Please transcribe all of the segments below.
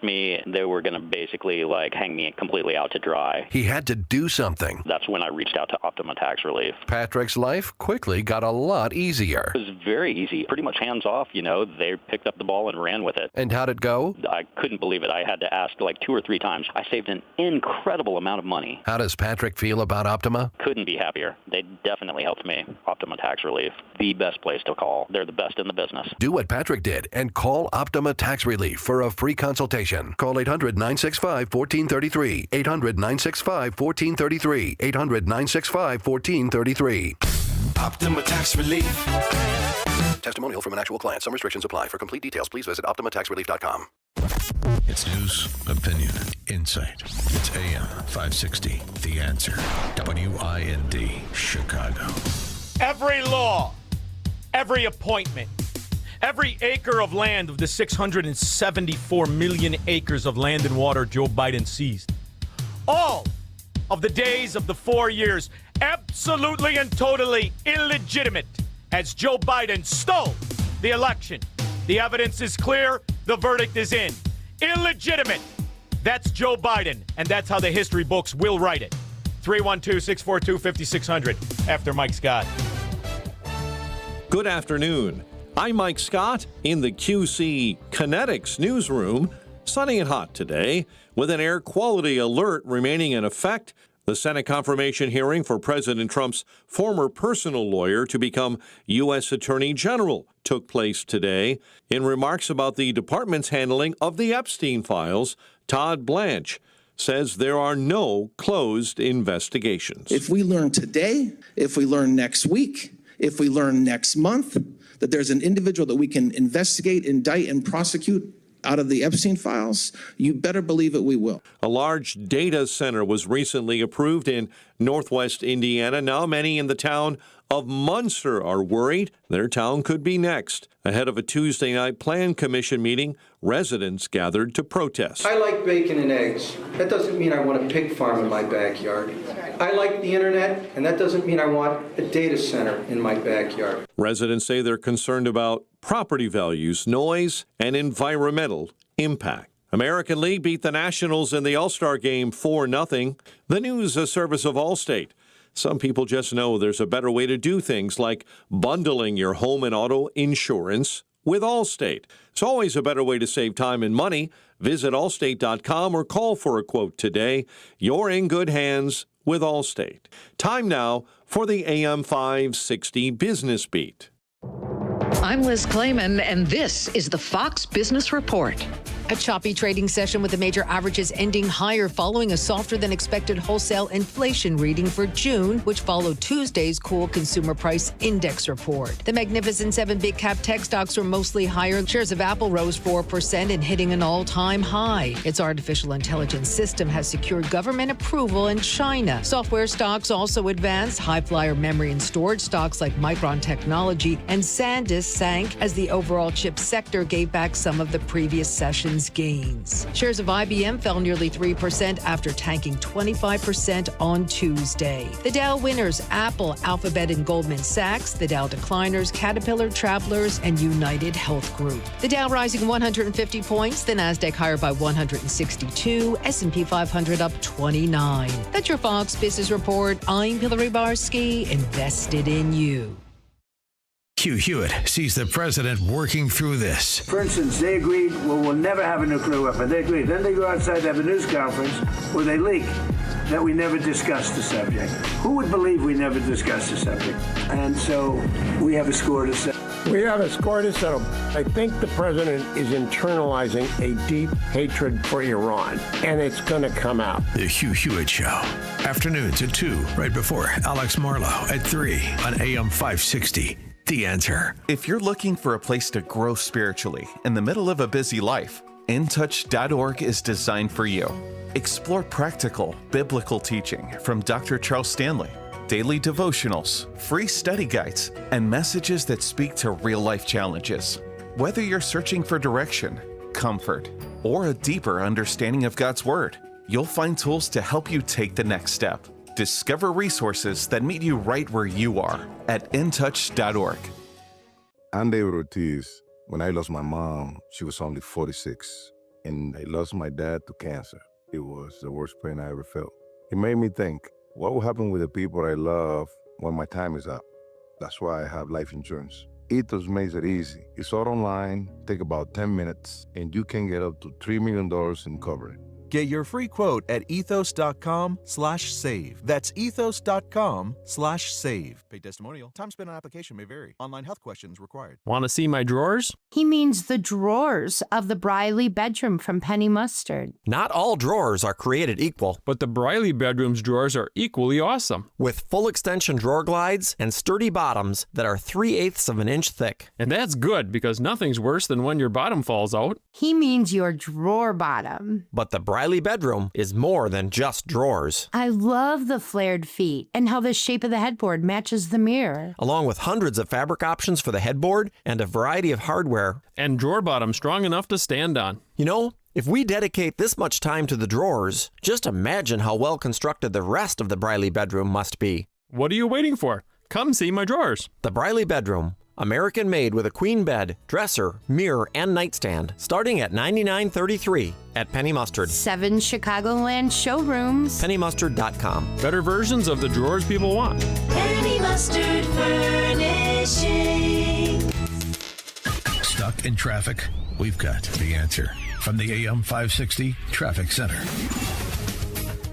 me. They were going to basically hang me completely out to dry. He had to do something. That's when I reached out to Optima Tax Relief. Patrick's life quickly got a lot easier. It was very easy, pretty much hands off, They picked up the ball and ran with it. And how'd it go? I couldn't believe it. I had to ask 2 or 3 times. I saved an incredible amount of money. How does Patrick feel about Optima? Couldn't be happier. They definitely helped me. Optima Tax Relief, the best place to call. They're the best in the business. Do what Patrick did and call Optima Tax Relief for a free consultation. Call 800-965-1433. 800-965-1433. 800-965-1433. Optima Tax Relief. Testimonial from an actual client. Some restrictions apply. For complete details, please visit OptimaTaxRelief.com. It's news, opinion, insight. It's AM 560. The Answer. WIND, Chicago. Every law, every appointment, every acre of land of the 674 million acres of land and water Joe Biden seized. All of the days of the 4 years, absolutely and totally illegitimate, as Joe Biden stole the election. The evidence is clear. The verdict is in. Illegitimate. That's Joe Biden, and that's how the history books will write it. 312-642-5600 after Mike Scott. Good afternoon. I'm Mike Scott in the QC Kinetics newsroom. Sunny and hot today with an air quality alert remaining in effect. The Senate confirmation hearing for President Trump's former personal lawyer to become U.S. Attorney General took place today. In remarks about the department's handling of the Epstein files, Todd Blanche says there are no closed investigations. If we learn today, if we learn next week, if we learn next month that there's an individual that we can investigate, indict, and prosecute out of the Epstein files, you better believe it, we will. A large data center was recently approved in northwest Indiana. Now many in the town of Munster are worried their town could be next. Ahead of a Tuesday night Plan Commission meeting, residents gathered to protest. I like bacon and eggs. That doesn't mean I want a pig farm in my backyard. I like the internet, and that doesn't mean I want a data center in my backyard. Residents say they're concerned about property values, noise, and environmental impact. American League beat the Nationals in the All-Star Game 4-0. The news a service of Allstate. Some people just know there's a better way to do things like bundling your home and auto insurance with Allstate. It's always a better way to save time and money. Visit allstate.com or call for a quote today. You're in good hands with Allstate. Time now for the AM 560 Business Beat. I'm Liz Clayman, and this is the Fox Business Report. A choppy trading session with the major averages ending higher following a softer than expected wholesale inflation reading for June, which followed Tuesday's cool consumer price index report. The Magnificent Seven big cap tech stocks were mostly higher. Shares of Apple rose 4% and hitting an all-time high. Its artificial intelligence system has secured government approval in China. Software stocks also advanced. High flyer memory and storage stocks like Micron Technology and SanDisk sank as the overall chip sector gave back some of the previous session's gains. Shares of IBM fell nearly 3% after tanking 25% on Tuesday. The Dow winners, Apple, Alphabet, and Goldman Sachs. The Dow decliners, Caterpillar, Travelers, and United Health Group. The Dow rising 150 points, the Nasdaq higher by 162, S&P 500 up 29. That's your Fox Business Report. I'm Hillary Barsky, invested in you. Hugh Hewitt sees the president working through this. For instance, they agreed, well, we'll never have a nuclear weapon. They agreed. Then they go outside to have a news conference where they leak that we never discussed the subject. Who would believe we never discussed the subject? And so we have a score to settle. We have a score to settle. I think the president is internalizing a deep hatred for Iran, and it's going to come out. The Hugh Hewitt Show. Afternoons at 2, right before Alex Marlowe at 3 on AM 560. The Answer. If you're looking for a place to grow spiritually in the middle of a busy life, intouch.org is designed for you. Explore practical, biblical teaching from Dr. Charles Stanley, daily devotionals, free study guides, and messages that speak to real-life challenges. Whether you're searching for direction, comfort, or a deeper understanding of God's Word, you'll find tools to help you take the next step. Discover resources that meet you right where you are at intouch.org. I'm David Ortiz. When I lost my mom, she was only 46. and I lost my dad to cancer. It was the worst pain I ever felt. It made me think, what will happen with the people I love when my time is up? That's why I have life insurance. Ethos makes it easy. It's all online, take about 10 minutes, and you can get up to $3 million in coverage. Get your free quote at ethos.com/save. That's ethos.com/save. Paid testimonial. Time spent on application may vary. Online health questions required. Want to see my drawers? He means the drawers of the Briley bedroom from Penny Mustard. Not all drawers are created equal. But the Briley bedroom's drawers are equally awesome. With full extension drawer glides and sturdy bottoms that are 3/8 of an inch thick. And that's good because nothing's worse than when your bottom falls out. He means your drawer bottom. But the Briley bedroom is more than just drawers. I love the flared feet and how the shape of the headboard matches the mirror. Along with hundreds of fabric options for the headboard and a variety of hardware. And drawer bottom strong enough to stand on. You know, if we dedicate this much time to the drawers, just imagine how well constructed the rest of the Briley bedroom must be. What are you waiting for? Come see my drawers. The Briley bedroom. American made with a queen bed, dresser, mirror, and nightstand, starting at $99.33 at Penny Mustard. 7 Chicagoland showrooms. PennyMustard.com. Better versions of the drawers people want. Penny Mustard Furnishing. Stuck in traffic? We've got the answer. From the AM 560 Traffic Center.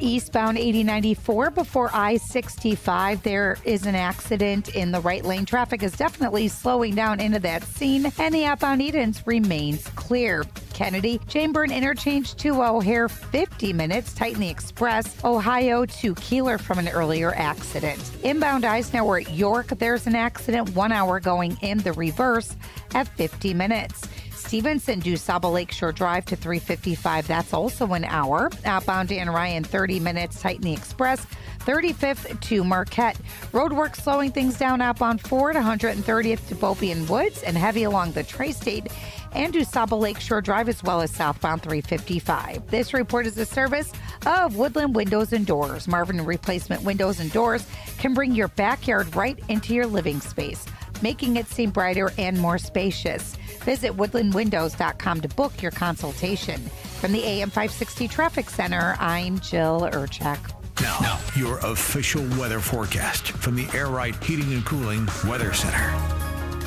Eastbound 8094 before I-65, there is an accident in the right lane. Traffic is definitely slowing down into that scene, and the outbound Edens remains clear. Kennedy, Jameburn Interchange to O'Hare, 50 minutes. Tighten the Express, Ohio to Keeler from an earlier accident. Inbound Eisenhower at York, there's an accident, 1 hour going in the reverse at 50 minutes. Stevenson, DuSable Lakeshore Drive to 355. That's also an hour. Outbound Dan Ryan, 30 minutes. Tighten the Express. 35th to Marquette. Roadwork slowing things down outbound Ford, 130th to Bopian Woods, and heavy along the Tri-State and DuSable Lakeshore Drive, as well as southbound 355. This report is a service of Woodland Windows and Doors. Marvin Replacement Windows and Doors can bring your backyard right into your living space, making it seem brighter and more spacious. Visit woodlandwindows.com to book your consultation. From the AM 560 Traffic Center, I'm Jill Urchak. Now, your official weather forecast from the Air Right Heating and Cooling Weather Center.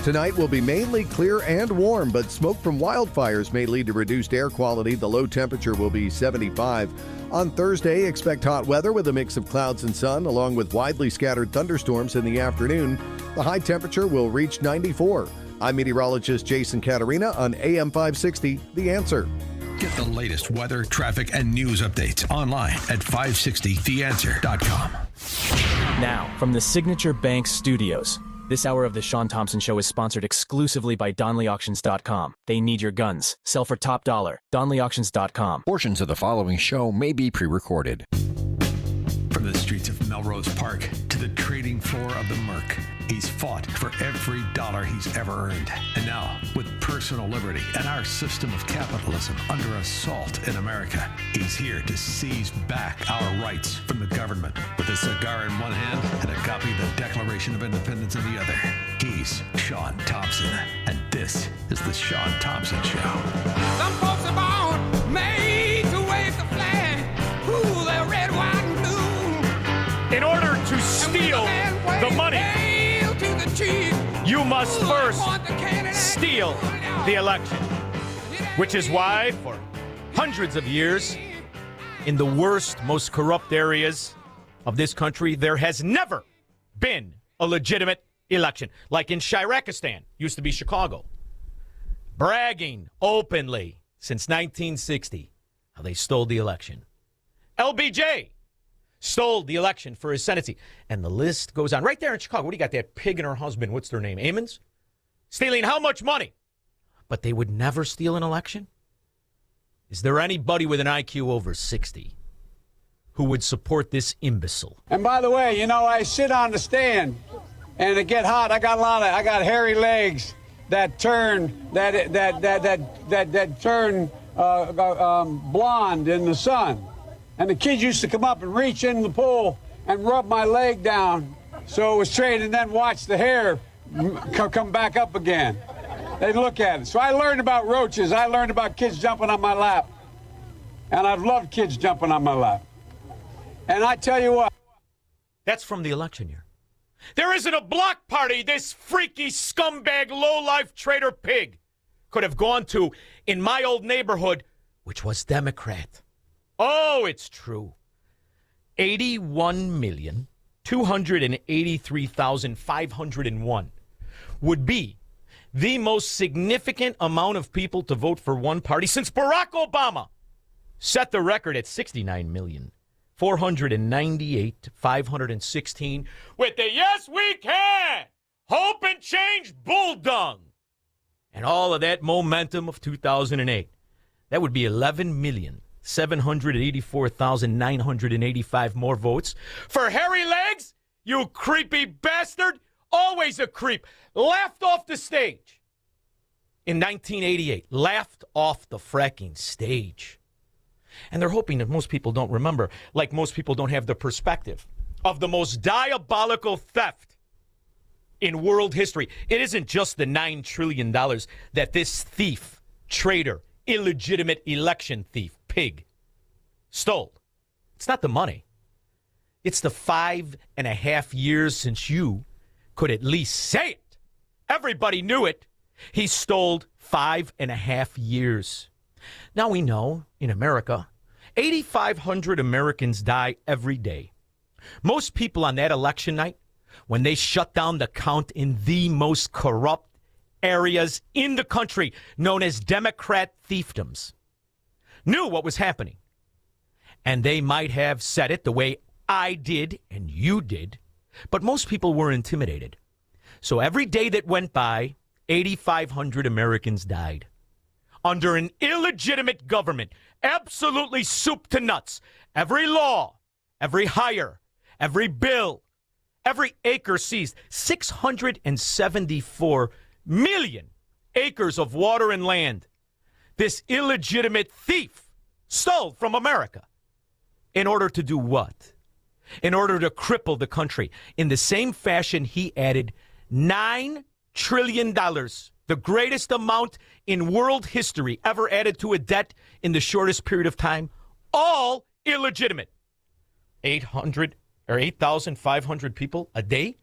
Tonight will be mainly clear and warm, but smoke from wildfires may lead to reduced air quality. The low temperature will be 75. On Thursday, expect hot weather with a mix of clouds and sun, along with widely scattered thunderstorms in the afternoon. The high temperature will reach 94. I'm meteorologist Jason Caterina on AM 560, The Answer. Get the latest weather, traffic, and news updates online at 560theanswer.com. Now, from the Signature Bank Studios, this hour of the Shaun Thompson Show is sponsored exclusively by DonleyAuctions.com. They need your guns. Sell for top dollar. DonleyAuctions.com. Portions of the following show may be pre-recorded. From the streets of Melrose Park to the trading floor of the Merc, he's fought for every dollar he's ever earned. And now, with personal liberty and our system of capitalism under assault in America, he's here to seize back our rights from the government. With a cigar in one hand and a copy of the Declaration of Independence in the other, he's Shaun Thompson. And this is the Shaun Thompson Show. Some folks are born made to wave the flag. Ooh, they're red, white, and blue. In order to steal the money, you must first steal the election, which is why for hundreds of years, in the worst, most corrupt areas of this country, there has never been a legitimate election. Like in Shirakistan, used to be Chicago, bragging openly since 1960 how they stole the election. LBJ stole the election for his Senate seat. And the list goes on. Right there in Chicago, what do you got? That pig and her husband, what's their name? Amons? Stealing how much money? But they would never steal an election? Is there anybody with an IQ over 60 who would support this imbecile? And by the way, you know, I sit on the stand and it get hot. I got hairy legs that turn turn blonde in the sun. And the kids used to come up and reach in the pool and rub my leg down so it was straight, and then watch the hair come back up again. They'd look at it. So I learned about roaches. I learned about kids jumping on my lap. and I've loved kids jumping on my lap. And I tell you what. That's from the election year. There isn't a block party this freaky scumbag lowlife traitor pig could have gone to in my old neighborhood, which was Democrat. Oh, it's true. 81,283,501 would be the most significant amount of people to vote for one party since Barack Obama set the record at 69,498,516 with the Yes We Can, Hope and Change Bulldung. And all of that momentum of 2008. That would be 11,784,985 more votes. For hairy legs, you creepy bastard, always a creep, laughed off the stage in 1988. Laughed off the fracking stage. And they're hoping that most people don't remember, like most people don't have the perspective of the most diabolical theft in world history. It isn't just the $9 trillion that this thief, traitor, illegitimate election thief, pig, stole. It's not the money. It's the 5.5 years since you could at least say it. Everybody knew it. He stole 5.5 years. Now we know, in America, 8,500 Americans die every day. Most people on that election night, when they shut down the count in the most corrupt areas in the country, known as Democrat fiefdoms, knew what was happening. And they might have said it the way I did and you did, but most people were intimidated. So every day that went by, 8,500 Americans died. Under an illegitimate government, absolutely soup to nuts. Every law, every hire, every bill, every acre seized. 674 million acres of water and land. This illegitimate thief stole from America. In order to do what? In order to cripple the country. In the same fashion, he added $9 trillion, the greatest amount in world history ever added to a debt in the shortest period of time, all illegitimate. 8,500 people a day,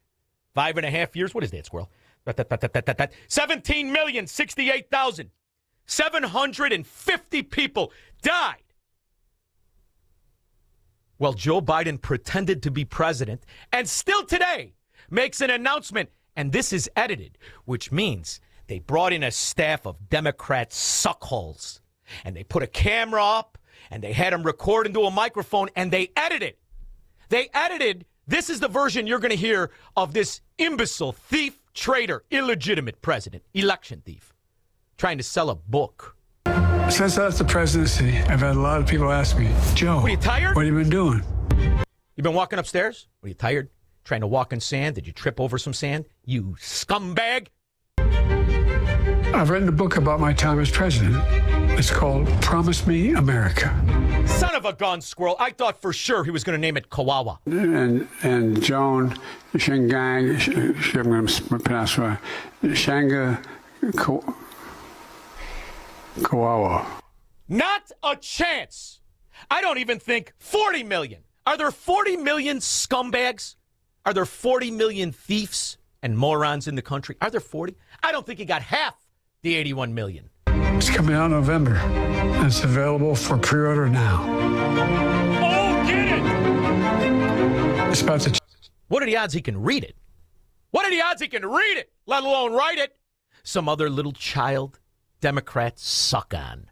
5.5 years. What is that, squirrel? 17,068,750 people died. Well, Joe Biden pretended to be president and still today makes an announcement, and this is edited, which means they brought in a staff of Democrat suckholes, and they put a camera up, and they had him record into a microphone, and they edited. They edited, this is the version you're going to hear of this imbecile, thief, traitor, illegitimate president, election thief, trying to sell a book. Since I left the presidency, I've had a lot of people ask me, Joe, Are you tired? what have you been doing? You been walking upstairs? Are you tired? Trying to walk in sand? Did you trip over some sand? You scumbag! I've written a book about my time as president. It's called Promise Me America. Son of a gun, squirrel. I thought for sure he was going to name it Kawawa. And Joan Shingang, I'm going to pronounce it, Shanga Kawawa. Not a chance. I don't even think 40 million. Are there 40 million scumbags? Are there 40 million thieves and morons in the country? Are there 40? I don't think he got half the 81 million. It's coming out in November. It's available for pre-order now. Oh, get it! It's about to... What are the odds he can read it? What are the odds he can read it, let alone write it? Some other little child Democrat suck on.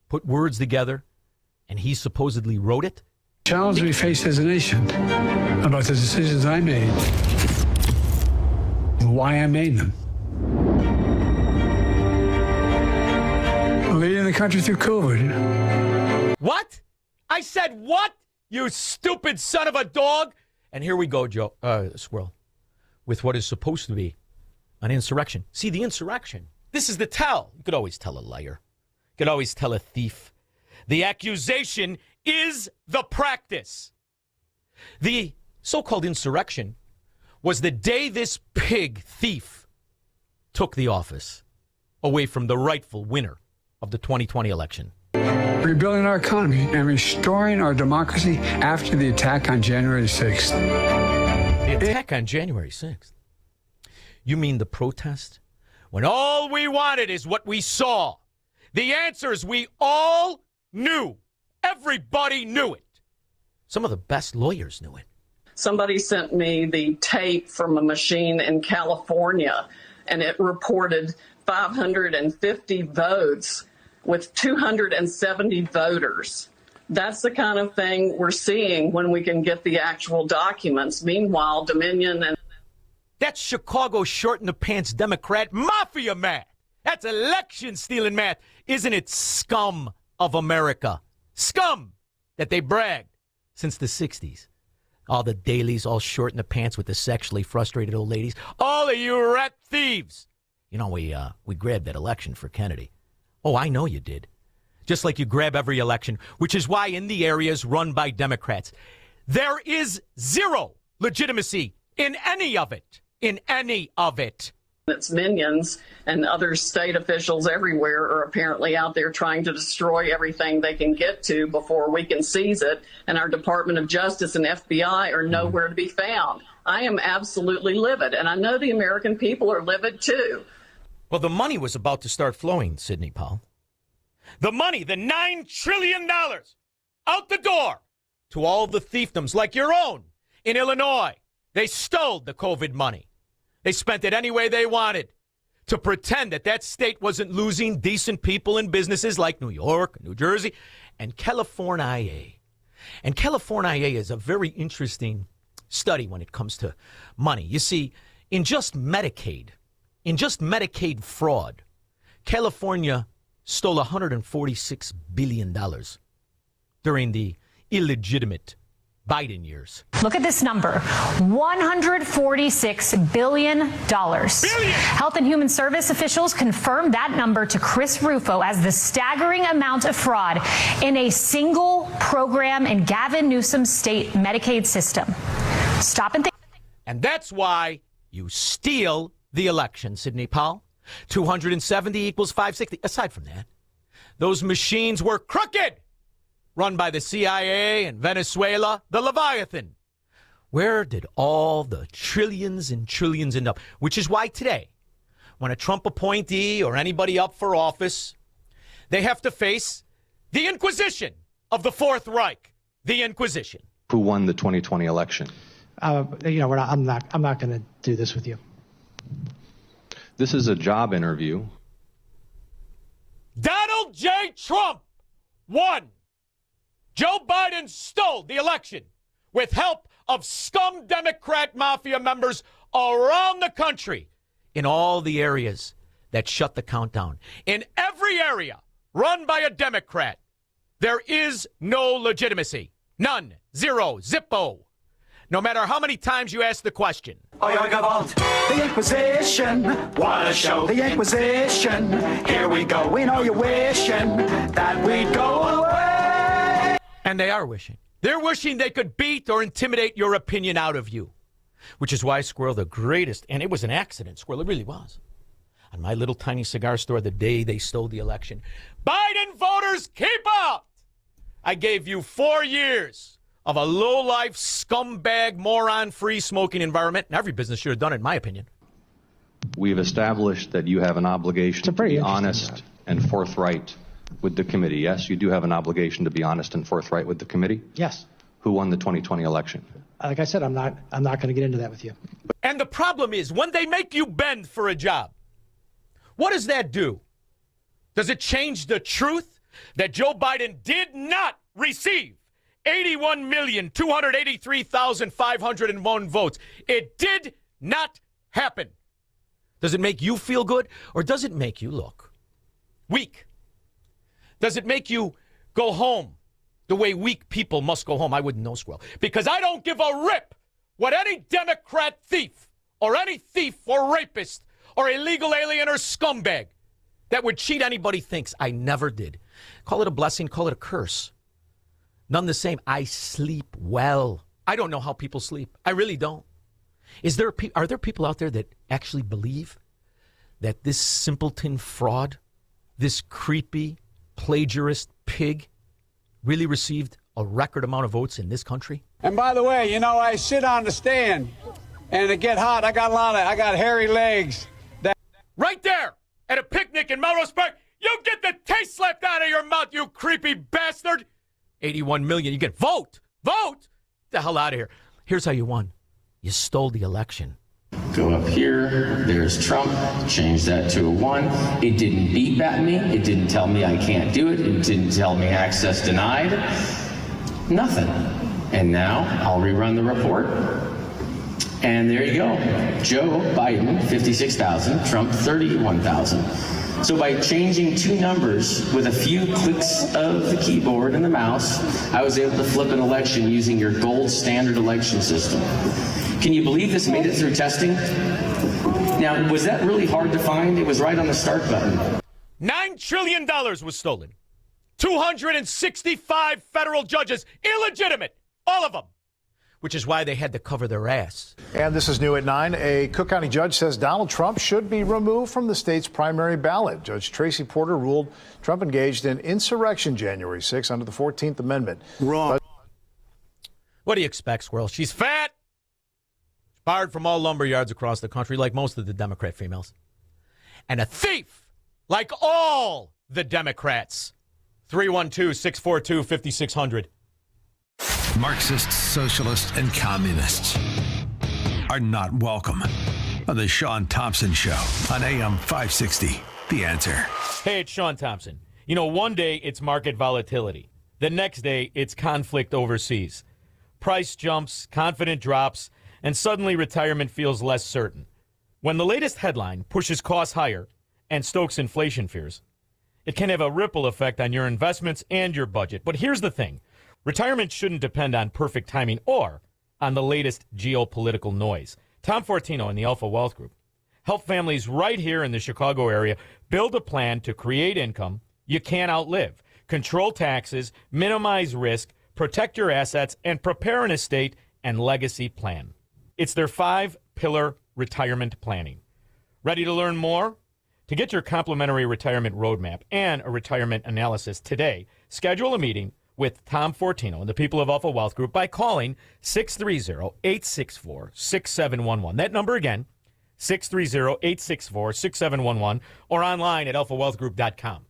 Put words together, and he supposedly wrote it? Challenge we face as a nation about the decisions I made and why I made them. Leading the country through COVID. What? I said what? You stupid son of a dog! And here we go, Joe, Squirrel, with what is supposed to be an insurrection. See, the insurrection, this is the tell. You could always tell a liar. You could always tell a thief. The accusation is the practice. The so-called insurrection was the day this pig thief took the office away from the rightful winner of the 2020 election. rebuilding our economy and restoring our democracy after the attack on January 6th. The attack on January 6th? You mean the protest? When all we wanted is what we saw. The answers we all knew. Everybody knew it. Some of the best lawyers knew it. Somebody sent me the tape from a machine in California, and it reported 550 votes with 270 voters. That's the kind of thing we're seeing when we can get the actual documents. Meanwhile, Dominion and... That's Chicago short-in-the-pants Democrat mafia math. That's election-stealing math. Isn't it scum of America? Scum that they bragged since the 60s. All the dailies all short in the pants with the sexually frustrated old ladies. All of you rat thieves. You know, we grabbed that election for Kennedy. Oh, I know you did. Just like you grab every election, which is why in the areas run by Democrats, there is zero legitimacy in any of it. In any of it. Its minions and other state officials everywhere are apparently out there trying to destroy everything they can get to before we can seize it. And our Department of Justice and FBI are nowhere to be found. I am absolutely livid. And I know the American people are livid, too. Well, the money was about to start flowing, Sidney Powell. The money, the $9 trillion out the door to all the fiefdoms like your own in Illinois. They stole the COVID money. They spent it any way they wanted to pretend that that state wasn't losing decent people and businesses like New York, New Jersey, and California. And California is a very interesting study when it comes to money. You see, in just Medicaid fraud, California stole $146 billion during the illegitimate Biden years. Look at this number, $146 billion. Health and Human Service officials confirmed that number to Chris Rufo as the staggering amount of fraud in a single program in Gavin Newsom's state Medicaid system. Stop and think. And that's why you steal the election, Sidney Powell. 270 equals 560. Aside from that, those machines were crooked. Run by the CIA and Venezuela, the Leviathan. Where did all the trillions and trillions end up? Which is why today, when a Trump appointee or anybody up for office, they have to face the Inquisition of the Fourth Reich. The Inquisition. Who won the 2020 election? I'm not going to do this with you. This is a job interview. Donald J. Trump won. Joe Biden stole the election with help of scum Democrat mafia members around the country in all the areas that shut the countdown. In every area run by a Democrat, there is no legitimacy. None. Zero. Zippo. No matter how many times you ask the question. The Inquisition, what a show. The Inquisition, here we go. We know you're wishing that we'd go away. And they are wishing. They're wishing they could beat or intimidate your opinion out of you. Which is why, Squirrel, the greatest, and it was an accident, Squirrel, it really was. On my little tiny cigar store the day they stole the election. Biden voters, keep out! I gave you 4 years of a low-life, scumbag, moron-free smoking environment. And every business should have done it, in my opinion. We've established that you have an obligation to be honest and forthright with the committee. Yes, you do have an obligation to be honest and forthright with the committee? Yes. Who won the 2020 election? Like I said, I'm not going to get into that with you. And the problem is, when they make you bend for a job, what does that do? Does it change the truth that Joe Biden did not receive 81,283,501 votes? It did not happen. Does it make you feel good, or does it make you look weak? Does it make you go home the way weak people must go home? I wouldn't know, Squirrel, because I don't give a rip what any Democrat thief or any thief or rapist or illegal alien or scumbag that would cheat anybody thinks. I never did. Call it a blessing, call it a curse. None the same. I sleep well. I don't know how people sleep. I really don't. Are there people out there that actually believe that this simpleton fraud, this creepy, plagiarist, pig really received a record amount of votes in this country? And by the way, you know, I sit on the stand and it get hot. I got hairy legs. Right there at a picnic in Melrose Park, you get the taste slapped out of your mouth, you creepy bastard. 81 million. You get vote. Get the hell out of here. Here's how you won. You stole the election. Go up here, there's Trump, change that to a 1. It didn't beep at me, it didn't tell me I can't do it, it didn't tell me access denied, nothing. And now I'll rerun the report. And there you go. Joe Biden, 56,000, Trump, 31,000. So by changing 2 numbers with a few clicks of the keyboard and the mouse, I was able to flip an election using your gold standard election system. Can you believe this made it through testing? Now, was that really hard to find? It was right on the start button. $9 trillion was stolen. 265 federal judges, illegitimate, all of them, which is why they had to cover their ass. And this is new at 9. A Cook County judge says Donald Trump should be removed from the state's primary ballot. Judge Tracy Porter ruled Trump engaged in insurrection January 6 under the 14th Amendment. Wrong. What do you expect, Squirrel? She's fat. Barred from all lumber yards across the country, like most of the Democrat females. And a thief, like all the Democrats. 312-642-5600. Marxists, socialists, and communists are not welcome on the Shaun Thompson Show on AM 560. The Answer. Hey, it's Shaun Thompson. You know, one day it's market volatility. The next day it's conflict overseas. Price jumps, confidence drops, and suddenly retirement feels less certain. When the latest headline pushes costs higher and stokes inflation fears, it can have a ripple effect on your investments and your budget. But here's the thing. Retirement shouldn't depend on perfect timing or on the latest geopolitical noise. Tom Fortino and the Alpha Wealth Group help families right here in the Chicago area build a plan to create income you can't outlive, control taxes, minimize risk, protect your assets, and prepare an estate and legacy plan. It's their 5-pillar retirement planning. Ready to learn more? To get your complimentary retirement roadmap and a retirement analysis today, schedule a meeting with Tom Fortino and the people of Alpha Wealth Group by calling 630-864-6711. That number again, 630-864-6711, or online at alphawealthgroup.com.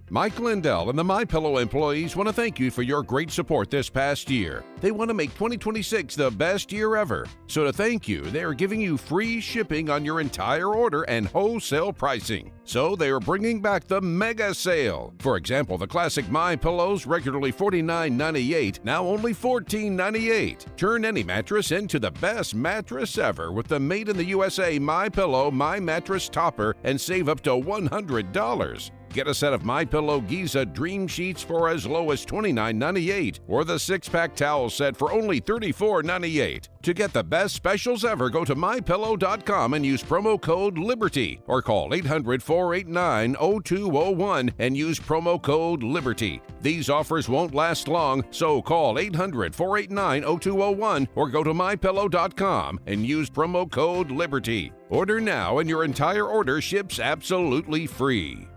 Mike Lindell and the MyPillow employees want to thank you for your great support this past year. They want to make 2026 the best year ever. So to thank you, they are giving you free shipping on your entire order and wholesale pricing. So they are bringing back the mega sale. For example, the classic MyPillows, regularly $49.98, now only $14.98. Turn any mattress into the best mattress ever with the Made in the USA MyPillow My Mattress Topper and save up to $100. Get a set of MyPillow Giza Dream Sheets for as low as $29.98 or the 6-pack towel set for only $34.98. To get the best specials ever, go to MyPillow.com and use promo code LIBERTY or call 800-489-0201 and use promo code LIBERTY. These offers won't last long, so call 800-489-0201 or go to MyPillow.com and use promo code LIBERTY. Order now and your entire order ships absolutely free.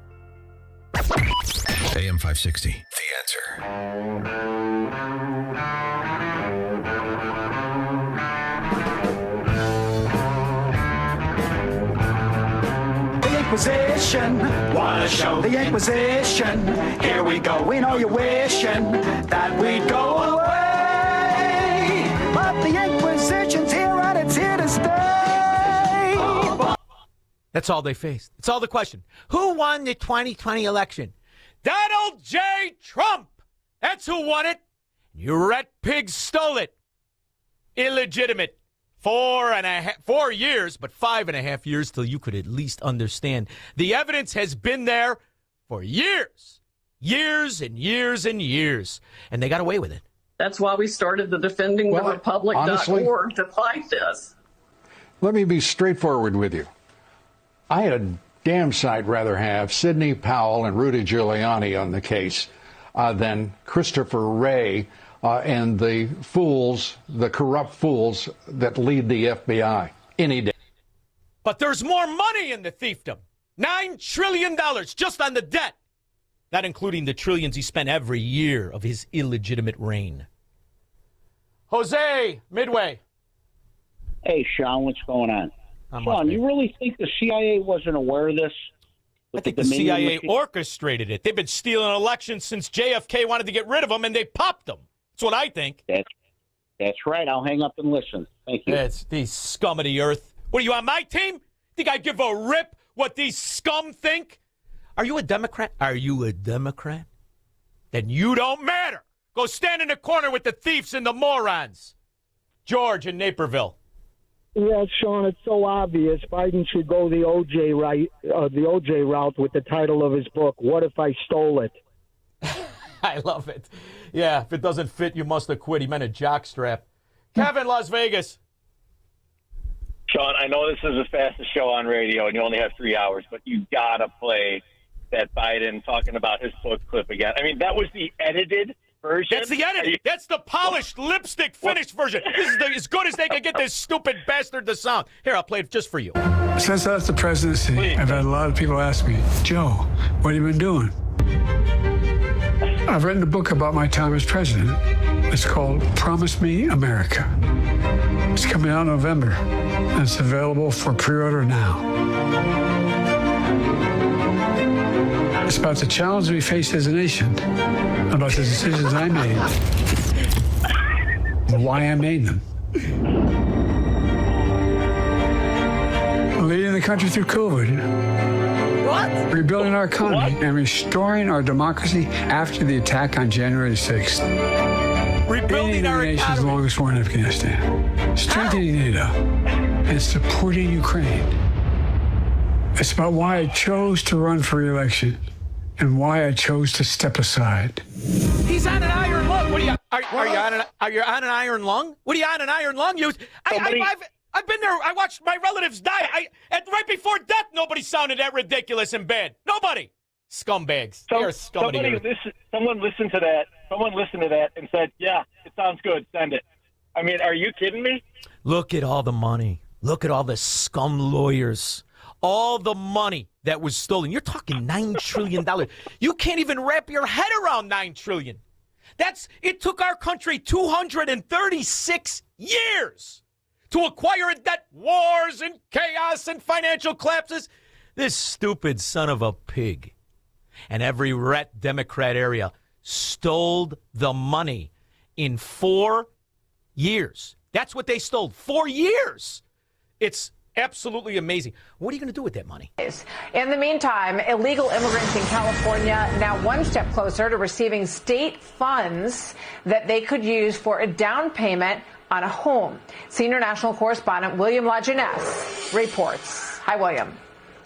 AM 560. The Answer. The Inquisition, what a show. The Inquisition, here we go. We know you're wishing that we'd go away, but the Inquisition's here and it's here to stay. That's all they faced. It's all the question. Who won the 2020 election? Donald J. Trump. That's who won it. You rat pigs stole it. Illegitimate. 4 years, but 5.5 years till you could at least understand. The evidence has been there for years. Years and years and years. And they got away with it. That's why we started the defendingtherepublic.org to fight this. Let me be straightforward with you. I had a damn sight rather have Sidney Powell and Rudy Giuliani on the case than Christopher Wray and the fools, the corrupt fools that lead the FBI any day. But there's more money in the thiefdom. $9 trillion just on the debt. not including the trillions he spent every year of his illegitimate reign. Jose, Midway. Hey, Shaun, what's going on? Shaun, you really think the CIA wasn't aware of this? I think the CIA orchestrated it. They've been stealing elections since JFK wanted to get rid of them, and they popped them. That's what I think. That's right. I'll hang up and listen. Thank you. It's these scum of the earth. What, are you on my team? Think I give a rip what these scum think? Are you a Democrat? Are you a Democrat? Then you don't matter. Go stand in the corner with the thieves and the morons. George in Naperville. Well, Shaun, it's so obvious. Biden should go the OJ route with the title of his book, What If I Stole It? I love it. Yeah, if it doesn't fit, you must have quit. He meant a jockstrap. Kevin, Las Vegas. Shaun, I know this is the fastest show on radio, and you only have 3 hours, but you got to play that Biden talking about his book clip again. I mean, that was the edited version. That's the edited. That's the polished lipstick finished version. This is as good as they can get this stupid bastard to sound. Here, I'll play it just for you. Since I left the presidency, I've had a lot of people ask me, Joe, what have you been doing? I've written a book about my time as president. It's called Promise Me America. It's coming out in November, and it's available for pre-order now. It's about the challenge we face as a nation, about the decisions I made, and why I made them. Leading the country through COVID. What? Rebuilding our economy and restoring our democracy after the attack on January 6th. Rebuilding our nation's economy. longest war in Afghanistan. Strengthening NATO and supporting Ukraine. It's about why I chose to run for re-election and why I chose to step aside. He's on an iron lung. What are you? Are you on an iron lung? What are you on an iron lung? I've been there. I watched my relatives die. Right before death, nobody sounded that ridiculous and bad. Nobody. Scumbags. They're scum. Someone listened to that. Someone listened to that and said, "Yeah, it sounds good. Send it." I mean, are you kidding me? Look at all the money. Look at all the scum lawyers. All the money that was stolen. You're talking $9 trillion. You can't even wrap your head around $9 trillion. It took our country 236 years to acquire it. That wars and chaos and financial collapses. This stupid son of a pig and every rat Democrat area stole the money in 4 years. That's what they stole. 4 years. It's absolutely amazing. What are you going to do with that money? In the meantime, illegal immigrants in California now one step closer to receiving state funds that they could use for a down payment on a home. Senior national correspondent William LaJeunesse reports. Hi, William.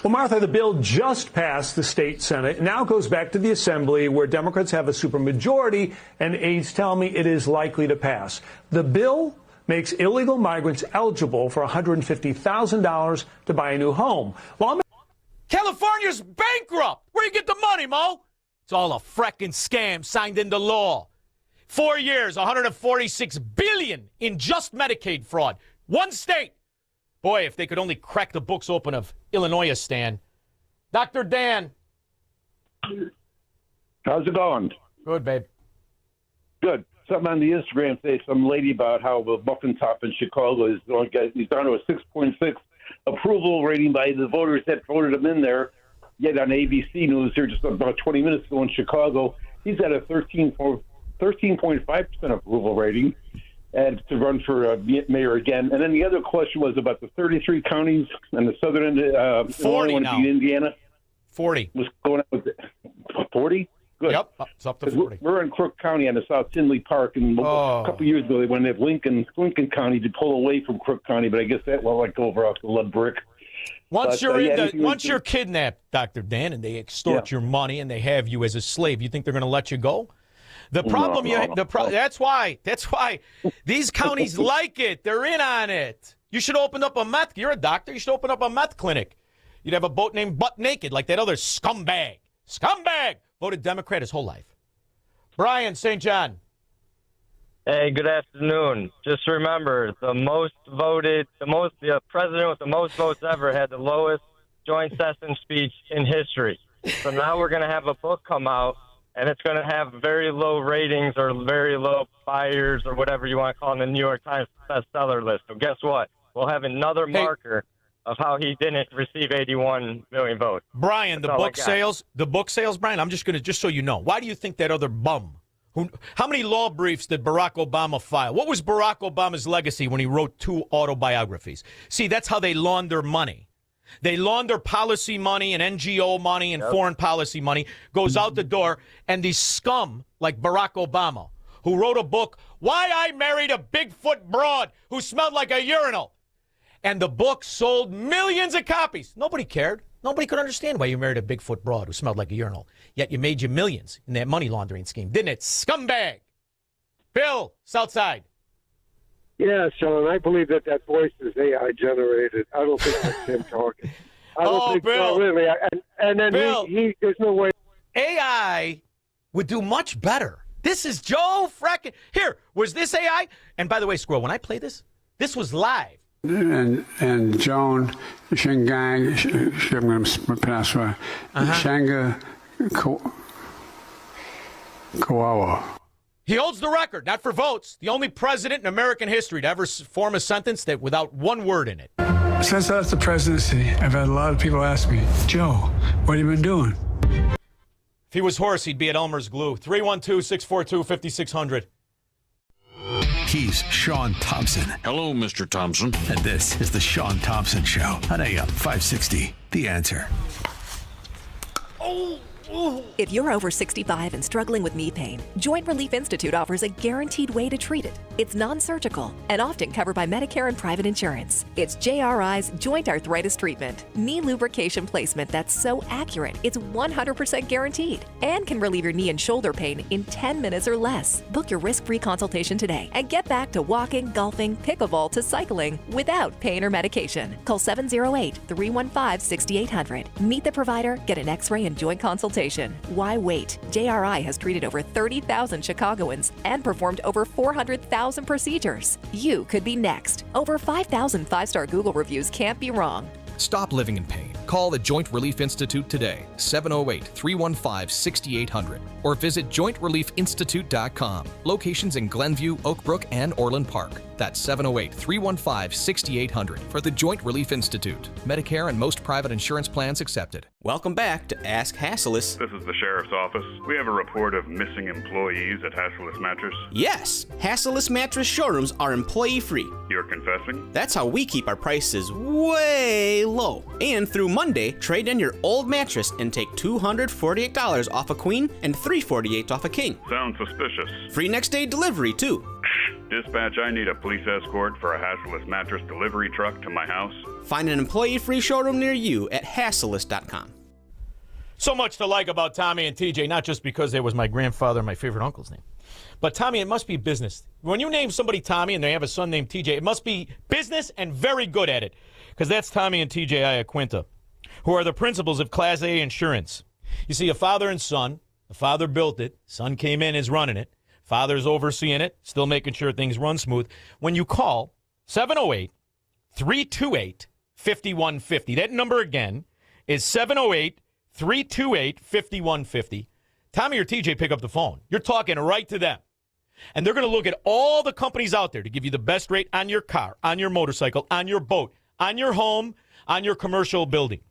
Well, Martha, the bill just passed the state Senate. It now goes back to the Assembly, where Democrats have a supermajority, and aides tell me it is likely to pass. The bill makes illegal migrants eligible for $150,000 to buy a new home. California's bankrupt. Where do you get the money, Mo? It's all a fracking scam signed into law. 4 years, $146 billion in just Medicaid fraud. One state. Boy, if they could only crack the books open of Illinois, Stan. Dr. Dan. How's it going? Good, babe. Good. Something on the Instagram say some lady about how the muffin top in Chicago is he's down to a 6.6 approval rating by the voters that voted him in there. Yet on ABC News here just about 20 minutes ago in Chicago, he's at a 13.5% approval rating and to run for mayor again. And then the other question was about the 33 counties and the southern end, 40 now. Indiana. 40. What's going on with 40? Good. Yep, it's up to 40. We're in Crook County on the South Tinley Park, and a couple years ago they went to Lincoln County to pull away from Crook County, but I guess that will go over off the lead brick. Once you're kidnapped, Dr. Dan, and they extort your money and they have you as a slave, you think they're going to let you go? That's why these counties like it. They're in on it. You should open up a meth. You're a doctor. You should open up a meth clinic. You'd have a boat named Butt Naked, like that other scumbag. Voted Democrat his whole life. Brian St. John. Hey, good afternoon. Just remember, the president with the most votes ever had the lowest joint session speech in history. So now we're going to have a book come out, and it's going to have very low ratings or very low buyers or whatever you want to call it in the New York Times bestseller list. So guess what? We'll have another marker of how he didn't receive 81 million votes. Brian, That's the book sales, Brian, I'm just so you know, why do you think that other bum, how many law briefs did Barack Obama file? What was Barack Obama's legacy when he wrote 2 autobiographies? See, that's how they launder money. They launder policy money and NGO money and foreign policy money, goes out the door, and these scum like Barack Obama, who wrote a book, Why I Married a Bigfoot Broad Who Smelled Like a Urinal. And the book sold millions of copies. Nobody cared. Nobody could understand why you married a Bigfoot broad who smelled like a urinal. Yet you made you millions in that money laundering scheme, didn't it, scumbag? Bill, Southside. Yeah, Shaun, I believe that voice is AI generated. I don't think that's him talking. I don't think Bill. so, really. And then Bill. he there's no way. AI would do much better. This is Joe Frackin. Here, was this AI? And by the way, Squirrel, when I play this was live. And Joan Shingang, I'm going to pronounce right. Shanga Kawawa. He holds the record, not for votes. The only president in American history to ever form a sentence that without one word in it. Since I left the presidency, I've had a lot of people ask me, Joe, what have you been doing? If he was hoarse, he'd be at Elmer's Glue. 312-642-5600. He's Shaun Thompson. Hello, Mr. Thompson. And this is the Shaun Thompson Show on AM 560. The Answer. If you're over 65 and struggling with knee pain, Joint Relief Institute offers a guaranteed way to treat it. It's non-surgical and often covered by Medicare and private insurance. It's JRI's Joint Arthritis Treatment, knee lubrication placement that's so accurate, it's 100% guaranteed and can relieve your knee and shoulder pain in 10 minutes or less. Book your risk-free consultation today and get back to walking, golfing, pickleball to cycling without pain or medication. Call 708-315-6800. Meet the provider, get an x-ray and joint consultation. Why wait? JRI has treated over 30,000 Chicagoans and performed over 400,000 procedures. You could be next. Over 5,000 5-star Google reviews can't be wrong. Stop living in pain. Call the Joint Relief Institute today, 708-315-6800, or visit jointreliefinstitute.com. Locations in Glenview, Oak Brook, and Orland Park. That's 708-315-6800 for the Joint Relief Institute. Medicare and most private insurance plans accepted. Welcome back to Ask Hassleus. This is the Sheriff's Office. We have a report of missing employees at Hassleus Mattress. Yes, Hassleus Mattress showrooms are employee-free. You're confessing? That's how we keep our prices way low. And through Monday, trade in your old mattress and take $248 off a queen and $348 off a king. Sounds suspicious. Free next day delivery, too. Dispatch, I need a police escort for a Hassleus Mattress delivery truck to my house. Find an employee-free showroom near you at hassleus.com. So much to like about Tommy and TJ, not just because it was my grandfather and my favorite uncle's name. But Tommy, it must be business. When you name somebody Tommy and they have a son named TJ, it must be business and very good at it. Because that's Tommy and TJ Iaquinta, who are the principals of Class A Insurance. You see, a father and son. The father built it. Son came in, is running it. Father's overseeing it, still making sure things run smooth. When you call 708-328-5150, that number again is 708-328-5150. Tommy or TJ pick up the phone. You're talking right to them. And they're going to look at all the companies out there to give you the best rate on your car, on your motorcycle, on your boat, on your home, on your commercial building.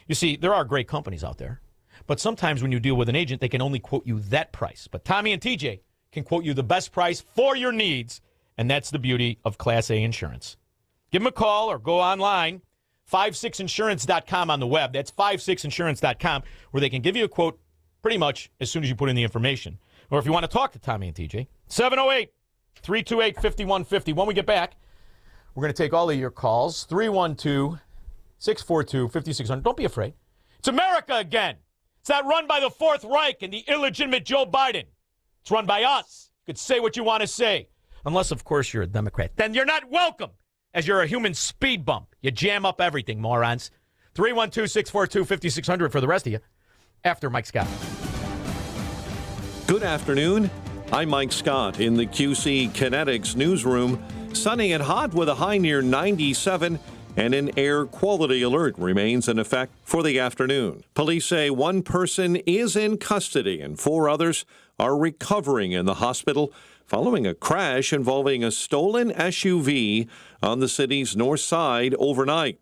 You see, there are great companies out there. But sometimes when you deal with an agent, they can only quote you that price. But Tommy and TJ can quote you the best price for your needs, and that's the beauty of Class A Insurance. Give them a call or go online, 56insurance.com on the web. That's 56insurance.com, where they can give you a quote pretty much as soon as you put in the information. Or if you want to talk to Tommy and TJ, 708-328-5150. When we get back, we're going to take all of your calls, 312-642-5600. Don't be afraid. It's America again. It's not run by the Fourth Reich and the illegitimate Joe Biden. It's run by us. You could say what you want to say. Unless, of course, you're a Democrat. Then you're not welcome, as you're a human speed bump. You jam up everything, morons. 312-642-5600 for the rest of you after Mike Scott. Good afternoon. I'm Mike Scott in the QC Kinetics newsroom. Sunny and hot with a high near 97. and an air quality alert remains in effect for the afternoon. Police say one person is in custody and 4 others are recovering in the hospital following a crash involving a stolen SUV on the city's north side overnight.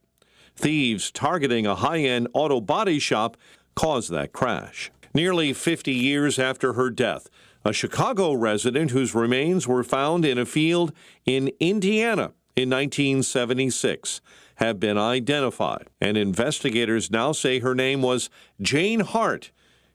Thieves targeting a high-end auto body shop caused that crash. Nearly 50 years after her death, a Chicago resident whose remains were found in a field in Indiana in 1976 have been identified, and investigators now say her name was Jane Hart,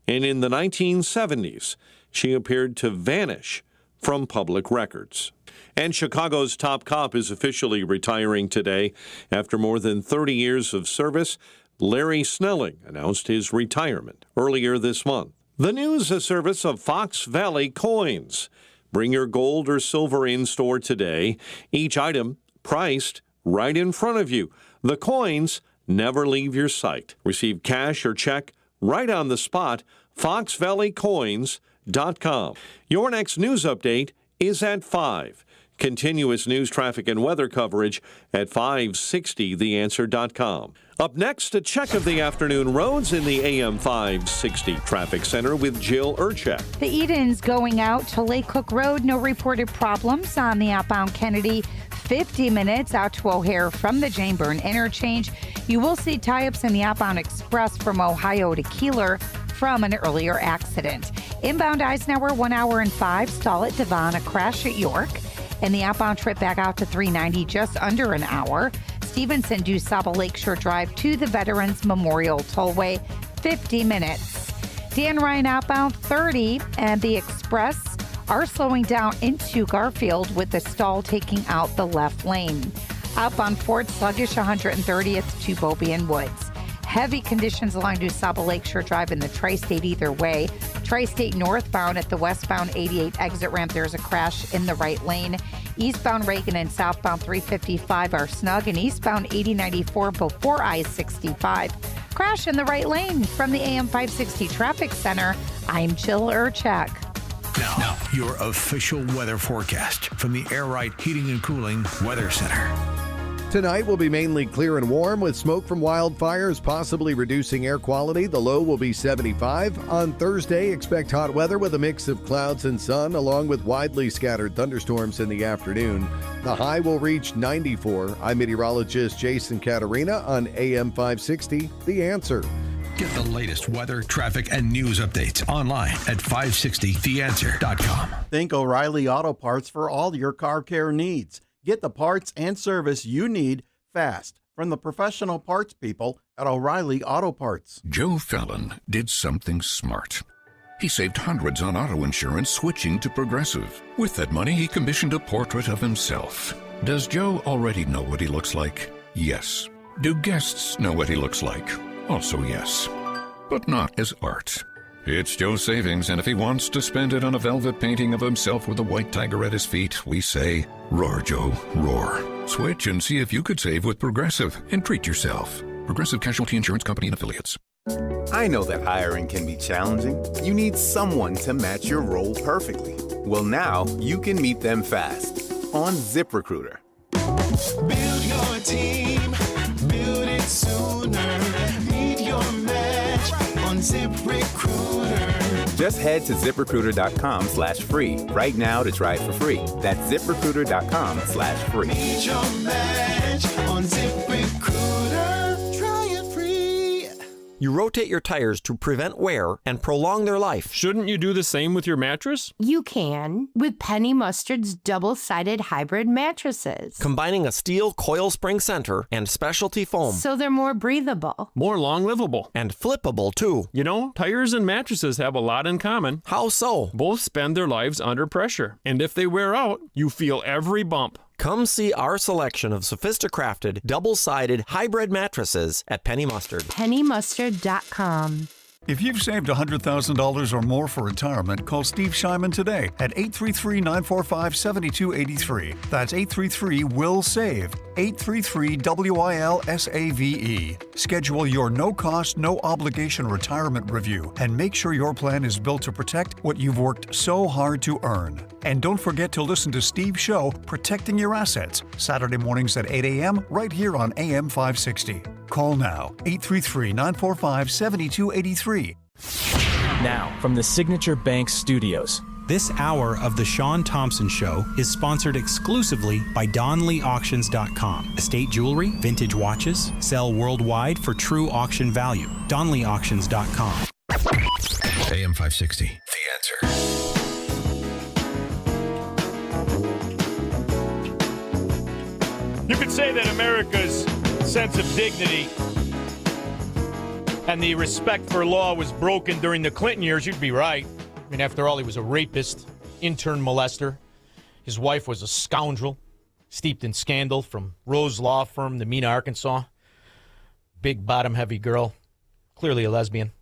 and in the 1970s, she appeared to vanish from public records. And Chicago's top cop is officially retiring today. After more than 30 years of service, Larry Snelling announced his retirement earlier this month. The news a service of Fox Valley Coins. Bring your gold or silver in store today. Each item priced right in front of you. The coins never leave your sight. Receive cash or check right on the spot. FoxValleyCoins.com. Your next news update is at 5. Continuous news, traffic, and weather coverage at 560theanswer.com. Up next, a check of the afternoon roads in the AM 560 Traffic Center with Jill Urchak. The Edens going out to Lake Cook Road. No reported problems on the outbound Kennedy. 50 minutes out to O'Hare from the Jane Byrne interchange. You will see tie-ups in the outbound express from Ohio to Keeler from an earlier accident. Inbound Eisenhower, 1 hour and 5. Stall at Devon, a crash at York. And the outbound trip back out to 390, just under an hour. Stevenson due Saba Lakeshore Drive to the Veterans Memorial Tollway, 50 minutes. Dan Ryan outbound 30, and the express are slowing down into Garfield with the stall taking out the left lane. Outbound Fort sluggish 130th to Beaubien Woods. Heavy conditions along DuSable Lakeshore Drive in the Tri-State either way. Tri-State northbound at the westbound 88 exit ramp, there's a crash in the right lane. Eastbound Reagan and southbound 355 are snug, and eastbound 8094 before I-65. Crash in the right lane. From the AM 560 Traffic Center, I'm Jill Urchak. Now, your official weather forecast from the Air Right Heating and Cooling Weather Center. Tonight will be mainly clear and warm with smoke from wildfires possibly reducing air quality. The low will be 75. On Thursday, expect hot weather with a mix of clouds and sun along with widely scattered thunderstorms in the afternoon. The high will reach 94. I'm meteorologist Jason Caterina on AM 560, The Answer. Get the latest weather, traffic, and news updates online at 560theanswer.com. Think O'Reilly Auto Parts for all your car care needs. Get the parts and service you need fast from the professional parts people at O'Reilly Auto Parts. Joe Fallon did something smart. He saved hundreds on auto insurance switching to Progressive. With that money, he commissioned a portrait of himself. Does Joe already know what he looks like? Yes. Do guests know what he looks like? Also yes. But not as art. It's Joe's savings, and if he wants to spend it on a velvet painting of himself with a white tiger at his feet, we say, roar, Joe, roar. Switch and see if you could save with Progressive and treat yourself. Progressive Casualty Insurance Company and Affiliates. I know that hiring can be challenging. You need someone to match your role perfectly. Well, now you can meet them fast on ZipRecruiter. Build your team, build it sooner. Meet your match on ZipRecruiter. Just head to ZipRecruiter.com/free right now to try it for free. That's ZipRecruiter.com/free. Meet your match on ZipRecruiter. Try it free. You rotate your tires to prevent wear and prolong their life. Shouldn't you do the same with your mattress? You can with Penny Mustard's double-sided hybrid mattresses. Combining a steel coil spring center and specialty foam. So they're more breathable. More long-livable. And flippable, too. You know, tires and mattresses have a lot in common. How so? Both spend their lives under pressure. And if they wear out, you feel every bump. Come see our selection of sophisticrafted, double-sided hybrid mattresses at Penny Mustard. PennyMustard.com. If you've saved $100,000 or more for retirement, call Steve Shyman today at 833-945-7283. That's 833-WILL-SAVE, 833-WILSAVE. Schedule your no-cost, no-obligation retirement review and make sure your plan is built to protect what you've worked so hard to earn. And don't forget to listen to Steve's show, Protecting Your Assets, Saturday mornings at 8 a.m. right here on AM 560. Call now, 833-945-7283. Now, from the Signature Bank Studios. This hour of The Shaun Thompson Show is sponsored exclusively by DonleyAuctions.com. Estate jewelry, vintage watches, sell worldwide for true auction value. DonleyAuctions.com. AM 560, The Answer. You could say that America's sense of dignity and the respect for law was broken during the Clinton years. You'd be right. I mean, after all, he was a rapist, intern molester. His wife was a scoundrel, steeped in scandal from Rose Law Firm, the Mena, Arkansas. Big bottom-heavy girl, clearly a lesbian.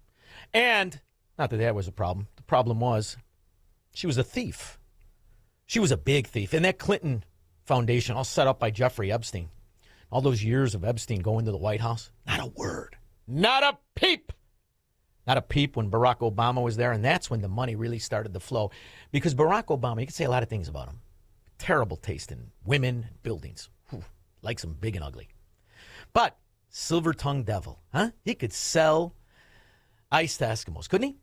And, not that that was a problem. The problem was she was a thief. She was a big thief. And that Clinton Foundation, all set up by Jeffrey Epstein. All those years of Epstein going to the White House, not a word. Not a peep. Not a peep when Barack Obama was there, and that's when the money really started to flow. Because Barack Obama, you can say a lot of things about him. Terrible taste in women and buildings. Whew, likes them big and ugly. But silver-tongued devil, huh? He could sell ice to Eskimos, couldn't he?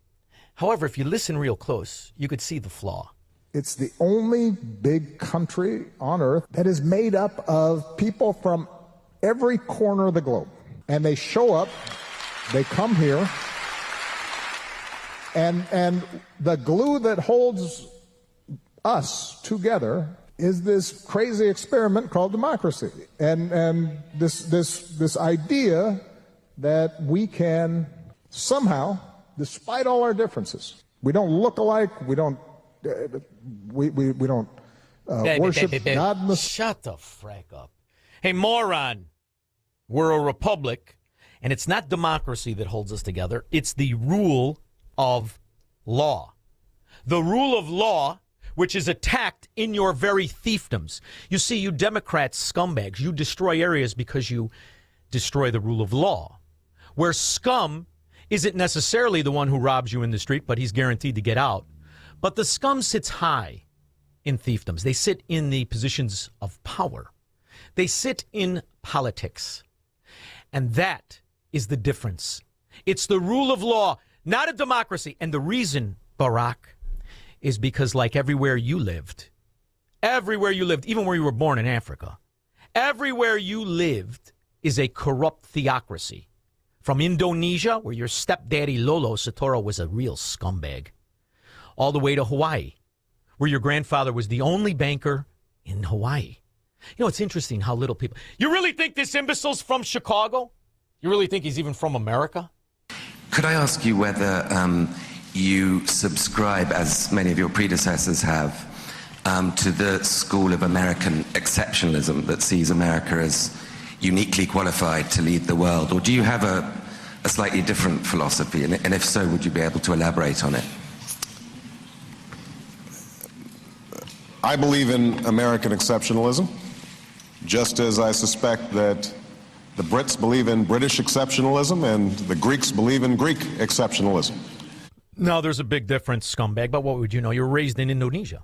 However, if you listen real close, you could see the flaw. It's the only big country on earth that is made up of people from every corner of the globe. And they show up, they come here, and the glue that holds us together is this crazy experiment called democracy. And this idea that we can somehow, despite all our differences, we don't look alike, we don't worship God in the... Shut the frack up. Hey, moron. We're a republic, and it's not democracy that holds us together. It's the rule of law. The rule of law, which is attacked in your very fiefdoms. You see, you Democrats, scumbags, you destroy areas because you destroy the rule of law. Where scum isn't necessarily the one who robs you in the street, but he's guaranteed to get out. But the scum sits high in fiefdoms. They sit in the positions of power. They sit in politics. And that is the difference. It's the rule of law, not a democracy. And the reason, Barack, is because like everywhere you lived, even where you were born in Africa, everywhere you lived is a corrupt theocracy. From Indonesia, where your stepdaddy Lolo Soetoro was a real scumbag, all the way to Hawaii, where your grandfather was the only banker in Hawaii. You know, it's interesting how little people... You really think this imbecile's from Chicago? You really think he's even from America? Could I ask you whether you subscribe, as many of your predecessors have, to the school of American exceptionalism that sees America as uniquely qualified to lead the world? Or do you have a slightly different philosophy? And if so, would you be able to elaborate on it? I believe in American exceptionalism, just as I suspect that the Brits believe in British exceptionalism and the Greeks believe in Greek exceptionalism. No, there's a big difference, scumbag, but what would you know? You were raised in Indonesia.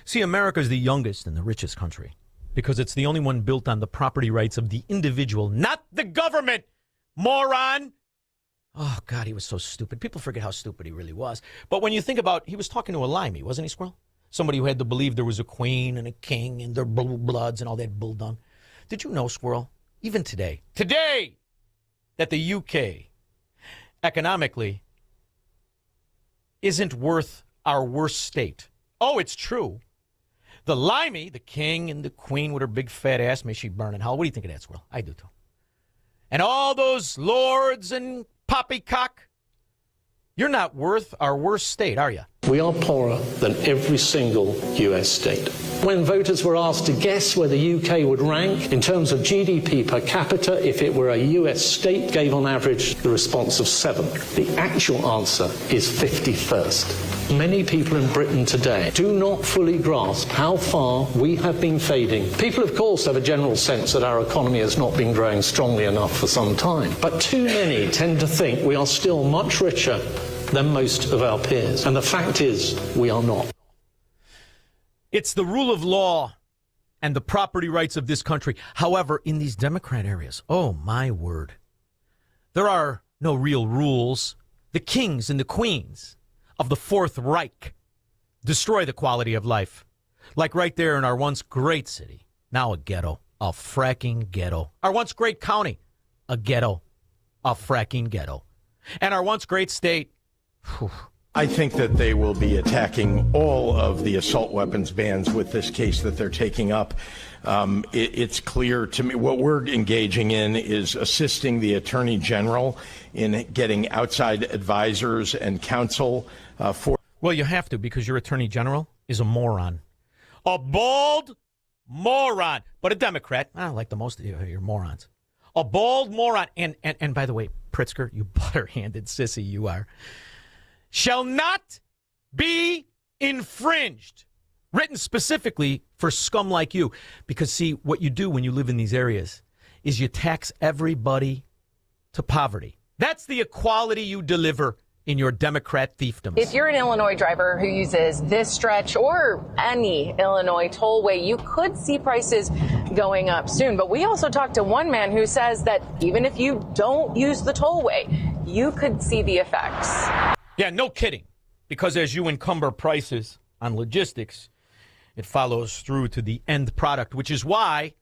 See, America is the youngest and the richest country because it's the only one built on the property rights of the individual, not the government, moron. Oh, God, he was so stupid. People forget how stupid he really was. But when you think about, he was talking to a limey, wasn't he, Squirrel? Somebody who had to believe there was a queen and a king and their bloods and all that bull dung. Did you know, Squirrel, even today, that the UK economically isn't worth our worst state? Oh, it's true. The limey, the king and the queen with her big fat ass, may she burn in hell. What do you think of that, Squirrel? I do too. And all those lords and poppycock, you're not worth our worst state, are you? We are poorer than every single US state. When voters were asked to guess where the UK would rank in terms of GDP per capita if it were a US state, gave on average the response of 7th. The actual answer is 51st. Many people in Britain today do not fully grasp how far we have been fading. People, of course, have a general sense that our economy has not been growing strongly enough for some time. But too many tend to think we are still much richer than most of our peers. And the fact is, we are not. It's the rule of law and the property rights of this country. However, in these Democrat areas, oh my word, there are no real rules. The kings and the queens of the Fourth Reich destroy the quality of life. Like right there in our once great city, now a ghetto, a fracking ghetto. Our once great county, a ghetto, a fracking ghetto. And our once great state, whew. I think that they will be attacking all of the assault weapons bans with this case that they're taking up. It's clear to me what we're engaging in is assisting the Attorney General in getting outside advisors and counsel for. Well, you have to, because your Attorney General is a moron. A bald moron. But a Democrat, I don't like the most of your morons. A bald moron. And by the way, Pritzker, you butter-handed sissy you are. Shall not be infringed. Written specifically for scum like you. Because, see, what you do when you live in these areas is you tax everybody to poverty. That's the equality you deliver in your Democrat fiefdoms. If you're an Illinois driver who uses this stretch or any Illinois tollway, you could see prices going up soon. But we also talked to one man who says that even if you don't use the tollway, you could see the effects. Yeah, no kidding. Because as you encumber prices on logistics, it follows through to the end product, which is why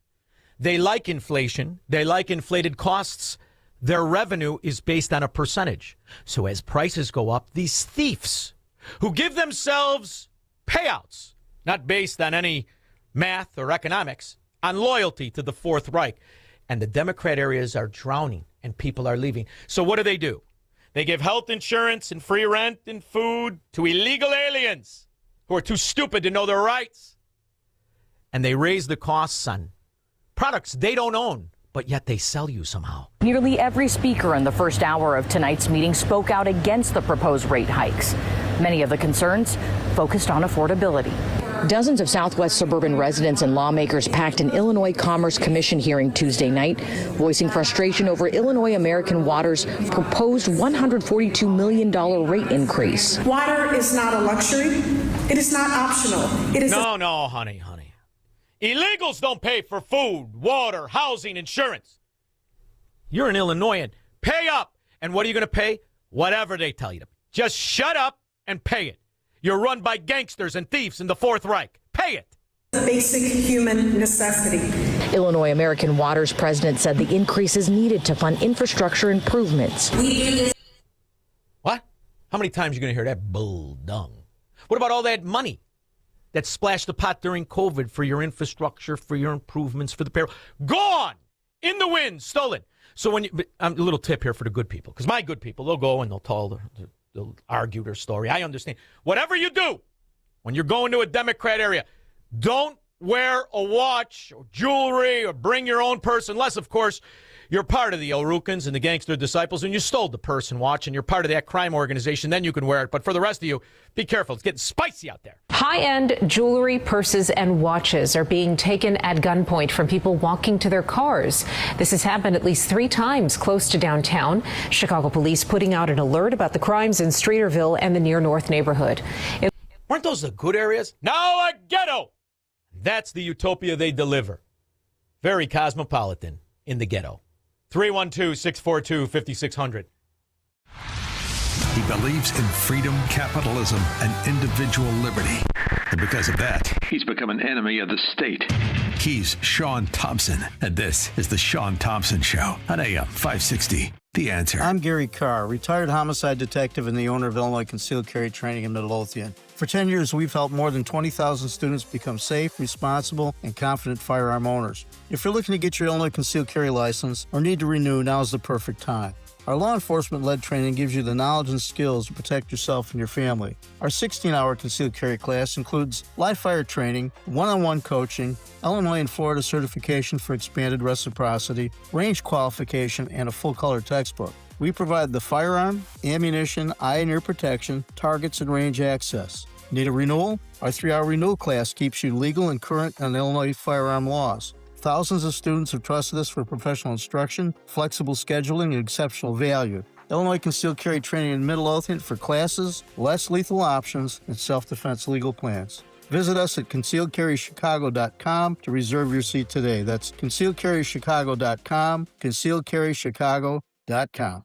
they like inflation. They like inflated costs. Their revenue is based on a percentage. So as prices go up, these thieves who give themselves payouts, not based on any math or economics, on loyalty to the Fourth Reich. And the Democrat areas are drowning and people are leaving. So what do? They give health insurance and free rent and food to illegal aliens who are too stupid to know their rights. And they raise the costs on products they don't own, but yet they sell you somehow. Nearly every speaker in the first hour of tonight's meeting spoke out against the proposed rate hikes. Many of the concerns focused on affordability. Dozens of Southwest suburban residents and lawmakers packed an Illinois Commerce Commission hearing Tuesday night, voicing frustration over Illinois American Water's proposed $142 million rate increase. Water is not a luxury. It is not optional. It is No, honey. Illegals don't pay for food, water, housing, insurance. You're an Illinoisan. Pay up. And what are you going to pay? Whatever they tell you to. Just shut up and pay it. You're run by gangsters and thieves in the Fourth Reich. Pay it. Basic human necessity. Illinois American Water's president said the increase is needed to fund infrastructure improvements. What? How many times are you going to hear that bull dung? What about all that money that splashed the pot during COVID for your infrastructure, for your improvements, for the payroll? Gone! In the wind, stolen. So when a little tip here for the good people, because my good people, they'll go and they'll argue their story. I understand. Whatever you do, when you're going to a Democrat area, don't wear a watch or jewelry or bring your own purse, unless, of course, you're part of the O'Rourkens and the gangster disciples and you stole the purse and watch and you're part of that crime organization, then you can wear it. But for the rest of you, be careful. It's getting spicy out there. High-end jewelry, purses, and watches are being taken at gunpoint from people walking to their cars. This has happened at least 3 times close to downtown. Chicago police putting out an alert about the crimes in Streeterville and the Near North neighborhood. Weren't those the good areas? Now a ghetto! That's the utopia they deliver. Very cosmopolitan in the ghetto. 312-642-5600. He believes in freedom, capitalism, and individual liberty. And because of that, he's become an enemy of the state. He's Shaun Thompson, and this is the Shaun Thompson Show on AM 560. The Answer. I'm Gary Carr, retired homicide detective and the owner of Illinois Concealed Carry Training in Midlothian. For 10 years, we've helped more than 20,000 students become safe, responsible, and confident firearm owners. If you're looking to get your Illinois Concealed Carry license or need to renew, now's the perfect time. Our law enforcement-led training gives you the knowledge and skills to protect yourself and your family. Our 16-hour concealed carry class includes live fire training, one-on-one coaching, Illinois and Florida certification for expanded reciprocity, range qualification, and a full-color textbook. We provide the firearm, ammunition, eye and ear protection, targets, and range access. Need a renewal? Our 3-hour renewal class keeps you legal and current on Illinois firearm laws. Thousands of students have trusted us for professional instruction, flexible scheduling, and exceptional value. Illinois Concealed Carry Training in Midlothian for classes, less lethal options, and self-defense legal plans. Visit us at concealedcarrychicago.com to reserve your seat today. That's concealedcarrychicago.com, concealedcarrychicago.com.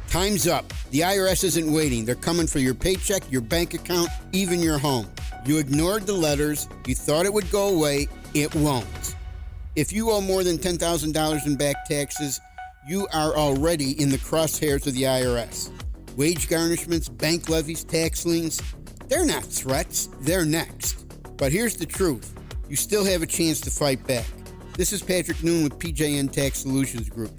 Time's up. The IRS isn't waiting. They're coming for your paycheck, your bank account, even your home. You ignored the letters. You thought it would go away. It won't. If you owe more than $10,000 in back taxes, you are already in the crosshairs of the IRS. Wage garnishments, bank levies, tax liens, they're not threats, they're next. But here's the truth. You still have a chance to fight back. This is Patrick Noon with PJN Tax Solutions Group.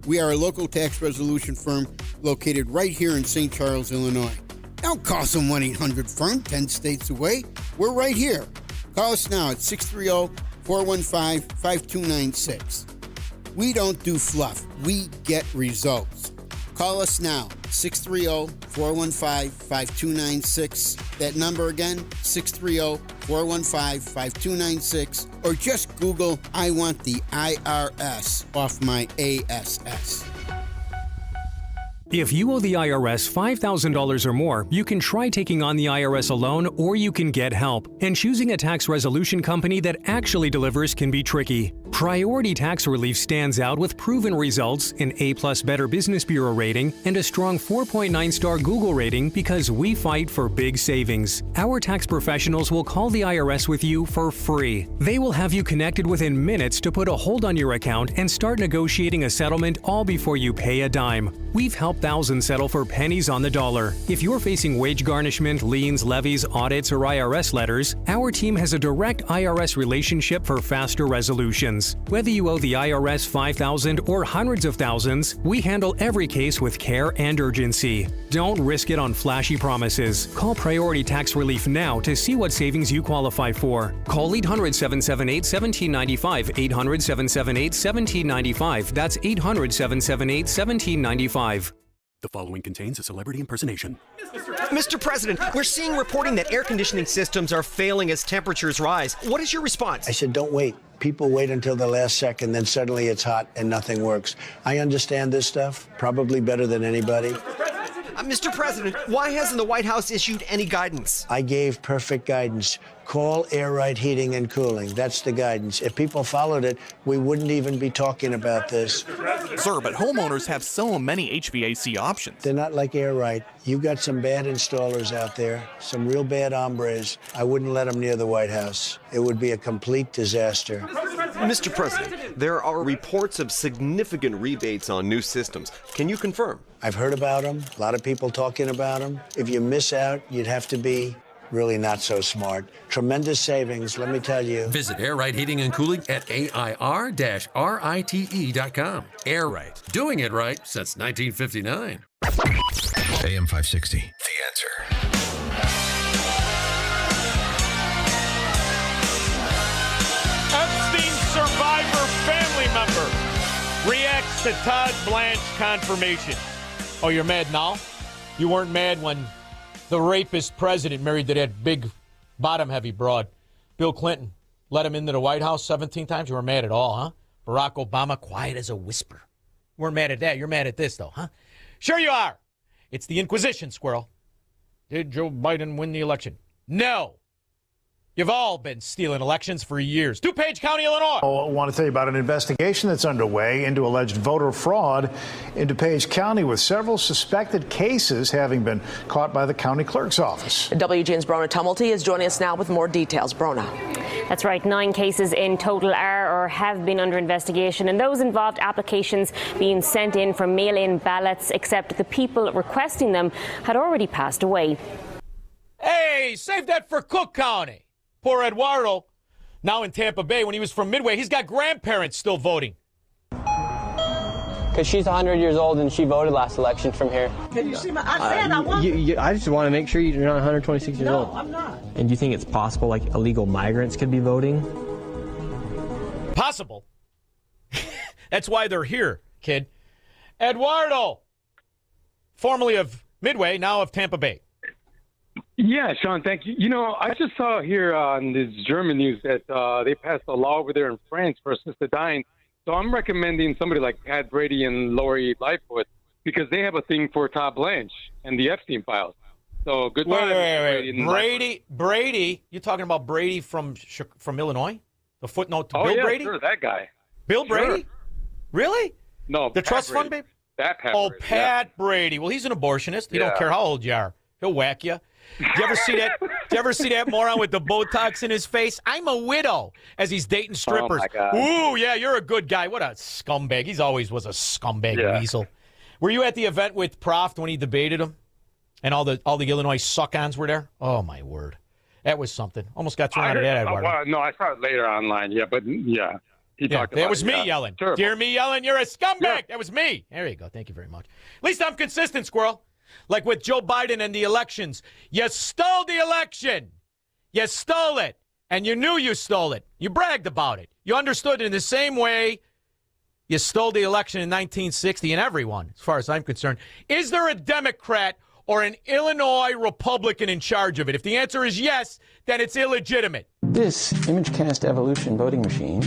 We are a local tax resolution firm located right here in St. Charles, Illinois. Don't call some 1-800-FIRM 10 states away. We're right here. Call us now at 630-415-5296. We don't do fluff. We get results. Call us now, 630-415-5296. That number again, 630-415-5296. Or just Google, I want the IRS off my ASS. If you owe the IRS $5,000 or more, you can try taking on the IRS alone, or you can get help. And choosing a tax resolution company that actually delivers can be tricky. Priority Tax Relief stands out with proven results, an A+ Better Business Bureau rating, and a strong 4.9-star Google rating because we fight for big savings. Our tax professionals will call the IRS with you for free. They will have you connected within minutes to put a hold on your account and start negotiating a settlement all before you pay a dime. We've helped thousands settle for pennies on the dollar. If you're facing wage garnishment, liens, levies, audits, or IRS letters, our team has a direct IRS relationship for faster resolutions. Whether you owe the IRS $5,000 or hundreds of thousands, we handle every case with care and urgency. Don't risk it on flashy promises. Call Priority Tax Relief now to see what savings you qualify for. Call 800-778-1795, 800-778-1795. That's 800-778-1795. The following contains a celebrity impersonation. Mr. President, we're seeing reporting that air conditioning systems are failing as temperatures rise. What is your response? I said, don't wait. People wait until the last second, then suddenly it's hot and nothing works. I understand this stuff probably better than anybody. Mr. President, why hasn't the White House issued any guidance? I gave perfect guidance. Call Air Right Heating and Cooling. That's the guidance. If people followed it, we wouldn't even be talking about this. Sir, but homeowners have so many HVAC options. They're not like Air Right. You've got some bad installers out there, some real bad hombres. I wouldn't let them near the White House. It would be a complete disaster. Mr. President, there are reports of significant rebates on new systems. Can you confirm? I've heard about them. A lot of people talking about them. If you miss out, you'd have to be really not so smart. Tremendous savings, let me tell you. Visit Air Right Heating and Cooling at AIR-RITE.com. Air Right, doing it right since 1959. AM 560, The Answer. Epstein survivor family member reacts to Todd Blanche confirmation. Oh, you're mad now? You weren't mad when the rapist president married to that big bottom-heavy broad. Bill Clinton let him into the White House 17 times. You weren't mad at all, huh? Barack Obama, quiet as a whisper. You weren't mad at that. You're mad at this, though, huh? Sure you are. It's the Inquisition, squirrel. Did Joe Biden win the election? No. You've all been stealing elections for years. DuPage County, Illinois. I want to tell you about an investigation that's underway into alleged voter fraud in DuPage County, with several suspected cases having been caught by the county clerk's office. WGN's Brona Tumulty is joining us now with more details. Brona. That's right. 9 cases in total are or have been under investigation, and those involved applications being sent in for mail-in ballots, except the people requesting them had already passed away. Hey, save that for Cook County. Poor Eduardo, now in Tampa Bay. When he was from Midway, he's got grandparents still voting. Because she's 100 years old and she voted last election from here. Can you see my? I said I want. I just want to make sure you're not 126 years old. No, I'm not. And do you think it's possible, like, illegal migrants could be voting? Possible. That's why they're here, kid. Eduardo, formerly of Midway, now of Tampa Bay. Yeah, Shaun, thank you. You know, I just saw here on this German news that they passed a law over there in France for assisted dying. So I'm recommending somebody like Pat Brady and Lori Lightfoot because they have a thing for Todd Blanche and the Epstein files. So goodbye. Wait. Brady, you talking about Brady from Illinois? The footnote to Bill Brady? Sure, that guy. Bill Brady? Really? No, the Pat trust Brady. fund baby? That Pat Oh, Brady, Pat Brady. Well, he's an abortionist. He don't care how old you are. He'll whack you. Do you ever see that moron with the Botox in his face? I'm a widow as he's dating strippers. Oh, my God. Ooh, yeah, you're a good guy. What a scumbag. He's always was a scumbag weasel. Were you at the event with Proft when he debated him? And all the Illinois suck-ons were there? Oh, my word. That was something. Almost got thrown out of that, Eduardo. No, I saw it later online, but yeah. He talked about that was me yelling. Terrible. Dear me yelling, you're a scumbag. Yeah. That was me. There you go. Thank you very much. At least I'm consistent, Squirrel. Like with Joe Biden and the elections. You stole the election. You stole it. And you knew you stole it. You bragged about it. You understood it in the same way you stole the election in 1960, and everyone, as far as I'm concerned. Is there a Democrat or an Illinois Republican in charge of it? If the answer is yes, then it's illegitimate. This ImageCast Evolution voting machine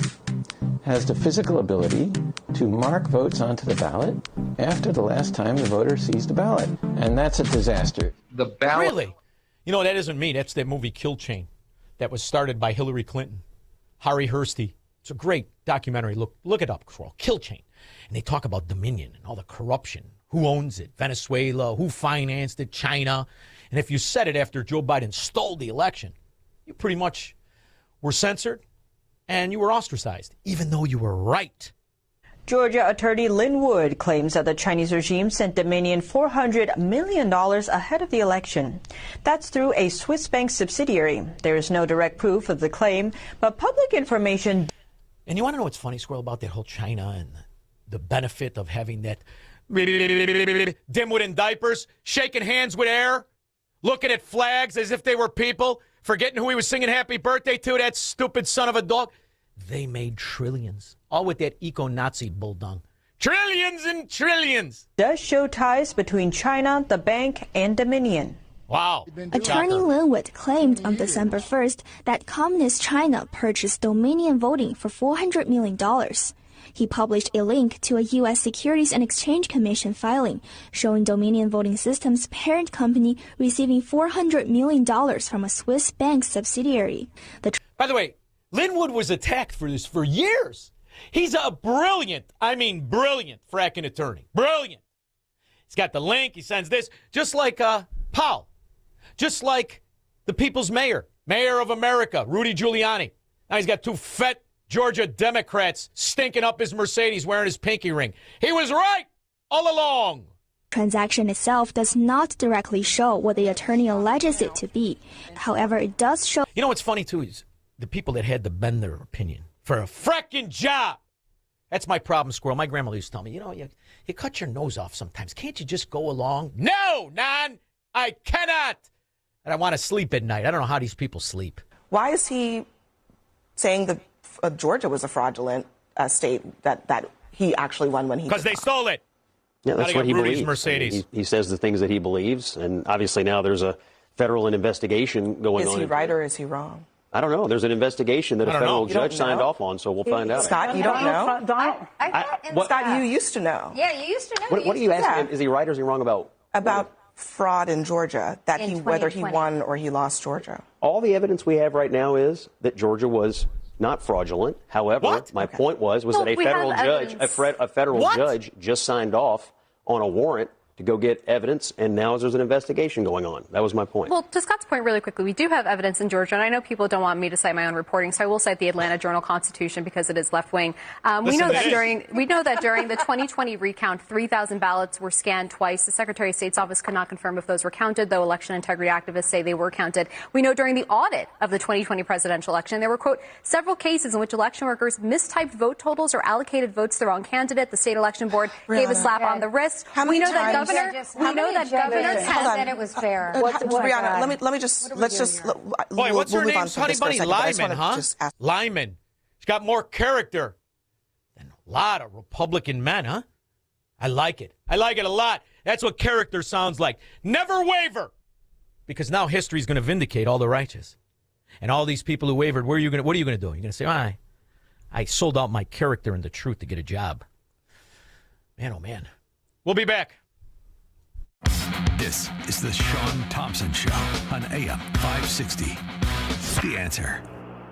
has the physical ability to mark votes onto the ballot after the last time the voter sees the ballot. And that's a disaster. The ballot. Really? You know, that isn't me. That's that movie Kill Chain that was started by Hillary Clinton. Harry Hursty. It's a great documentary. Look it up, Kroll. Kill Chain. And they talk about Dominion and all the corruption. Who owns it? Venezuela. Who financed it? China. And if you said it after Joe Biden stole the election, you pretty much were censored and you were ostracized, even though you were right. Georgia attorney Lynn Wood claims that the Chinese regime sent Dominion $400 million ahead of the election. That's through a Swiss bank subsidiary. There is no direct proof of the claim, but public information. And you want to know what's funny, Squirrel, about that whole China and the benefit of having that dimwit in diapers, shaking hands with air, looking at flags as if they were people, forgetting who he was singing happy birthday to, that stupid son of a dog. They made trillions, all with that eco-Nazi bulldog. Trillions and trillions. Does show ties between China, the bank, and Dominion. Wow. Attorney Lynn Wood claimed on December 1st that Communist China purchased Dominion Voting for $400 million. He published a link to a U.S. Securities and Exchange Commission filing showing Dominion Voting Systems' parent company receiving $400 million from a Swiss bank subsidiary. By the way, Lynn Wood was attacked for this for years. He's a brilliant fracking attorney. Brilliant. He's got the link. He sends this. Just like Powell. Just like the people's mayor of America, Rudy Giuliani. Now he's got two fat Georgia Democrats stinking up his Mercedes wearing his pinky ring. He was right all along. Transaction itself does not directly show what the attorney alleges it to be. However, it does show. You know what's funny, too, is the people that had to bend their opinion for a fracking job. That's my problem, Squirrel. My grandmother used to tell me, you cut your nose off sometimes. Can't you just go along? No, Nan, I cannot. And I want to sleep at night. I don't know how these people sleep. Why is he saying that Georgia was a fraudulent state, that he actually won when he Because they stole it. Yeah, that's what he Rudy's believes. Mercedes. He says the things that he believes, and obviously now there's a federal investigation going on. Is he right or is he wrong? I don't know. There's an investigation that a federal judge signed off on, so we'll find out. Scott, you don't know? Scott, you used to know. Yeah, you used to know. What are you asking? Is he right or is he wrong about? About fraud in Georgia, whether he won or he lost Georgia. All the evidence we have right now is that Georgia was not fraudulent. However, my point was that a federal judge, a federal judge just signed off on a warrant to go get evidence, and now there's an investigation going on. That was my point. Well, to Scott's point really quickly, we do have evidence in Georgia, and I know people don't want me to cite my own reporting, so I will cite the Atlanta Journal-Constitution because it is left-wing. We know that during the 2020 recount, 3,000 ballots were scanned twice. The Secretary of State's office could not confirm if those were counted, though election integrity activists say they were counted. We know during the audit of the 2020 presidential election, there were, quote, several cases in which election workers mistyped vote totals or allocated votes to the wrong candidate. The state election board gave a slap on the wrist. We know that governors said it was fair. Brianna, let's just. Boy, what's her name? Honey Bunny Lyman, huh? Lyman. She's got more character than a lot of Republican men, huh? I like it. I like it a lot. That's what character sounds like. Never waver. Because now history's going to vindicate all the righteous. And all these people who wavered, what are you going to do? You're going to say, I sold out my character and the truth to get a job. Man, oh man. We'll be back. This is the Shaun Thompson Show on AM 560. The Answer.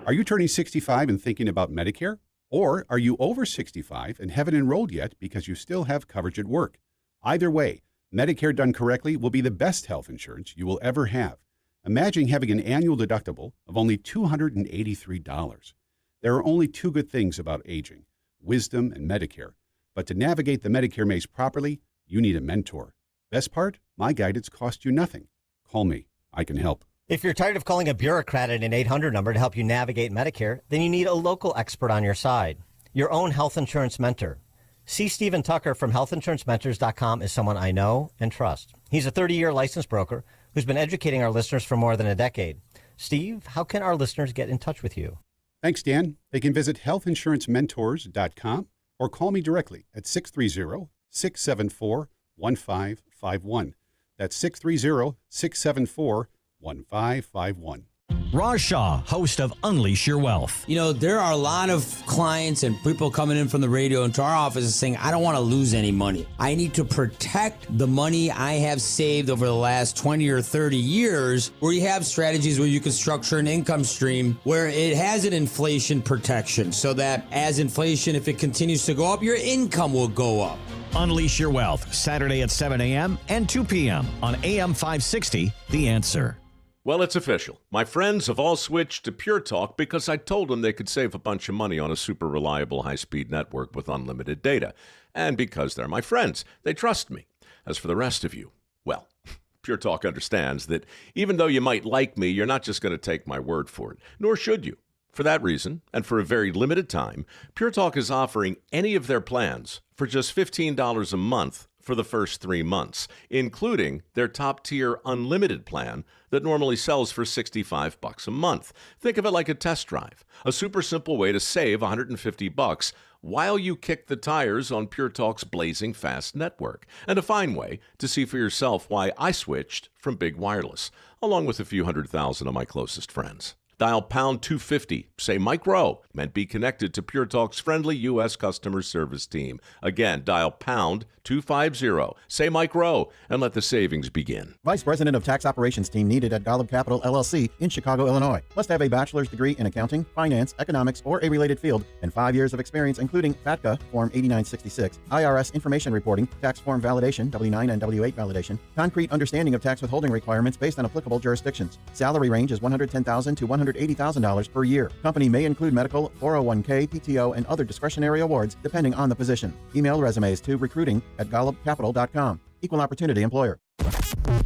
Are you turning 65 and thinking about Medicare? Or are you over 65 and haven't enrolled yet because you still have coverage at work? Either way, Medicare done correctly will be the best health insurance you will ever have. Imagine having an annual deductible of only $283. There are only two good things about aging, wisdom and Medicare. But to navigate the Medicare maze properly, you need a mentor. Best part? My guidance costs you nothing. Call me. I can help. If you're tired of calling a bureaucrat at an 800 number to help you navigate Medicare, then you need a local expert on your side. Your own health insurance mentor. C. Stephen Tucker from healthinsurancementors.com is someone I know and trust. He's a 30-year licensed broker who's been educating our listeners for more than a decade. Steve, how can our listeners get in touch with you? Thanks, Dan. They can visit healthinsurancementors.com or call me directly at 630-674-1551. That's 630-674-1551. Raj Shah, host of Unleash Your Wealth. You know, there are a lot of clients and people coming in from the radio into our office saying, I don't want to lose any money. I need to protect the money I have saved over the last 20 or 30 years, where you have strategies where you can structure an income stream where it has an inflation protection so that as inflation, if it continues to go up, your income will go up. Unleash Your Wealth, Saturday at 7 a.m. and 2 p.m. on AM 560, The Answer. Well, it's official. My friends have all switched to Pure Talk because I told them they could save a bunch of money on a super reliable high-speed network with unlimited data. And because they're my friends, they trust me. As for the rest of you, well, Pure Talk understands that even though you might like me, you're not just going to take my word for it, nor should you. For that reason, and for a very limited time, Pure Talk is offering any of their plans for just $15 a month for the first 3 months, including their top-tier unlimited plan that normally sells for $65 a month. Think of it like a test drive, a super simple way to save $150 while you kick the tires on Pure Talk's blazing fast network, and a fine way to see for yourself why I switched from big wireless, along with a few 100,000 of my closest friends. Dial pound 250, say Mike Rowe, and be connected to Pure Talk's friendly U.S. customer service team. Again, dial pound 250, say Mike Rowe, and let the savings begin. Vice President of Tax Operations Team needed at Golub Capital, LLC in Chicago, Illinois. Must have a bachelor's degree in accounting, finance, economics, or a related field, and 5 years of experience, including FATCA, Form 8966, IRS information reporting, tax form validation, W-9 and W-8 validation, concrete understanding of tax withholding requirements based on applicable jurisdictions. Salary range is $110,000 to $180,000 per year. Company may include medical, 401k, PTO, and other discretionary awards depending on the position. Email resumes to recruiting@golubcapital.com. Equal opportunity employer.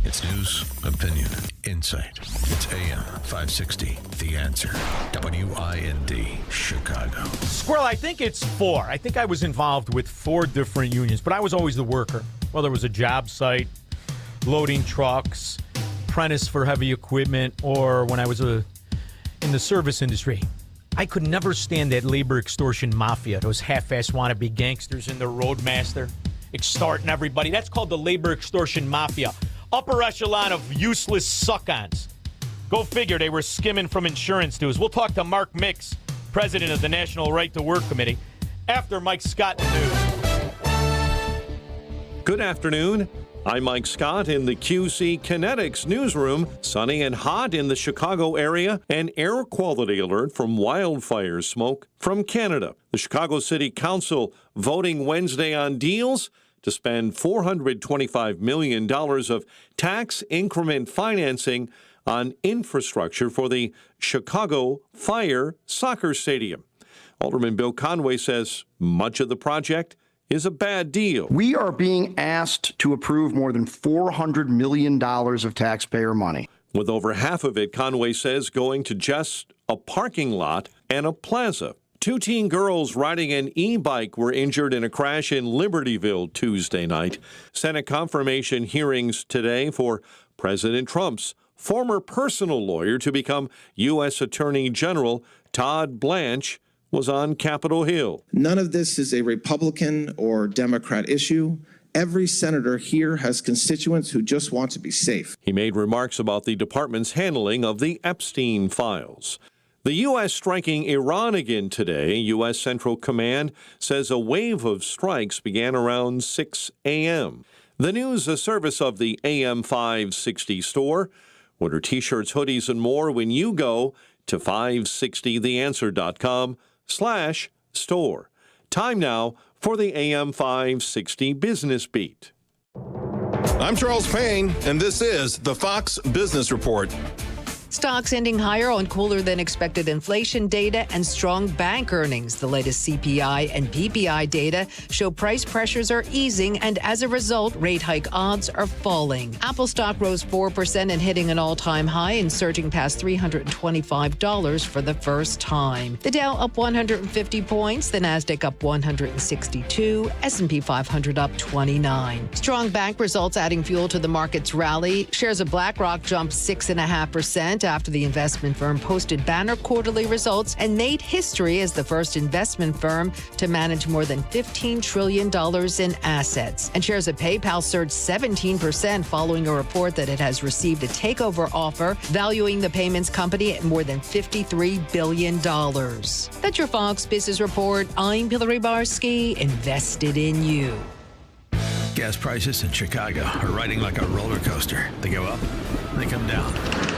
It's news, opinion, insight. It's AM 560, The Answer. WIND, Chicago. Squirrel, I think it's 4. I think I was involved with 4 different unions, but I was always the worker. Whether it was a job site, loading trucks, apprentice for heavy equipment, or when I was in the service industry. I could never stand that labor extortion mafia, those half-ass wannabe gangsters in the Roadmaster, extorting everybody. That's called the labor extortion mafia. Upper echelon of useless suck-ons. Go figure, they were skimming from insurance dues. We'll talk to Mark Mix, president of the National Right to Work Committee, after Mike Scott News. Good afternoon. I'm Mike Scott in the QC Kinetics newsroom. Sunny and hot in the Chicago area. An air quality alert from wildfire smoke from Canada. The Chicago City Council voting Wednesday on deals to spend $425 million of tax increment financing on infrastructure for the Chicago Fire Soccer Stadium. Alderman Bill Conway says much of the project is a bad deal. We are being asked to approve more than $400 million of taxpayer money. With over half of it, Conway says, going to just a parking lot and a plaza. 2 teen girls riding an e-bike were injured in a crash in Libertyville Tuesday night. Senate confirmation hearings today for President Trump's former personal lawyer to become U.S. Attorney General Todd Blanche was on Capitol Hill. None of this is a Republican or Democrat issue. Every senator here has constituents who just want to be safe. He made remarks about the department's handling of the Epstein files. The U.S. striking Iran again today. U.S. Central Command says a wave of strikes began around 6 a.m. The news, a service of the AM 560 store. Order T-shirts, hoodies, and more when you go to 560theanswer.com/store. Time now for the AM 560 Business Beat. I'm Charles Payne, and this is the Fox Business Report. Stocks ending higher on cooler than expected inflation data and strong bank earnings. The latest CPI and PPI data show price pressures are easing, and as a result, rate hike odds are falling. Apple stock rose 4% and hitting an all-time high and surging past $325 for the first time. The Dow up 150 points, the Nasdaq up 162, S&P 500 up 29. Strong bank results adding fuel to the market's rally. Shares of BlackRock jumped 6.5% after the investment firm posted banner quarterly results and made history as the first investment firm to manage more than $15 trillion in assets. And shares of PayPal surged 17% following a report that it has received a takeover offer, valuing the payments company at more than $53 billion. That's your Fox Business Report. I'm Hillary Barsky, invested in you. Gas prices in Chicago are riding like a roller coaster. They go up, they come down.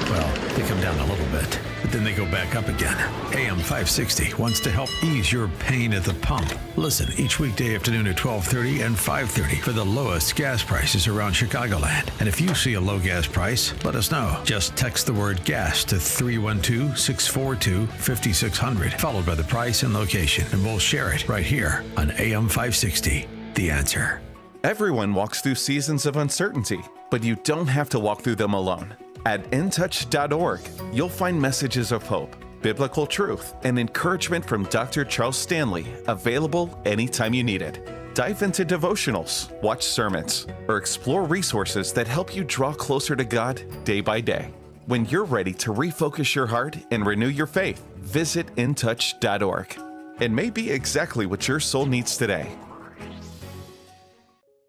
Well, they come down a little bit, but then they go back up again. AM 560 wants to help ease your pain at the pump. Listen each weekday afternoon at 12:30 and 5:30 for the lowest gas prices around Chicagoland. And if you see a low gas price, let us know. Just text the word gas to 312-642-5600, followed by the price and location, and we'll share it right here on AM 560. The Answer. Everyone walks through seasons of uncertainty, but you don't have to walk through them alone. At intouch.org, you'll find messages of hope, biblical truth, and encouragement from Dr. Charles Stanley, available anytime you need it. Dive into devotionals, watch sermons, or explore resources that help you draw closer to God day by day. When you're ready to refocus your heart and renew your faith, visit intouch.org. It may be exactly what your soul needs today.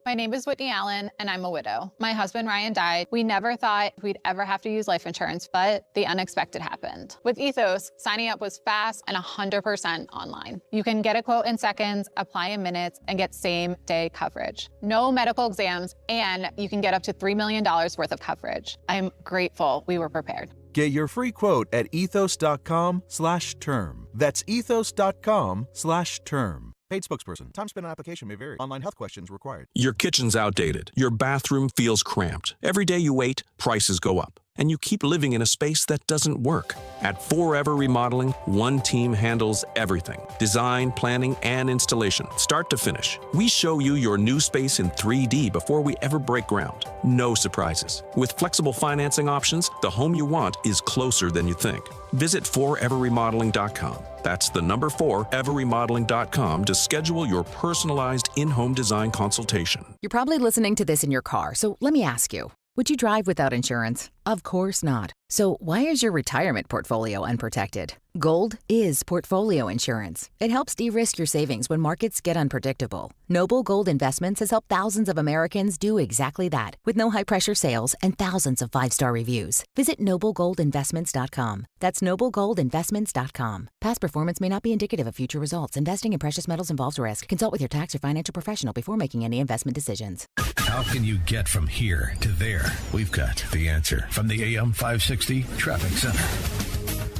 My name is Whitney Allen, and I'm a widow. My husband, Ryan, died. We never thought we'd ever have to use life insurance, but the unexpected happened. With Ethos, signing up was fast and 100% online. You can get a quote in seconds, apply in minutes, and get same-day coverage. No medical exams, and you can get up to $3 million worth of coverage. I'm grateful we were prepared. Get your free quote at ethos.com/term. That's ethos.com/term. Paid spokesperson. Time spent on application may vary. Online health questions required. Your kitchen's outdated. Your bathroom feels cramped. Every day you wait, prices go up. And you keep living in a space that doesn't work. At Forever Remodeling, one team handles everything. Design, planning, and installation, start to finish. We show you your new space in 3D before we ever break ground. No surprises. With flexible financing options, the home you want is closer than you think. Visit foreverremodeling.com. That's the number 4everremodeling.com to schedule your personalized in-home design consultation. You're probably listening to this in your car, so let me ask you. Would you drive without insurance? Of course not. So why is your retirement portfolio unprotected? Gold is portfolio insurance. It helps de-risk your savings when markets get unpredictable. Noble Gold Investments has helped thousands of Americans do exactly that, with no high-pressure sales and thousands of 5-star reviews. Visit noblegoldinvestments.com. That's noblegoldinvestments.com. Past performance may not be indicative of future results. Investing in precious metals involves risk. Consult with your tax or financial professional before making any investment decisions. How can you get from here to there? We've got the answer from the AM 560 Traffic Center.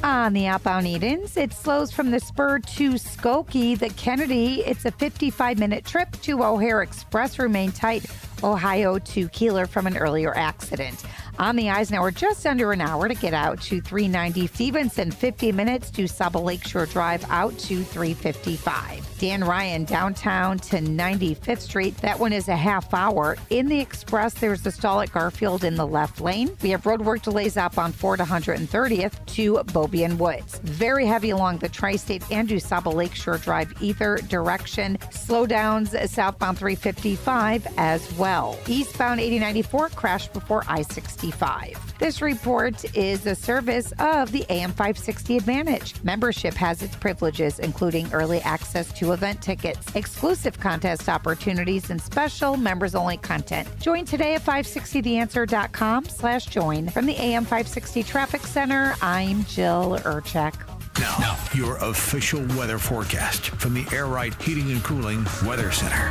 On the outbound Edens, it slows from the Spur to Skokie. The Kennedy, it's a 55-minute trip to O'Hare Express. Remain tight. Ohio to Keeler from an earlier accident. On the Eisenhower, just under an hour to get out to 390 Stevenson, 50 minutes to Saba Lakeshore Drive out to 355. Dan Ryan downtown to 95th Street. That one is a half hour. In the Express, there's a stall at Garfield in the left lane. We have roadwork delays up on 4 to 130th to Beaubien Woods. Very heavy along the Tri-State and to Saba Lakeshore Drive either direction. Slowdowns southbound 355 as well. Eastbound 8094 crashed before I-65. This report is a service of the AM 560 Advantage. Membership has its privileges, including early access to event tickets, exclusive contest opportunities, and special members-only content. Join today at 560theanswer.com/join. From the AM 560 Traffic Center, I'm Jill Urchek. Now, your official weather forecast from the Air Right Heating and Cooling Weather Center.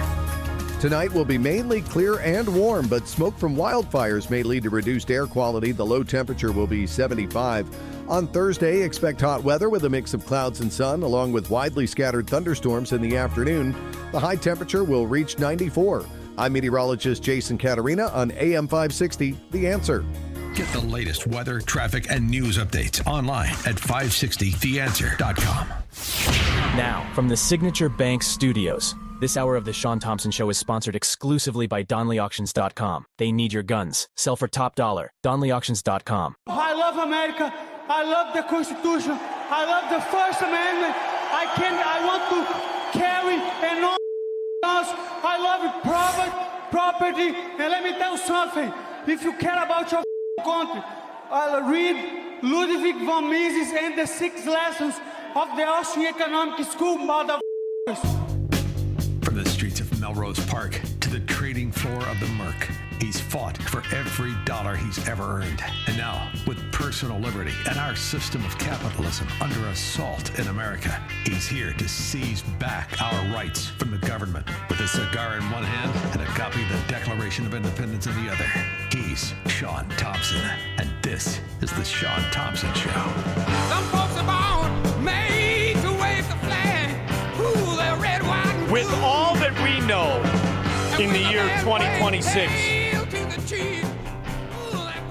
Tonight will be mainly clear and warm, but smoke from wildfires may lead to reduced air quality. The low temperature will be 75. On Thursday, expect hot weather with a mix of clouds and sun, along with widely scattered thunderstorms in the afternoon. The high temperature will reach 94. I'm meteorologist Jason Caterina on AM 560, The Answer. Get the latest weather, traffic, and news updates online at 560theanswer.com. Now, from the Signature Bank Studios. This hour of the Shaun Thompson Show is sponsored exclusively by DonleyAuctions.com. They need your guns. Sell for top dollar. DonleyAuctions.com. I love America. I love the Constitution. I love the First Amendment. I want to carry and all else. I love property. And let me tell you something. If you care about your country, read Ludwig von Mises and the 6 lessons of the Austrian Economic School, motherfuckers. From the streets of Melrose Park to the trading floor of the Merc, he's fought for every dollar he's ever earned. And now, with personal liberty and our system of capitalism under assault in America, he's here to seize back our rights from the government. With a cigar in one hand and a copy of the Declaration of Independence in the other, he's Shaun Thompson. And this is the Shaun Thompson Show. Some folks are born made to wave the flag. Ooh, they're red, white, and blue. With all that we know in the year 2026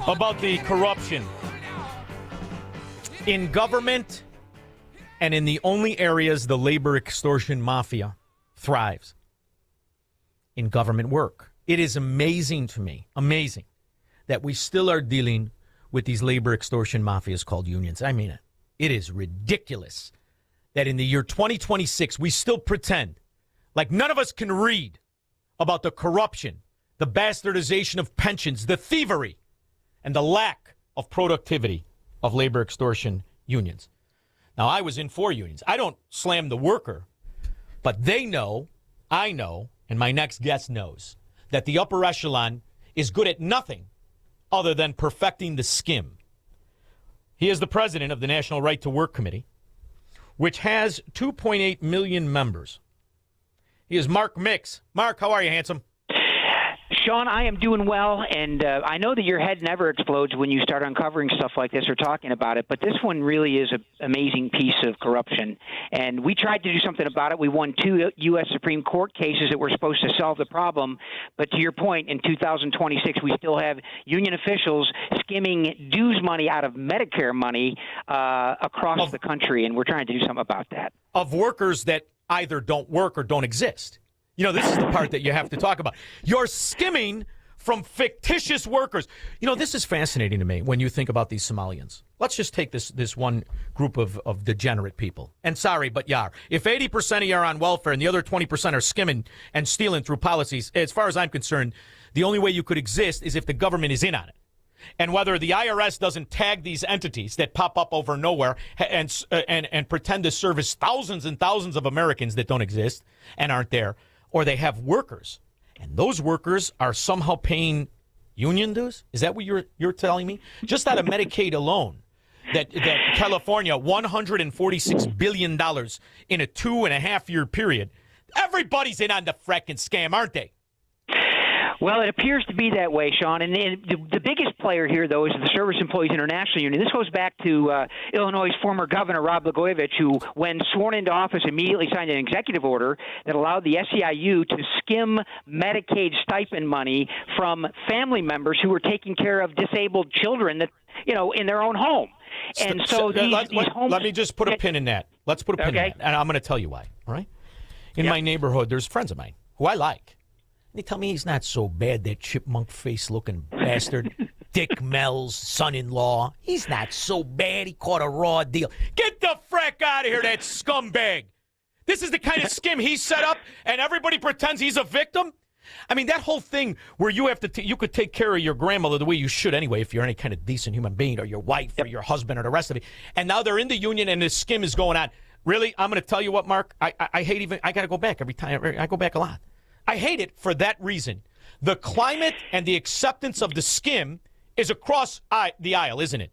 about the corruption in government and in the only areas the labor extortion mafia thrives, in government work. It is amazing to me, that we still are dealing with these labor extortion mafias called unions. I mean it. It is ridiculous that in the year 2026 we still pretend like none of us can read about the corruption, the bastardization of pensions, the thievery, and the lack of productivity of labor extortion unions. Now, I was in 4 unions. I don't slam the worker, but they know, I know, and my next guest knows that the upper echelon is good at nothing other than perfecting the skim. He is the president of the National Right to Work Committee, which has 2.8 million members. He is Mark Mix. Mark, how are you, handsome? Shaun, I am doing well, and I know that your head never explodes when you start uncovering stuff like this or talking about it, but this one really is an amazing piece of corruption. And we tried to do something about it. We won 2 U.S. Supreme Court cases that were supposed to solve the problem. But to your point, in 2026, we still have union officials skimming dues money out of Medicare money across the country, and we're trying to do something about that. Of workers that either don't work or don't exist. You know, this is the part that you have to talk about. You're skimming from fictitious workers. You know, this is fascinating to me when you think about these Somalians. Let's just take this one group of degenerate people. And sorry, but Yar, if 80% of you are on welfare and the other 20% are skimming and stealing through policies, as far as I'm concerned, the only way you could exist is if the government is in on it. And whether the IRS doesn't tag these entities that pop up over nowhere and pretend to service thousands and thousands of Americans that don't exist and aren't there, or they have workers, and those workers are somehow paying union dues? Is that what you're telling me? Just out of Medicaid alone, that California, $146 billion in a 2.5-year period. Everybody's in on the fracking scam, aren't they? Well, it appears to be that way, Shaun. And the biggest player here, though, is the Service Employees International Union. This goes back to Illinois' former governor, Rod Blagojevich, who, when sworn into office, immediately signed an executive order that allowed the SEIU to skim Medicaid stipend money from family members who were taking care of disabled children that, in their own home. And so these homes... Let me just put a pin in that. Let's put a pin in that. And I'm going to tell you why, all right? In my neighborhood, there's friends of mine who I like. They tell me he's not so bad, that chipmunk face-looking bastard. Dick Mel's son-in-law. He's not so bad. He caught a raw deal. Get the frack out of here, that scumbag. This is the kind of skim he set up, and everybody pretends he's a victim? I mean, that whole thing where you have to you could take care of your grandmother the way you should anyway if you're any kind of decent human being, or your wife or your husband or the rest of it. And now they're in the union and this skim is going on. Really, I'm going to tell you what, Mark, I hate even, I got to go back every time. I go back a lot. I hate it for that reason. The climate and the acceptance of the skim is across the aisle, isn't it?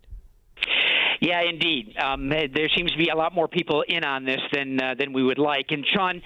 Yeah, indeed. There seems to be a lot more people in on this than we would like. And Shaun,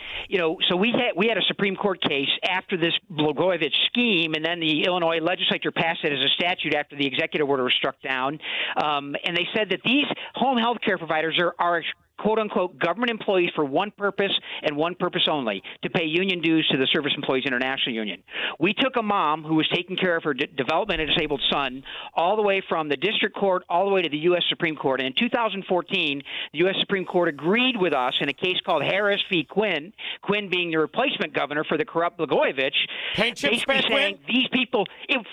so we had a Supreme Court case after this Blagojevich scheme, and then the Illinois legislature passed it as a statute after the executive order was struck down. And they said that these home health care providers are quote-unquote government employees for one purpose and one purpose only, to pay union dues to the Service Employees International Union. We took a mom who was taking care of her developmentally disabled son all the way from the district court all the way to the U.S. Supreme Court. And in 2014, the U.S. Supreme Court agreed with us in a case called Harris v. Quinn, Quinn being the replacement governor for the corrupt Blagojevich, basically saying these people,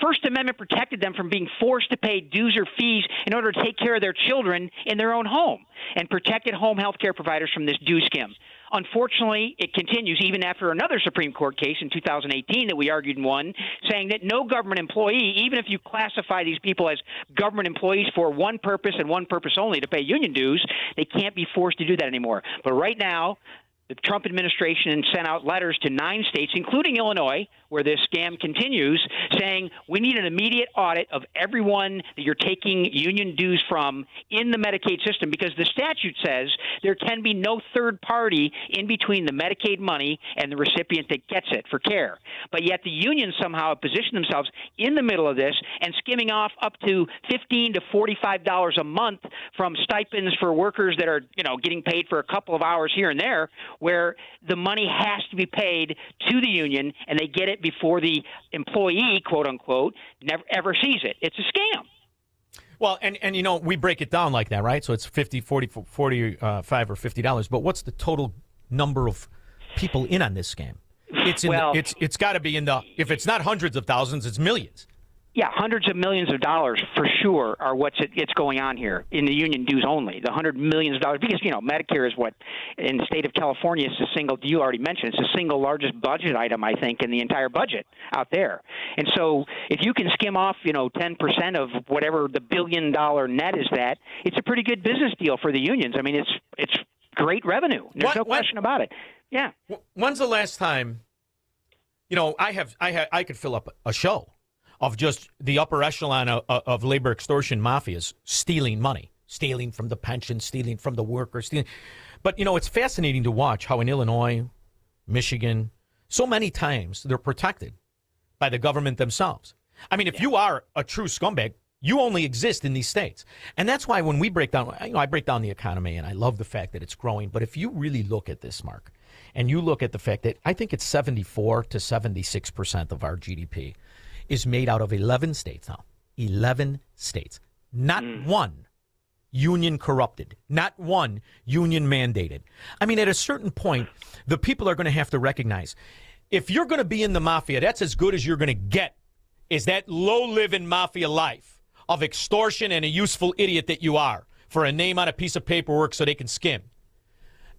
First Amendment protected them from being forced to pay dues or fees in order to take care of their children in their own home, and protected home health care providers from this due skim. Unfortunately, it continues even after another Supreme Court case in 2018 that we argued and won, saying that no government employee, even if you classify these people as government employees for one purpose and one purpose only, to pay union dues, they can't be forced to do that anymore. But right now, the Trump administration sent out letters to 9 states, including Illinois, where this scam continues, saying we need an immediate audit of everyone that you're taking union dues from in the Medicaid system, because the statute says there can be no third party in between the Medicaid money and the recipient that gets it for care. But yet the unions somehow have positioned themselves in the middle of this and skimming off up to $15 to $45 a month from stipends for workers that are, getting paid for a couple of hours here and there, where the money has to be paid to the union, and they get it before the employee, quote unquote, never ever sees it. It's a scam. Well, and we break it down like that, right? So it's $50, $40, $45 or $50. But what's the total number of people in on this scam? It's got to be in the, if it's not hundreds of thousands, it's millions. Yeah, hundreds of millions of dollars for sure are it's going on here in the union dues only. The $100 million, because Medicare is what in the state of California is the single. You already mentioned it's the single largest budget item, I think, in the entire budget out there. And so if you can skim off 10% of whatever the $1 billion net is, that it's a pretty good business deal for the unions. I mean, it's great revenue. There's no question about it. Yeah. When's the last time? I could fill up a show of just the upper echelon of labor extortion mafias stealing money, stealing from the pension, stealing from the workers. But, it's fascinating to watch how in Illinois, Michigan, so many times they're protected by the government themselves. I mean, if you are a true scumbag, you only exist in these states. And that's why when we break down, I break down the economy, and I love the fact that it's growing. But if you really look at this, Mark, and you look at the fact that I think it's 74 to 76% of our GDP is made out of 11 states now. 11 states. Not one union corrupted. Not one union mandated. I mean, at a certain point, the people are going to have to recognize, if you're going to be in the mafia, that's as good as you're going to get, is that low-living mafia life of extortion and a useful idiot that you are for a name on a piece of paperwork so they can skim.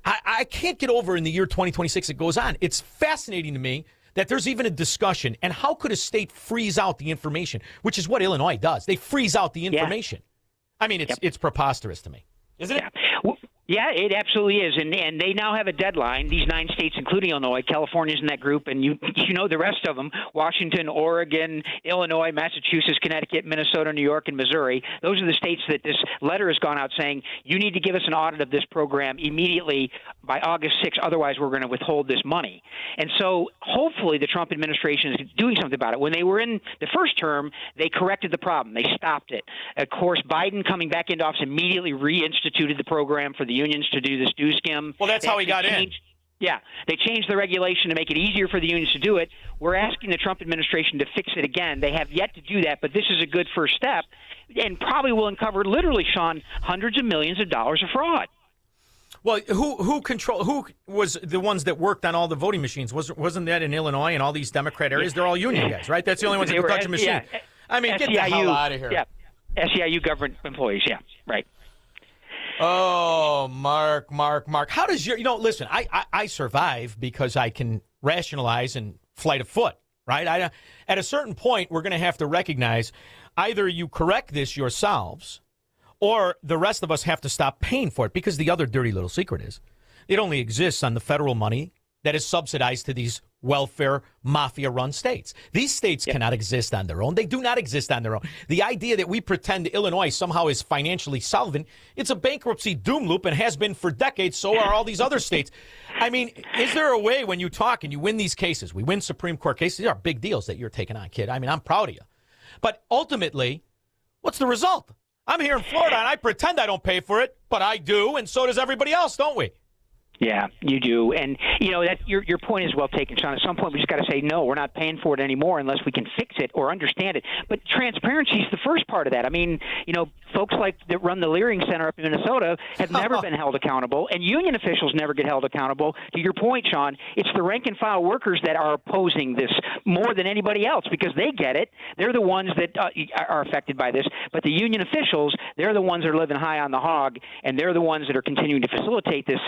I can't get over in the year 2026 it goes on. It's fascinating to me that there's even a discussion. And how could a state freeze out the information, which is what Illinois does? They freeze out the information. Yeah. I mean, it's preposterous to me, isn't it? Yeah, it absolutely is, and they now have a deadline. These 9 states, including Illinois, California's in that group, and you know the rest of them: Washington, Oregon, Illinois, Massachusetts, Connecticut, Minnesota, New York, and Missouri. Those are the states that this letter has gone out saying you need to give us an audit of this program immediately by August 6th. Otherwise, we're going to withhold this money. And so, hopefully, the Trump administration is doing something about it. When they were in the first term, they corrected the problem. They stopped it. Of course, Biden coming back into office immediately reinstituted the program for the unions to do this due skim. Well, that's how he got in. Yeah, they changed the regulation to make it easier for the unions to do it. We're asking the Trump administration to fix it again. They have yet to do that, but this is a good first step and probably will uncover literally, Shaun, hundreds of millions of dollars of fraud. Well, who was the ones that worked on all the voting machines? Wasn't that in Illinois and all these Democrat areas? They're all union guys, right? That's the only ones that could touch a machine. Yeah, I mean, get the hell out of here. Yeah, SEIU government employees, yeah, right. Oh, Mark. How does listen, I survive because I can rationalize and flight of foot, right? At a certain point, we're going to have to recognize either you correct this yourselves or the rest of us have to stop paying for it, because the other dirty little secret is it only exists on the federal money that is subsidized to these welfare mafia-run states. These states cannot exist on their own. They do not exist on their own. The idea that we pretend Illinois somehow is financially solvent, it's a bankruptcy doom loop and has been for decades. So are all these other states. I mean, is there a way when you talk and you win these cases, we win Supreme Court cases, these are big deals that you're taking on, kid. I mean, I'm proud of you. But ultimately, what's the result? I'm here in Florida and I pretend I don't pay for it, but I do, and so does everybody else, don't we? Yeah, you do. And, that your point is well taken, Shaun. At some point, we just got to say, no, we're not paying for it anymore unless we can fix it or understand it. But transparency is the first part of that. I mean, folks that run the Leering Center up in Minnesota have never been held accountable, and union officials never get held accountable. To your point, Shaun, it's the rank-and-file workers that are opposing this more than anybody else because they get it. They're the ones that are affected by this. But the union officials, they're the ones that are living high on the hog, and they're the ones that are continuing to facilitate this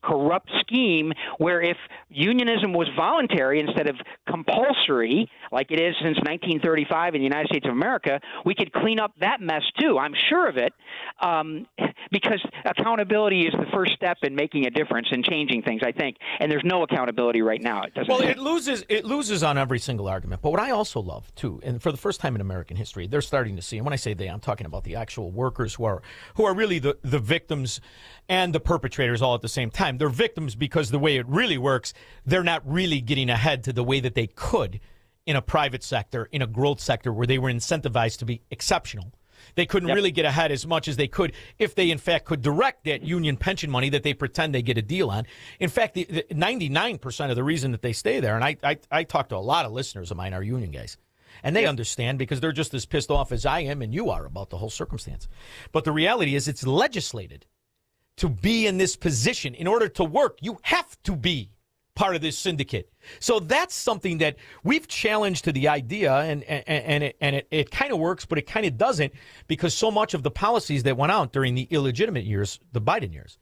corrupt scheme where if unionism was voluntary instead of compulsory, like it is since 1935 in the United States of America, we could clean up that mess too. I'm sure of it, because accountability is the first step in making a difference and changing things, I think. And there's no accountability right now. It loses on every single argument. But what I also love too, and for the first time in American history, they're starting to see, and when I say they, I'm talking about the actual workers who are really the victims and the perpetrators all at the same time. They're victims because the way it really works, they're not really getting ahead to the way that they could in a private sector, in a growth sector where they were incentivized to be exceptional. They couldn't really get ahead as much as they could if they, in fact, could direct that union pension money that they pretend they get a deal on. In fact, the 99% of the reason that they stay there, and I talk to a lot of listeners of mine, are union guys. And they understand because they're just as pissed off as I am and you are about the whole circumstance. But the reality is it's legislated to be in this position. In order to work, you have to be part of this syndicate. So that's something that we've challenged to the idea, and it kind of works, but it kind of doesn't, because so much of the policies that went out during the illegitimate years, the Biden years,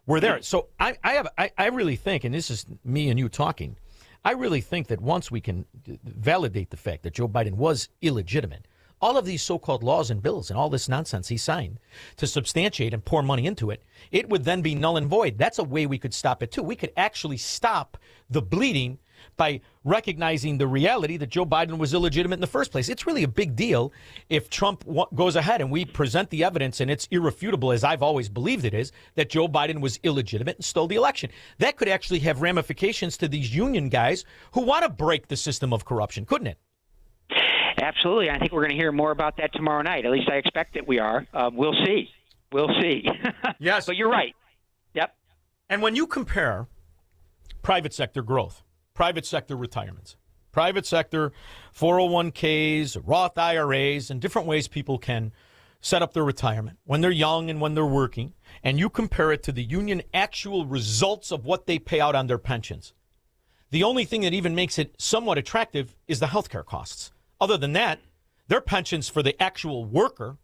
were there. So I really think, and this is me and you talking, I really think that once we can validate the fact that Joe Biden was illegitimate, all of these so-called laws and bills and all this nonsense he signed to substantiate and pour money into it, it would then be null and void. That's a way we could stop it, too. We could actually stop the bleeding by recognizing the reality that Joe Biden was illegitimate in the first place. It's really a big deal if Trump goes ahead and we present the evidence, and it's irrefutable, as I've always believed it is, that Joe Biden was illegitimate and stole the election. That could actually have ramifications to these union guys who want to break the system of corruption, couldn't it? Absolutely. I think we're going to hear more about that tomorrow night. At least I expect that we are. We'll see. We'll see. Yes. But you're right. Yep. And when you compare private sector growth, private sector retirements, private sector 401ks, Roth IRAs, and different ways people can set up their retirement when they're young and when they're working, and you compare it to the union actual results of what they pay out on their pensions, the only thing that even makes it somewhat attractive is the healthcare costs. Other than that, their pensions for the actual worker,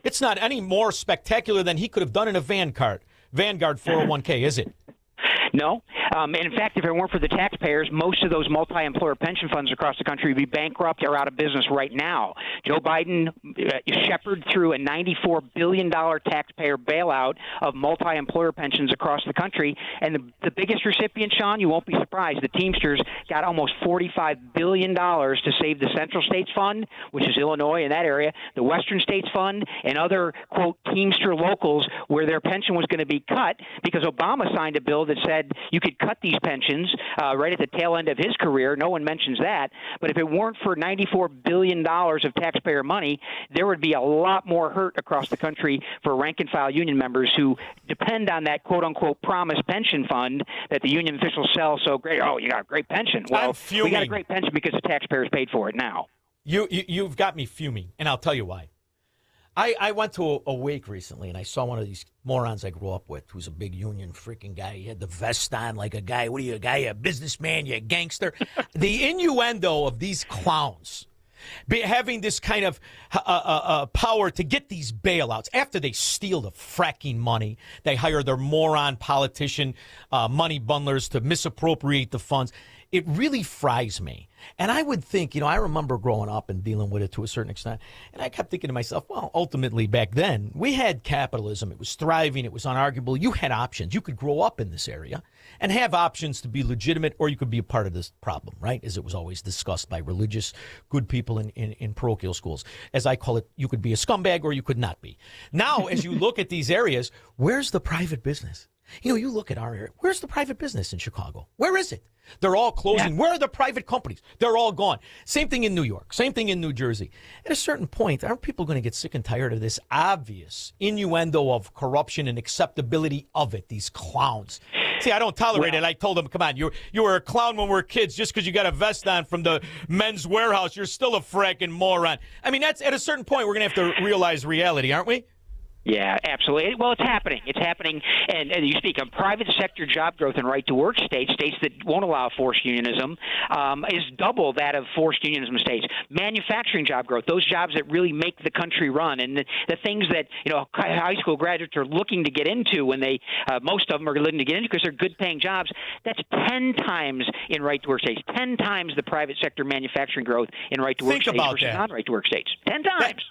it's not any more spectacular than he could have done in a Vanguard 401k, is it? No. And in fact, if it weren't for the taxpayers, most of those multi-employer pension funds across the country would be bankrupt or out of business right now. Joe Biden shepherded through a $94 billion taxpayer bailout of multi-employer pensions across the country. And the biggest recipient, Shaun, you won't be surprised, the Teamsters got almost $45 billion to save the Central States Fund, which is Illinois in that area, the Western States Fund, and other, quote, Teamster locals where their pension was going to be cut because Obama signed a bill that said you could cut these pensions right at the tail end of his career. No one mentions that. But if it weren't for $94 billion of taxpayer money, there would be a lot more hurt across the country for rank-and-file union members who depend on that quote-unquote promise pension fund that the union officials sell so great. Oh, you got a great pension. Well, we got a great pension because the taxpayers paid for it now. You've got me fuming, and I'll tell you why. I went to a wake recently, and I saw one of these morons I grew up with who's a big union freaking guy. He had the vest on like a guy. What are you, a guy? You a businessman? You a gangster? The innuendo of these clowns having this kind of power to get these bailouts after they steal the fracking money. They hire their moron politician money bundlers to misappropriate the funds. It really fries me. And I would think, I remember growing up and dealing with it to a certain extent. And I kept thinking to myself, well, ultimately back then, we had capitalism. It was thriving. It was unarguable. You had options. You could grow up in this area and have options to be legitimate, or you could be a part of this problem, right? As it was always discussed by religious good people in parochial schools. As I call it, you could be a scumbag or you could not be. Now, as you look at these areas, where's the private business? You look at our area. Where's the private business in Chicago? Where is it? They're all closing. Yeah. Where are the private companies? They're all gone. Same thing in New York. Same thing in New Jersey. At a certain point, aren't people going to get sick and tired of this obvious innuendo of corruption and acceptability of it, these clowns? See, I don't tolerate it. I told them, come on, you were a clown when we were kids. Just because you got a vest on from the Men's Warehouse, you're still a fracking moron. I mean, that's at a certain point, we're going to have to realize reality, aren't we? Yeah, absolutely. Well, it's happening. It's happening. And you speak of private sector job growth in right-to-work states that won't allow forced unionism, is double that of forced unionism states. Manufacturing job growth, those jobs that really make the country run, and the things that high school graduates are looking to get into when they, most of them are looking to get into because they're good-paying jobs. That's 10 times in right-to-work states, 10 times the private sector manufacturing growth in right-to-work states versus non-right-to-work states. 10 times.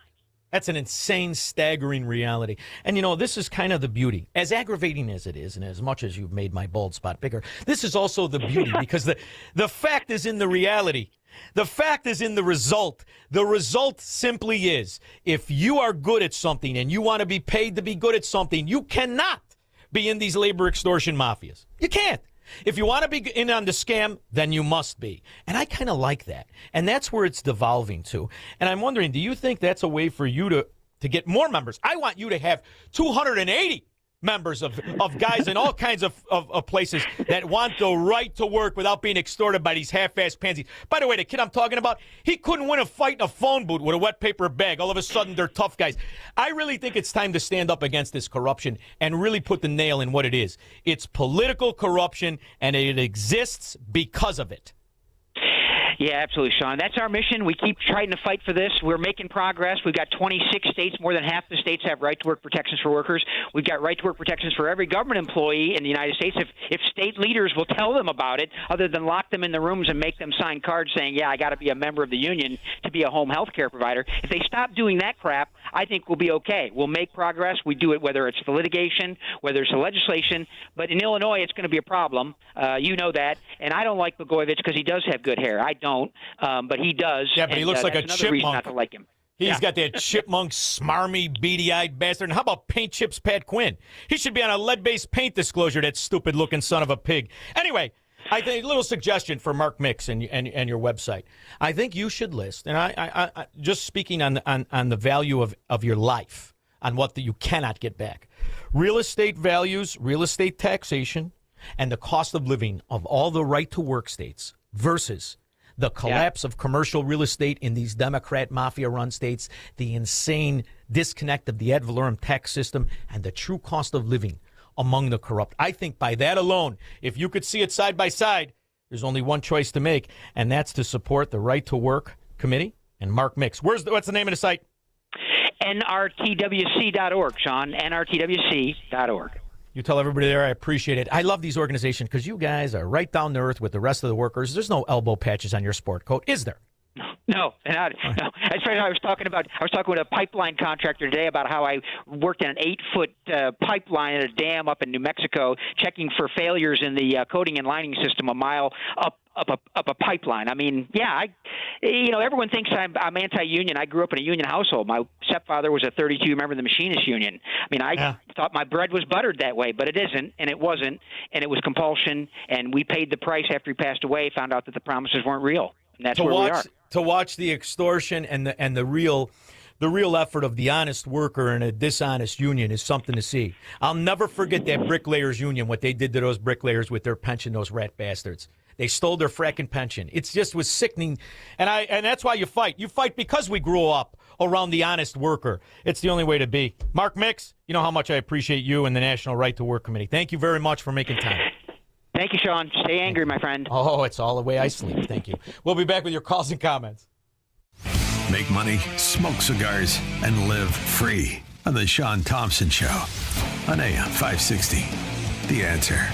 That's an insane, staggering reality. And, this is kind of the beauty. As aggravating as it is, and as much as you've made my bald spot bigger, this is also the beauty because the fact is in the reality. The fact is in the result. The result simply is if you are good at something and you want to be paid to be good at something, you cannot be in these labor extortion mafias. You can't. If you want to be in on the scam, then you must be. And I kind of like that. And that's where it's devolving to. And I'm wondering, do you think that's a way for you to get more members? I want you to have 280 members of guys in all kinds of places that want the right to work without being extorted by these half-assed pansies. By the way, the kid I'm talking about, he couldn't win a fight in a phone booth with a wet paper bag. All of a sudden, they're tough guys. I really think it's time to stand up against this corruption and really put the nail in what it is. It's political corruption, and it exists because of it. Yeah, absolutely, Shaun. That's our mission. We keep trying to fight for this. We're making progress. We've got 26 states. More than half the states have right-to-work protections for workers. We've got right-to-work protections for every government employee in the United States. If state leaders will tell them about it, other than lock them in the rooms and make them sign cards saying, yeah, I got to be a member of the union to be a home health care provider, if they stop doing that crap, I think we'll be okay. We'll make progress. We do it whether it's the litigation, whether it's the legislation. But in Illinois, it's going to be a problem. You know that. And I don't like Blagojevich because he does have good hair. I don't, but he does. Yeah, but he looks like a chipmunk. Reason not to like him. He's got that chipmunk, smarmy, beady-eyed bastard. And how about Paint Chips Pat Quinn? He should be on a lead-based paint disclosure, that stupid-looking son of a pig. Anyway, I think a little suggestion for Mark Mix and your website. I think you should list, and I just speaking on the value of your life, on what you cannot get back. Real estate values, real estate taxation, and the cost of living of all the right-to-work states versus the collapse of commercial real estate in these Democrat mafia-run states, the insane disconnect of the ad valorem tax system, and the true cost of living among the corrupt. I think by that alone, if you could see it side by side, there's only one choice to make, and that's to support the Right to Work Committee and Mark Mix. What's the name of the site? NRTWC.org, Shaun. NRTWC.org. You tell everybody there I appreciate it. I love these organizations because you guys are right down to earth with the rest of the workers. There's no elbow patches on your sport coat, is there? No. That's right. I was talking with a pipeline contractor today about how I worked in an 8-foot pipeline at a dam up in New Mexico, checking for failures in the coating and lining system a mile up a pipeline. I mean, everyone thinks I'm anti-union. I grew up in a union household. My stepfather was a 32 member of the Machinists Union. I mean, I thought my bread was buttered that way, but it isn't, and it wasn't, and it was compulsion, and we paid the price after he passed away, found out that the promises weren't real. And that's where we are. To watch the extortion and the real effort of the honest worker in a dishonest union is something to see. I'll never forget that bricklayers union, what they did to those bricklayers with their pension, those rat bastards. They stole their fracking pension. It just was sickening. And that's why you fight. You fight because we grew up around the honest worker. It's the only way to be. Mark Mix, you know how much I appreciate you and the National Right to Work Committee. Thank you very much for making time. Thank you, Shaun. Stay angry, my friend. Oh, it's all the way I sleep. Thank you. We'll be back with your calls and comments. Make money, smoke cigars, and live free on the Shaun Thompson Show on AM 560. The Answer.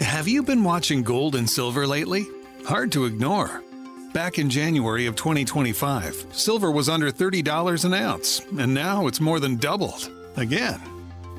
Have you been watching gold and silver lately? Hard to ignore. Back in January of 2025, silver was under $30 an ounce, and now it's more than doubled. Again.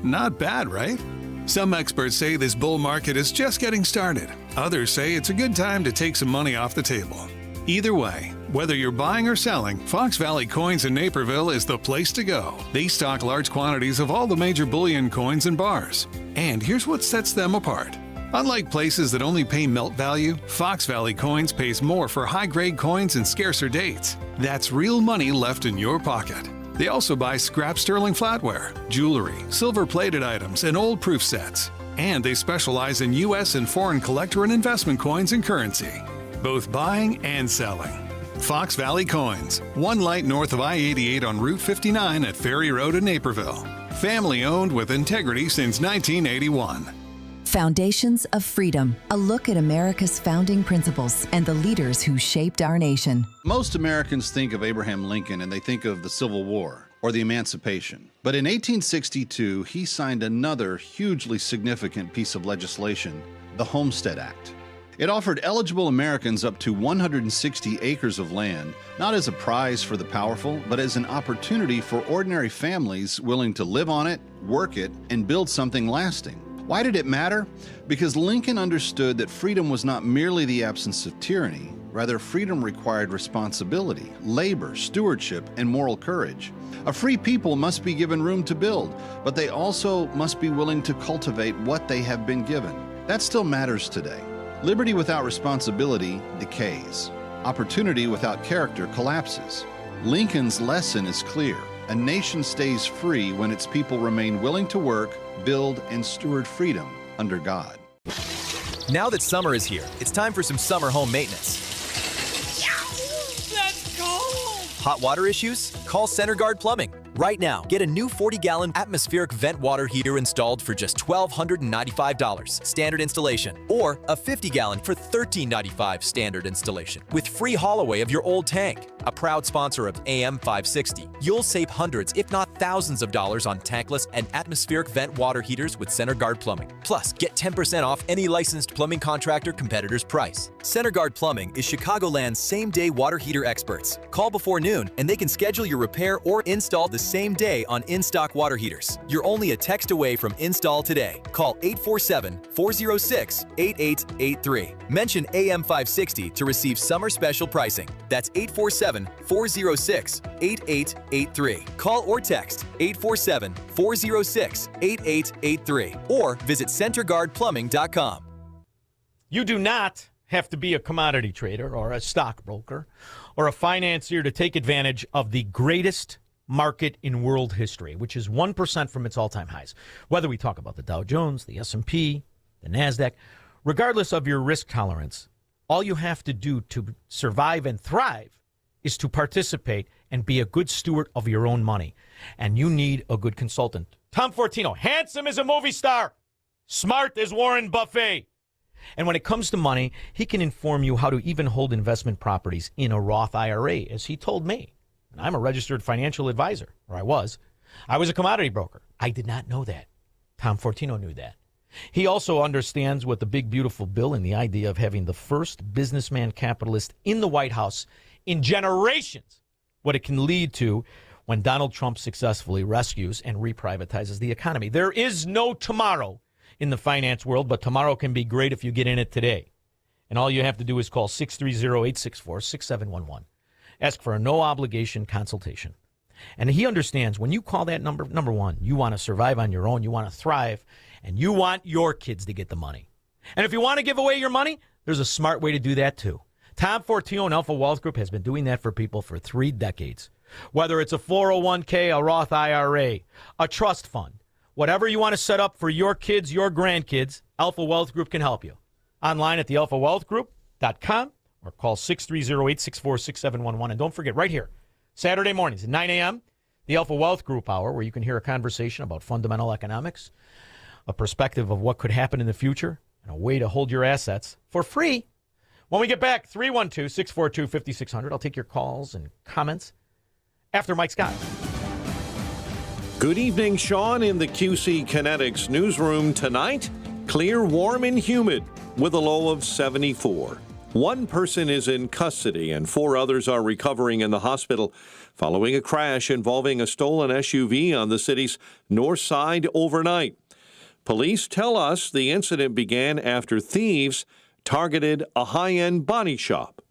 Not bad, right? Some experts say this bull market is just getting started. Others say it's a good time to take some money off the table. Either way, whether you're buying or selling, Fox Valley Coins in Naperville is the place to go. They stock large quantities of all the major bullion coins and bars. And here's what sets them apart. Unlike places that only pay melt value, Fox Valley Coins pays more for high-grade coins and scarcer dates. That's real money left in your pocket. They also buy scrap sterling flatware, jewelry, silver-plated items, and old proof sets. And they specialize in U.S. and foreign collector and investment coins and currency, both buying and selling. Fox Valley Coins, one light north of I-88 on Route 59 at Ferry Road in Naperville. Family-owned with integrity since 1981. Foundations of Freedom, a look at America's founding principles and the leaders who shaped our nation. Most Americans think of Abraham Lincoln and they think of the Civil War or the Emancipation. But in 1862, he signed another hugely significant piece of legislation, the Homestead Act. It offered eligible Americans up to 160 acres of land, not as a prize for the powerful, but as an opportunity for ordinary families willing to live on it, work it, and build something lasting. Why did it matter? Because Lincoln understood that freedom was not merely the absence of tyranny. Rather, freedom required responsibility, labor, stewardship, and moral courage. A free people must be given room to build, but they also must be willing to cultivate what they have been given. That still matters today. Liberty without responsibility decays. Opportunity without character collapses. Lincoln's lesson is clear. A nation stays free when its people remain willing to work, build, and steward freedom under God. Now that summer is here, it's time for some summer home maintenance. That's cold! Hot water issues? Call Center Guard Plumbing. Right now, get a new 40-gallon atmospheric vent water heater installed for just $1,295 standard installation, or a 50-gallon for $1,395 standard installation, with free haul away of your old tank. A proud sponsor of AM 560, you'll save hundreds, if not thousands of dollars on tankless and atmospheric vent water heaters with Center Guard Plumbing. Plus, get 10% off any licensed plumbing contractor competitor's price. Center Guard Plumbing is Chicagoland's same-day water heater experts. Call before noon, and they can schedule your repair or install the same day on in-stock water heaters. You're only a text away from install today. Call 847-406-8883. Mention AM 560 to receive summer special pricing. That's 847-406-8883. Call or text 847-406-8883 or visit centerguardplumbing.com. You do not have to be a commodity trader or a stockbroker or a financier to take advantage of the greatest market in world history, which is 1% from its all-time highs. Whether we talk about the Dow Jones, the S&P, the NASDAQ, regardless of your risk tolerance, all you have to do to survive and thrive is to participate and be a good steward of your own money. And you need a good consultant. Tom Fortino, handsome as a movie star, smart as Warren Buffett. And when it comes to money, he can inform you how to even hold investment properties in a Roth IRA, as he told me. And I'm a registered financial advisor, or I was. I was a commodity broker. I did not know that. Tom Fortino knew that. He also understands what the big, beautiful bill and the idea of having the first businessman capitalist in the White House in generations, what it can lead to when Donald Trump successfully rescues and reprivatizes the economy. There is no tomorrow in the finance world, but tomorrow can be great if you get in it today. And all you have to do is call 630-864-6711. Ask for a no-obligation consultation. And he understands when you call that number one, you want to survive on your own, you want to thrive, and you want your kids to get the money. And if you want to give away your money, there's a smart way to do that too. Tom Fortino and Alpha Wealth Group has been doing that for people for 3 decades. Whether it's a 401k, a Roth IRA, a trust fund, whatever you want to set up for your kids, your grandkids, Alpha Wealth Group can help you. Online at thealphawealthgroup.com or call 630-864-6711. And don't forget, right here, Saturday mornings at 9 a.m., the Alpha Wealth Group Hour, where you can hear a conversation about fundamental economics, a perspective of what could happen in the future, and a way to hold your assets for free. When we get back, 312-642-5600. I'll take your calls and comments after Mike Scott. Good evening, Shaun, in the QC Kinetics newsroom tonight. Clear, warm, and humid with a low of 74. One person is in custody and 4 others are recovering in the hospital following a crash involving a stolen SUV on the city's north side overnight. Police tell us the incident began after thieves targeted a high-end body shop.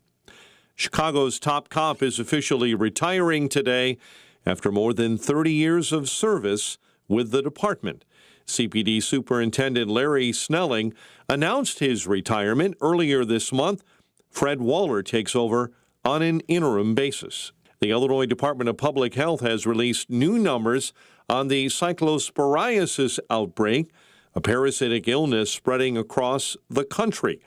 Chicago's top cop is officially retiring today after more than 30 years of service with the department. CPD Superintendent Larry Snelling announced his retirement earlier this month. Fred Waller takes over on an interim basis. The Illinois Department of Public Health has released new numbers on the cyclosporiasis outbreak, a parasitic illness spreading across the country.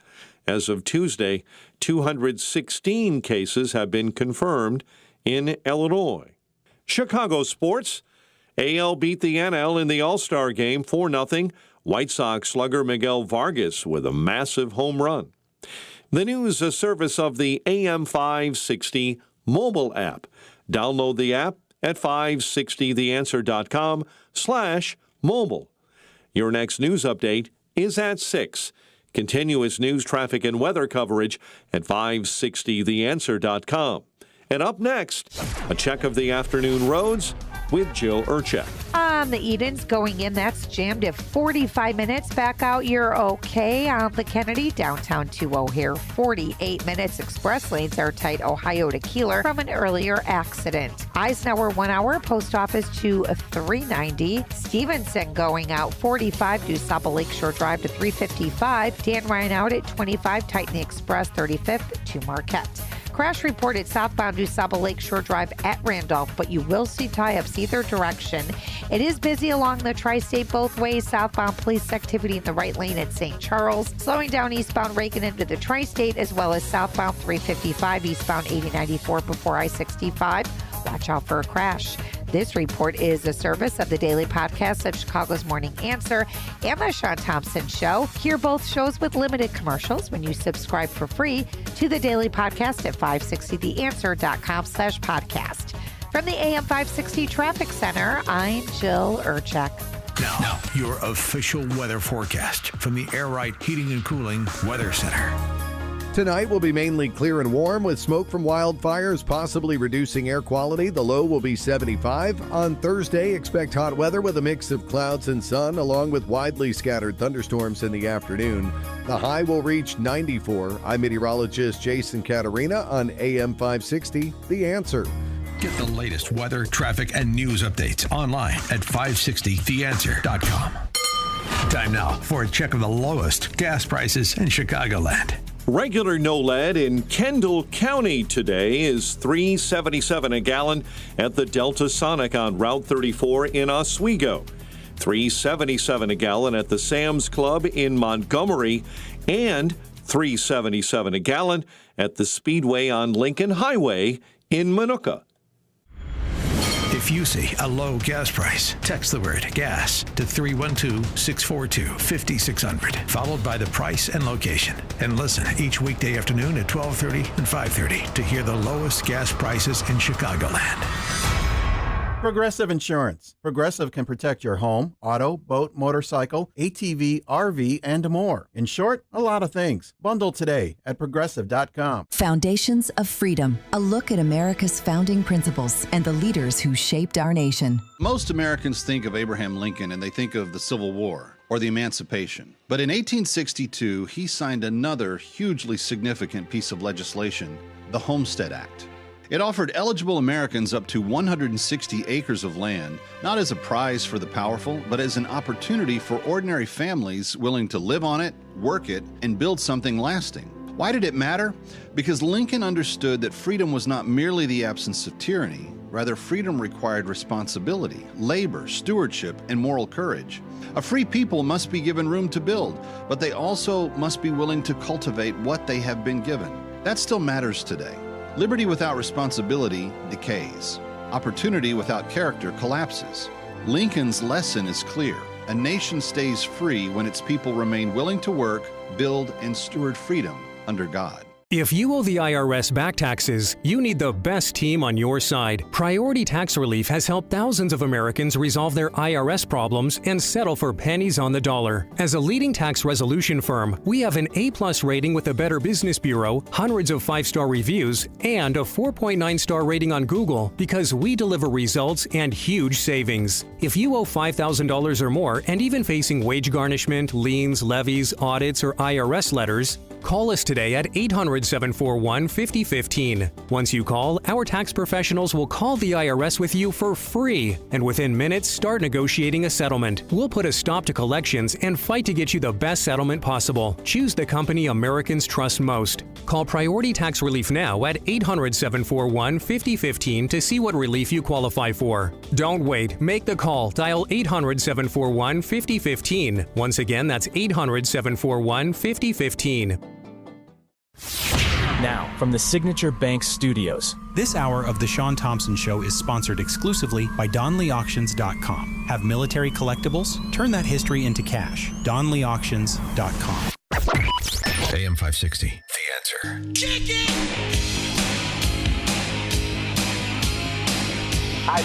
As of Tuesday, 216 cases have been confirmed in Illinois. Chicago sports. AL beat the NL in the All-Star game 4-0. White Sox slugger Miguel Vargas with a massive home run. The news, a service of the AM 560 mobile app. Download the app at 560theanswer.com/mobile. Your next news update is at 6. Continuous news, traffic, and weather coverage at 560theanswer.com. And up next, a check of the afternoon roads with Jill Urchek. On the Edens going in, that's jammed at 45 minutes. Back out, you're okay. On the Kennedy, downtown to O'Hare, 48 minutes. Express lanes are tight, Ohio to Keeler, from an earlier accident. Eisenhower 1 hour, post office to 390. Stevenson going out 45, DuSable Lakeshore Drive to 355. Dan Ryan out at 25, Titan the Express 35th to Marquette. Crash reported southbound DuSable Lakeshore Drive at Randolph, but you will see tie-ups either direction. It is busy along the tri-state both ways. Southbound police activity in the right lane at St. Charles. Slowing down eastbound Reagan into the tri-state, as well as southbound 355, eastbound 8094 before I-65. Watch out for a crash. This report is a service of the daily podcast of Chicago's Morning Answer and the Shaun Thompson Show. Hear both shows with limited commercials when you subscribe for free to the daily podcast at 560theanswer.com/podcast. From the AM 560 Traffic Center, I'm Jill Urchek. Now, your official weather forecast from the Air Right Heating and Cooling Weather Center. Tonight will be mainly clear and warm with smoke from wildfires possibly reducing air quality. The low will be 75. On Thursday, expect hot weather with a mix of clouds and sun along with widely scattered thunderstorms in the afternoon. The high will reach 94. I'm meteorologist Jason Caterina on AM 560, The Answer. Get the latest weather, traffic, and news updates online at 560theanswer.com. Time now for a check of the lowest gas prices in Chicagoland. Regular no lead in Kendall County today is $3.77 a gallon at the Delta Sonic on Route 34 in Oswego, $3.77 a gallon at the Sam's Club in Montgomery, and $3.77 a gallon at the Speedway on Lincoln Highway in Minooka. If you see a low gas price, text the word gas to 312-642-5600, followed by the price and location. And listen each weekday afternoon at 12:30 and 5:30 to hear the lowest gas prices in Chicagoland. Progressive Insurance. Progressive can protect your home, auto, boat, motorcycle, ATV, RV, and more. In short, a lot of things. Bundle today at progressive.com. Foundations of Freedom. A look at America's founding principles and the leaders who shaped our nation. Most Americans think of Abraham Lincoln and they think of the Civil War or the Emancipation. But in 1862, he signed another hugely significant piece of legislation, the Homestead Act. It offered eligible Americans up to 160 acres of land, not as a prize for the powerful, but as an opportunity for ordinary families willing to live on it, work it, and build something lasting. Why did it matter? Because Lincoln understood that freedom was not merely the absence of tyranny. Rather, freedom required responsibility, labor, stewardship, and moral courage. A free people must be given room to build, but they also must be willing to cultivate what they have been given. That still matters today. Liberty without responsibility decays. Opportunity without character collapses. Lincoln's lesson is clear. A nation stays free when its people remain willing to work, build, and steward freedom under God. If you owe the IRS back taxes, you need the best team on your side. Priority Tax Relief has helped thousands of Americans resolve their IRS problems and settle for pennies on the dollar. As a leading tax resolution firm, we have an A+ rating with the Better Business Bureau, hundreds of 5-star reviews, and a 4.9-star rating on Google because we deliver results and huge savings. If you owe $5,000 or more and even facing wage garnishment, liens, levies, audits, or IRS letters, call us today at 800-741-5015. Once you call, our tax professionals will call the IRS with you for free, and within minutes start negotiating a settlement. We'll put a stop to collections and fight to get you the best settlement possible. Choose the company Americans trust most. Call Priority Tax Relief now at 800-741-5015 to see what relief you qualify for. Don't wait. Make the call. Dial 800-741-5015. Once again, that's 800-741-5015. Now, from the Signature Bank Studios. This hour of The Shaun Thompson Show is sponsored exclusively by DonleyAuctions.com. Have military collectibles? Turn that history into cash. DonleyAuctions.com. AM 560, The Answer. I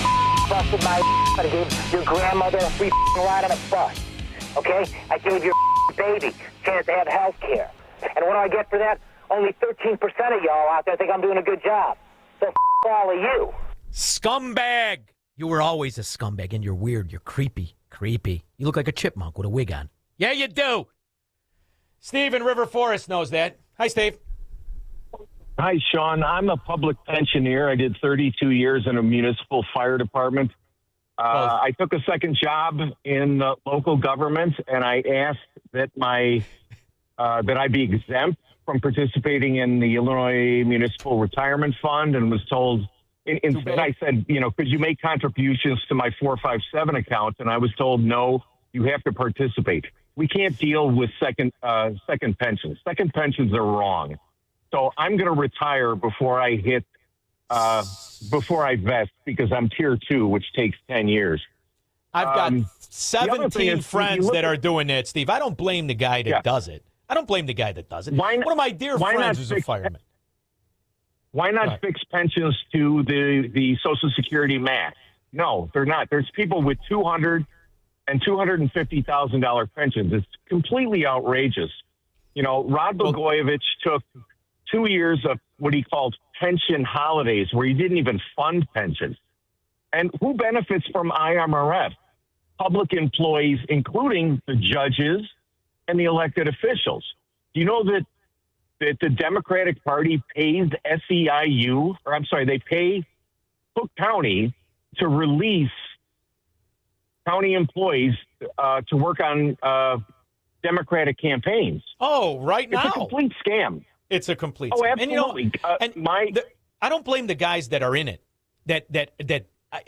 busted my I gave your grandmother a free ride on a bus. Okay? I gave your baby a chance to have health care. And what do I get for that? Only 13% of y'all out there think I'm doing a good job. So all of you. Scumbag! You were always a scumbag, and you're weird. You're creepy. Creepy. You look like a chipmunk with a wig on. Yeah, you do. Steve in River Forest knows that. Hi, Steve. Hi, Shaun. I'm a public pensioner. I did 32 years in a municipal fire department. I took a second job in local government, and I asked that that I be exempt from participating in the Illinois Municipal Retirement Fund, and was told, instead I said, could you make contributions to my 457 account? And I was told, no, you have to participate. We can't deal with second pensions. Second pensions are wrong. So I'm going to retire before I vest, because I'm tier 2, which takes 10 years. I've got 17 friends that are doing that, Steve. I don't blame the guy that does it. I don't blame the guy that does it. One of my dear friends is a fireman. Why not fix pensions to the Social Security max? No, they're not. There's people with $200,000 and $250,000 pensions. It's completely outrageous. Rod Blagojevich took 2 years of what he called pension holidays, where he didn't even fund pensions. And who benefits from IMRF? Public employees, including the judges and the elected officials. Do you know that the Democratic Party pays SEIU, they pay Cook County to release county employees to work on Democratic campaigns? Oh, right now. It's a complete scam. It's a complete scam. scam. Absolutely. And I don't blame the guys that are in it, that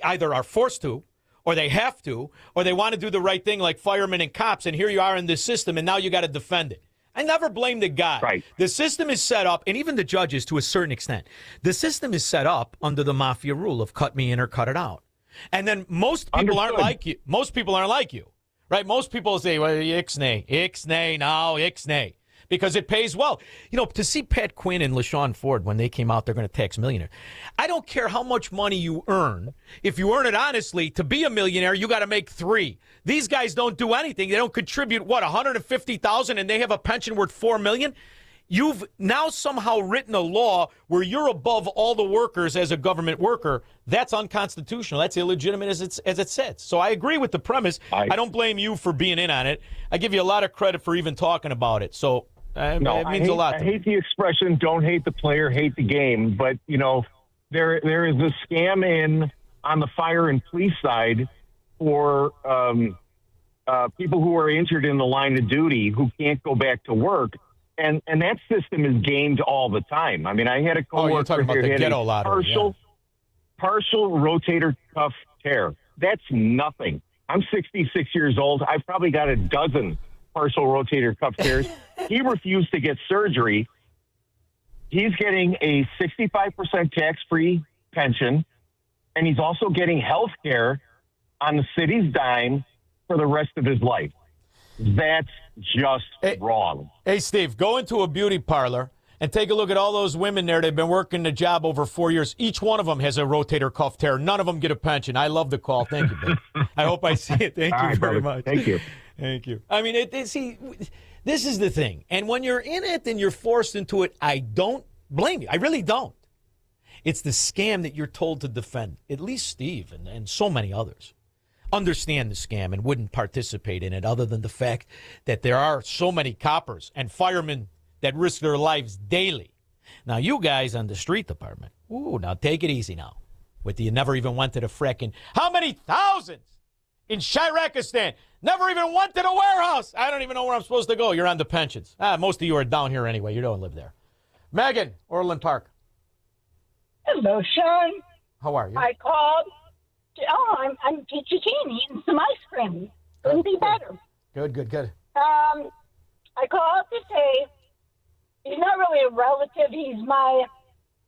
either are forced to, or they have to, or they want to do the right thing like firemen and cops, and here you are in this system, and now you got to defend it. I never blame the guy. Right. The system is set up, and even the judges to a certain extent, the system is set up under the mafia rule of cut me in or cut it out. And then most people aren't like you. Most people aren't like you, right? Most people say, well, ixnay, no, ixnay. because it pays well. You know, to see Pat Quinn and LaShawn Ford when they came out, they're going to tax millionaire. I don't care how much money you earn. If you earn it honestly, to be a millionaire, you got to make $3. These guys don't do anything. They don't contribute, $150,000, and they have a pension worth $4 million. You've now somehow written a law where you're above all the workers as a government worker. That's unconstitutional. That's illegitimate as it sits. So I agree with the premise. I don't blame you for being in on it. I give you a lot of credit for even talking about it. So it means a lot. I hate the expression, don't hate the player, hate the game. But, there is a scam on the fire and police side for people who are injured in the line of duty who can't go back to work. And that system is gamed all the time. I mean, I had a coworker you're talking about the ghetto lottery. Partial rotator cuff tear. That's nothing. I'm 66 years old. I've probably got a dozen partial rotator cuff tears. He refused to get surgery. He's getting a 65% tax-free pension, and he's also getting health care on the city's dime for the rest of his life. That's just wrong. Hey, Steve, go into a beauty parlor and take a look at all those women there. They've been working the job over 4 years. Each one of them has a rotator cuff tear. None of them get a pension. I love the call. Thank you, babe. I hope I see it. Thank you very much. Thank you. Thank you. I mean, see, this is the thing. And when you're in it and you're forced into it, I don't blame you. I really don't. It's the scam that you're told to defend. At least Steve and so many others understand the scam and wouldn't participate in it, other than the fact that there are so many coppers and firemen that risk their lives daily. Now, you guys on the street department, now take it easy now. With you never even went to the frickin', how many thousands in Shirakistan never even went to the warehouse? I don't even know where I'm supposed to go. You're on the pensions. Most of you are down here anyway. You don't live there. Megan, Orland Park. Hello, Shaun. How are you? I called. I'm peachy keen eating some ice cream. Couldn't be better. Good. I called to say he's not really a relative. He's my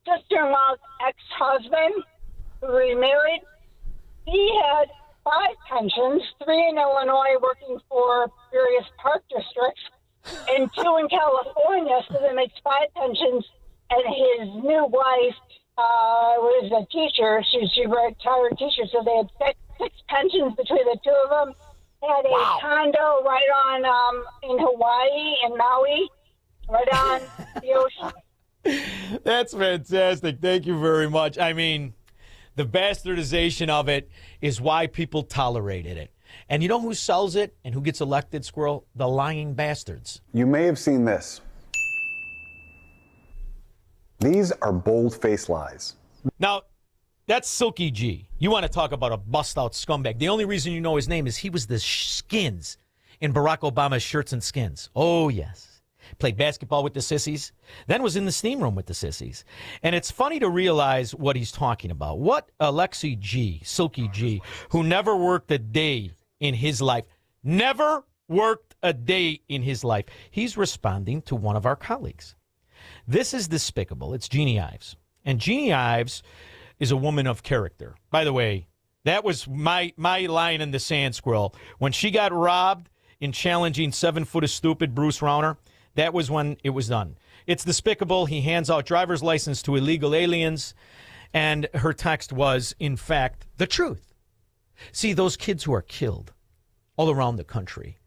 sister-in-law's ex-husband who remarried. He had 5 pensions, 3 in Illinois working for various park districts, and 2 in California, so that makes 5 pensions. And his new wife was a teacher. She's a retired teacher, so they had 6 pensions between the two of them. Had a condo right on in Hawaii, in Maui, right on the ocean. That's fantastic. Thank you very much. I mean, the bastardization of it is why people tolerated it. And you know who sells it and who gets elected, Squirrel? The lying bastards. You may have seen this. These are bold-faced lies. Now, that's Silky G. You want to talk about a bust-out scumbag. The only reason you know his name is he was the skins in Barack Obama's Shirts and Skins. Oh, yes. Played basketball with the sissies, then was in the steam room with the sissies. And it's funny to realize what he's talking about. What Alexi G, Silky G, who never worked a day in his life, never worked a day in his life. He's responding to one of our colleagues. This is despicable. It's Jeannie Ives. And Jeannie Ives is a woman of character. By the way, that was my line in the sand, Squirrel. When she got robbed in challenging 7 foot of stupid Bruce Rauner, that was when it was done. It's despicable. He hands out driver's license to illegal aliens. And her text was, in fact, the truth. See, those kids who are killed all around the country,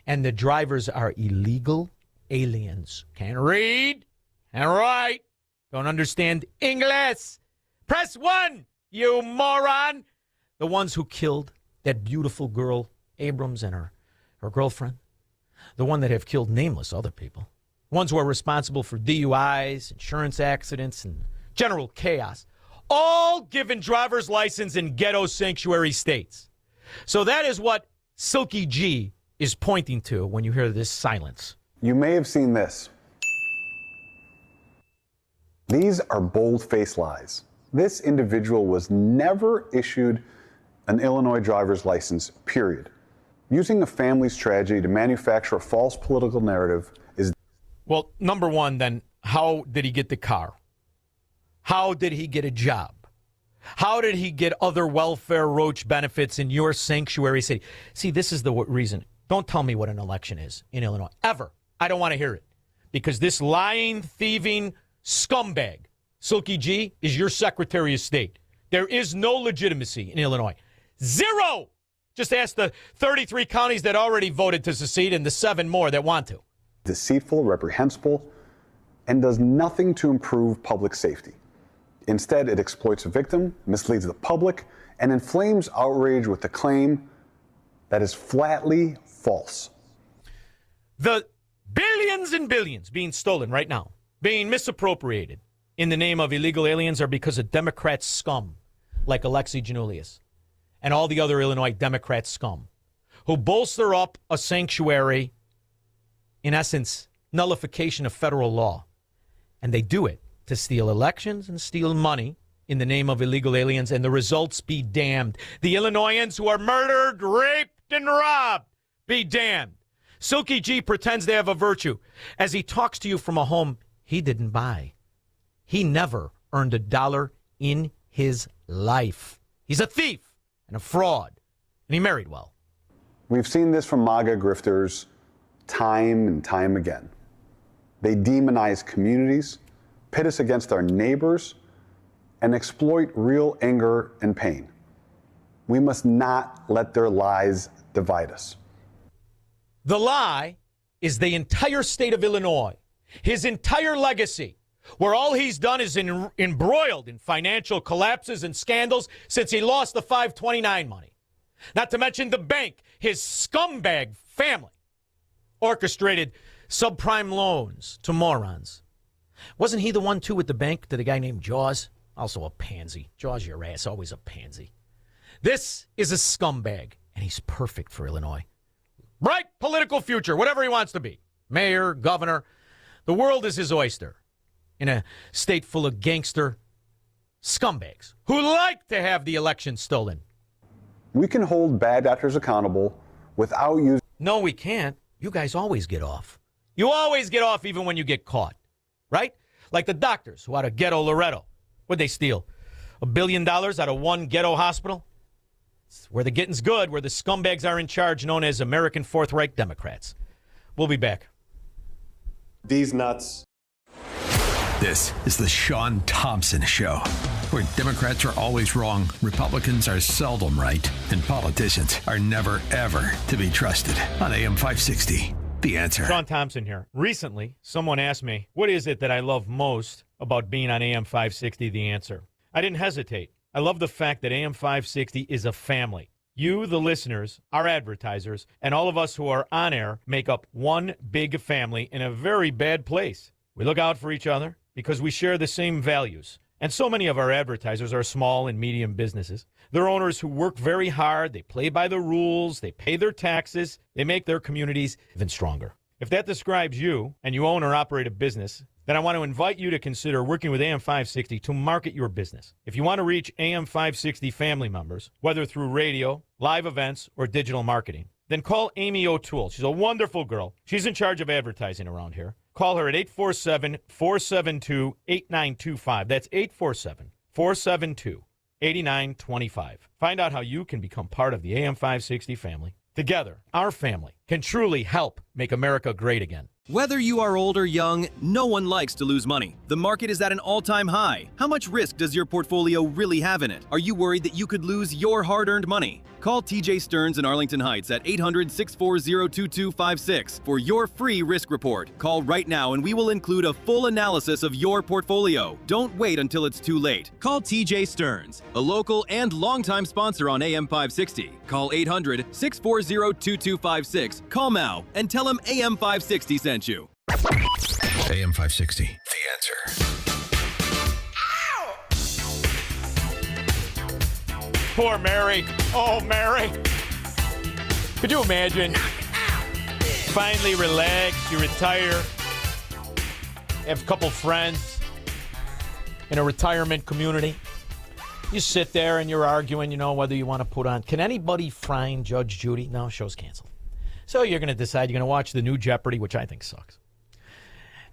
and the drivers are illegal aliens. Can't read and write. Don't understand English. Press 1, you moron. The ones who killed that beautiful girl, Abrams, and her girlfriend. The one that have killed nameless other people. Ones who are responsible for DUIs, insurance accidents, and general chaos. All given driver's license in ghetto sanctuary states. So that is what Silky G is pointing to when you hear this silence. You may have seen this. These are bold-faced lies. This individual was never issued an Illinois driver's license, period. Using a family's tragedy to manufacture a false political narrative is... Well, number one, then, how did he get the car? How did he get a job? How did he get other welfare roach benefits in your sanctuary city? See, this is the reason. Don't tell me what an election is in Illinois, ever. I don't want to hear it. because this lying, thieving scumbag, Silky G, is your Secretary of State. There is no legitimacy in Illinois. Zero! Just ask the 33 counties that already voted to secede and the 7 more that want to. Deceitful, reprehensible, and does nothing to improve public safety. Instead, it exploits a victim, misleads the public, and inflames outrage with the claim that is flatly false. The billions and billions being stolen right now, being misappropriated in the name of illegal aliens are because of Democrat scum like Alexi Giannoulias and all the other Illinois Democrat scum who bolster up a sanctuary, in essence, nullification of federal law. And they do it to steal elections and steal money in the name of illegal aliens, and the results be damned. The Illinoisans who are murdered, raped, and robbed be damned. Silky G pretends they have a virtue as he talks to you from a home he didn't buy. He never earned $1 in his life. He's a thief and a fraud, and he married well. We've seen this from MAGA grifters time and time again. They demonize communities, pit us against our neighbors, and exploit real anger and pain. We must not let their lies divide us. The lie is the entire state of Illinois, his entire legacy, where all he's done is embroiled in financial collapses and scandals since he lost the 529 money. Not to mention the bank, his scumbag family orchestrated subprime loans to morons. Wasn't he the one, too, with the bank to the guy named Jaws? Also a pansy. Jaws your ass, always a pansy. This is a scumbag, and he's perfect for Illinois. Bright political future, whatever he wants to be. Mayor, governor. The world is his oyster in a state full of gangster scumbags who like to have the election stolen. We can hold bad actors accountable without using... No, we can't. You guys always get off. You always get off even when you get caught, right? Like the doctors who out of Ghetto Loretto. What'd they steal? $1 billion out of one ghetto hospital? It's where the getting's good, where the scumbags are in charge, known as American Fourth Reich Democrats. We'll be back. These nuts. This is the Shaun Thompson Show, where Democrats are always wrong, Republicans are seldom right, and politicians are never, ever to be trusted. On AM 560, The Answer. Shaun Thompson here. Recently, someone asked me, what is it that I love most about being on AM 560, The Answer? I didn't hesitate. I love the fact that AM 560 is a family. You, the listeners, our advertisers, and all of us who are on air make up one big family in a very bad place. We look out for each other because we share the same values. And so many of our advertisers are small and medium businesses. They're owners who work very hard, they play by the rules, they pay their taxes, they make their communities even stronger. If that describes you, and you own or operate a business, then I want to invite you to consider working with AM 560 to market your business. If you want to reach AM 560 family members, whether through radio, live events, or digital marketing, then call Amy O'Toole. She's a wonderful girl. She's in charge of advertising around here. Call her at 847-472-8925. That's 847-472-8925. Find out how you can become part of the AM 560 family. Together, our family can truly help make America great again. Whether you are old or young, no one likes to lose money. The market is at an all-time high. How much risk does your portfolio really have in it? Are you worried that you could lose your hard-earned money? Call TJ Stearns in Arlington Heights at 800-640-2256 for your free risk report. Call right now and we will include a full analysis of your portfolio. Don't wait until it's too late. Call TJ Stearns, a local and longtime sponsor on AM 560. Call 800-640-2256. Call now and tell him AM 560 sent you. AM 560, The Answer. Poor Mary. Oh, Mary. Could you imagine? Finally relax, you retire, have a couple friends in a retirement community. You sit there and you're arguing, whether you want to put on. Can anybody find Judge Judy? No, show's canceled. So you're going to decide you're going to watch the new Jeopardy, which I think sucks.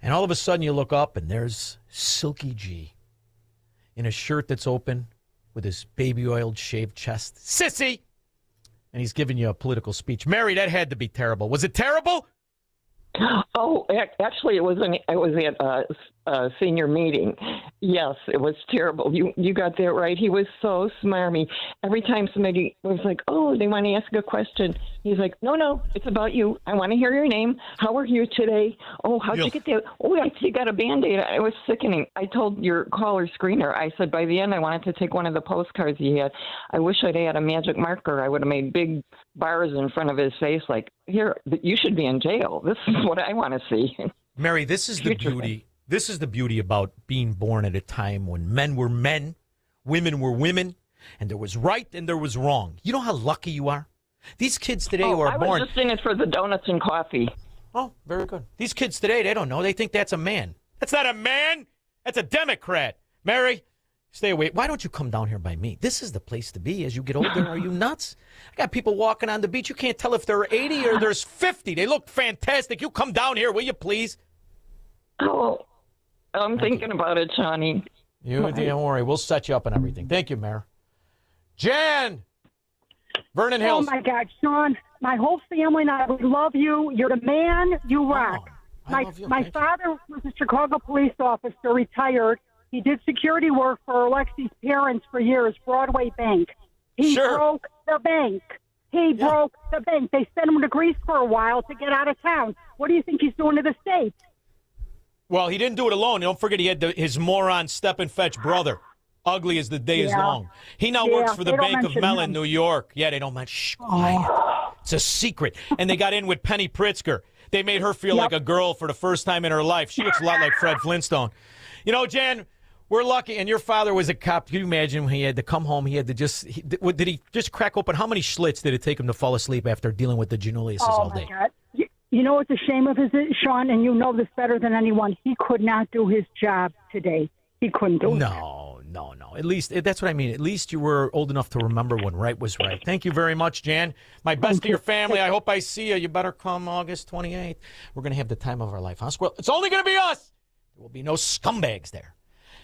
And all of a sudden you look up and there's Silky G in a shirt that's open with his baby-oiled shaved chest. Sissy! And he's giving you a political speech. Mary, that had to be terrible. Was it terrible? Oh, actually, it was at a senior meeting. Yes, it was terrible. You got that right. He was so smarmy. Every time somebody was like, "Oh, they want to ask a question," he's like, "No, it's about you. I want to hear your name. How are you today? Oh, how'd you get that? Oh, I see you got a Band-Aid." It was sickening. I told your caller screener, I said, by the end, I wanted to take one of the postcards he had. I wish I'd had a magic marker. I would have made big bars in front of his face, like, "Here, you should be in jail. This is what I want to see." Mary, this is the beauty. This is the beauty about being born at a time when men were men, women were women, and there was right and there was wrong. You know how lucky you are? These kids today who are born... I was just in it for the donuts and coffee. Oh, very good. These kids today, they don't know. They think that's a man. That's not a man. That's a Democrat. Mary, stay away. Why don't you come down here by me? This is the place to be as you get older. Are you nuts? I got people walking on the beach. You can't tell if they're 80 or there's 50. They look fantastic. You come down here, will you, please? Oh, I'm thinking about it, Johnny. You don't worry. We'll set you up and everything. Thank you, Mayor. Jan! Vernon Hills. Oh, my God, Shaun. My whole family and I, we love you. You're the man. You rock. My father was a Chicago police officer, retired. He did security work for Alexi's parents for years, Broadway Bank. He broke the bank. He broke the bank. They sent him to Greece for a while to get out of town. What do you think he's doing to the States? Well, he didn't do it alone. Don't forget he had his moron step and fetch brother. Ugly as the day is long. He now works for the Bank of Mellon, New York. Yeah, they don't mention. Shh, quiet. It's a secret. And they got in with Penny Pritzker. They made her feel like a girl for the first time in her life. She looks a lot like Fred Flintstone. You know, Jan, we're lucky. And your father was a cop. Can you imagine when he had to come home? He had to did he just crack open? How many Schlitz did it take him to fall asleep after dealing with the Januliuses all day? God. You know what the shame of it is, Shaun, and you know this better than anyone. He could not do his job today. He couldn't do it. No. At least, that's what I mean. At least you were old enough to remember when right was right. Thank you very much, Jan. My best to your family. I hope I see you. You better come August 28th. We're going to have the time of our life, huh, Squirrel? It's only going to be us. There will be no scumbags there.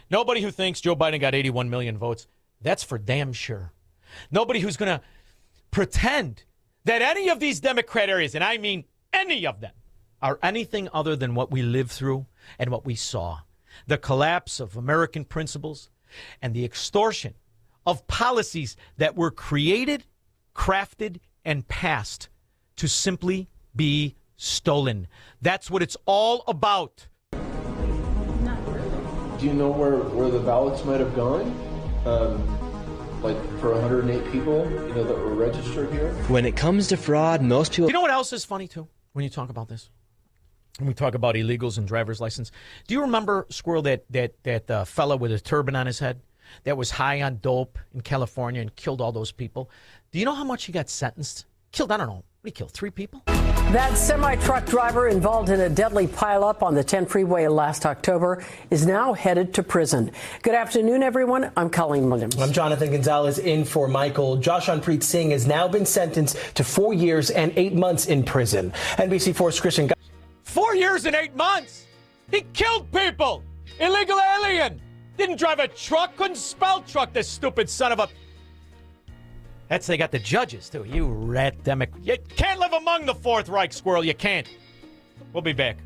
Nobody who thinks Joe Biden got 81 million votes. That's for damn sure. Nobody who's going to pretend that any of these Democrat areas, and I mean any of them, are anything other than what we lived through and what we saw. The collapse of American principles and the extortion of policies that were created, crafted, and passed to simply be stolen. That's what it's all about. Do you know where the ballots might have gone? Like for 108 people, that were registered here? When it comes to fraud, most people... You know what else is funny, too, when you talk about this? When we talk about illegals and driver's license. Do you remember, Squirrel, that fella with a turban on his head that was high on dope in California and killed all those people? Do you know how much he got sentenced? Killed, I don't know. What did he kill, 3 people? That semi-truck driver involved in a deadly pileup on the 10 freeway last October is now headed to prison. Good afternoon, everyone. I'm Colleen Williams. I'm Jonathan Gonzalez in for Michael. Jashanpreet Singh has now been sentenced to 4 years and 8 months in prison. NBC4's Christian... 4 years and 8 months? He killed people! Illegal alien! Didn't drive a truck, couldn't spell truck, this stupid son of a... They got the judges, too. You rat Democrat. You can't live among the Fourth Reich, Squirrel. You can't. We'll be back.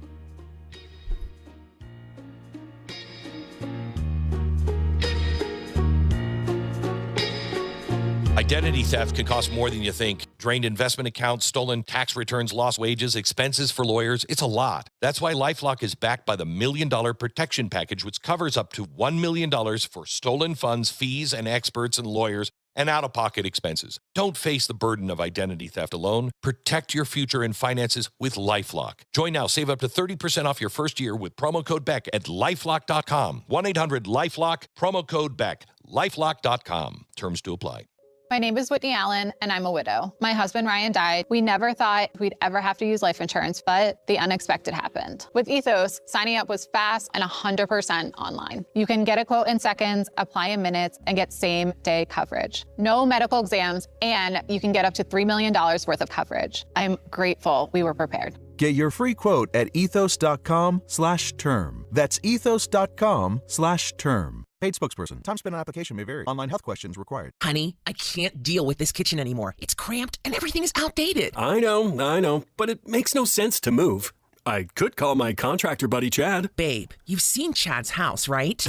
Identity theft can cost more than you think. Drained investment accounts, stolen tax returns, lost wages, expenses for lawyers. It's a lot. That's why LifeLock is backed by the $1 Million Protection Package, which covers up to $1 million for stolen funds, fees, and experts and lawyers, and out-of-pocket expenses. Don't face the burden of identity theft alone. Protect your future and finances with LifeLock. Join now. Save up to 30% off your first year with promo code BECK at LifeLock.com. 1-800-LifeLock, promo code BECK. LifeLock.com. Terms to apply. My name is Whitney Allen, and I'm a widow. My husband, Ryan, died. We never thought we'd ever have to use life insurance, but the unexpected happened. With Ethos, signing up was fast and 100% online. You can get a quote in seconds, apply in minutes, and get same-day coverage. No medical exams, and you can get up to $3 million worth of coverage. I'm grateful we were prepared. Get your free quote at ethos.com/term. That's ethos.com/term. Paid spokesperson. Time spent on application may vary. Online health questions required. Honey, I can't deal with this kitchen anymore. It's cramped and everything is outdated. I know. But it makes no sense to move. I could call my contractor buddy Chad. Babe, you've seen Chad's house, right?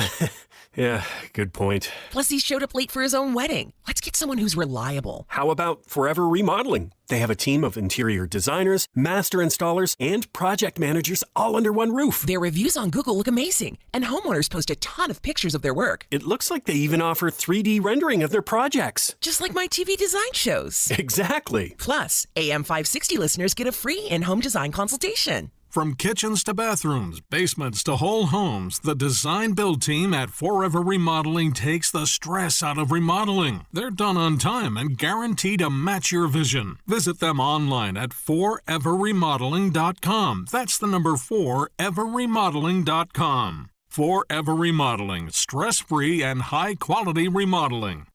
Yeah, good point. Plus, he showed up late for his own wedding. Let's get someone who's reliable. How about Forever Remodeling? They have a team of interior designers, master installers, and project managers all under one roof. Their reviews on Google look amazing, and homeowners post a ton of pictures of their work. It looks like they even offer 3D rendering of their projects. Just like my TV design shows. Exactly. Plus, AM 560 listeners get a free in-home design consultation. From kitchens to bathrooms, basements to whole homes, the design build team at Forever Remodeling takes the stress out of remodeling. They're done on time and guaranteed to match your vision. Visit them online at foreverremodeling.com. That's the number 4everremodeling.com. Forever Remodeling, stress-free and high-quality remodeling.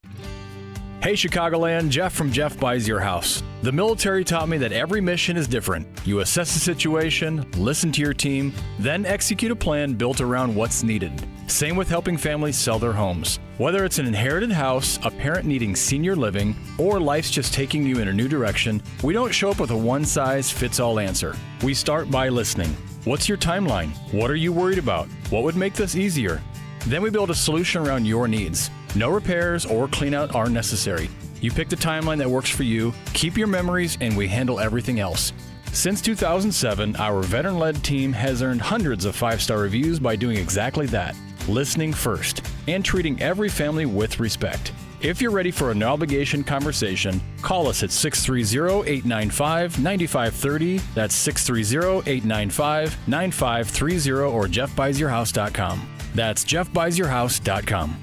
Hey Chicagoland, Jeff from Jeff Buys Your House. The military taught me that every mission is different. You assess the situation, listen to your team, then execute a plan built around what's needed. Same with helping families sell their homes. Whether it's an inherited house, a parent needing senior living, or life's just taking you in a new direction, we don't show up with a one-size-fits-all answer. We start by listening. What's your timeline? What are you worried about? What would make this easier? Then we build a solution around your needs. No repairs or cleanout are necessary. You pick the timeline that works for you, keep your memories, and we handle everything else. Since 2007, our veteran-led team has earned hundreds of 5-star reviews by doing exactly that, listening first, and treating every family with respect. If you're ready for a no-obligation conversation, call us at 630-895-9530. That's 630-895-9530 or jeffbuysyourhouse.com. That's jeffbuysyourhouse.com.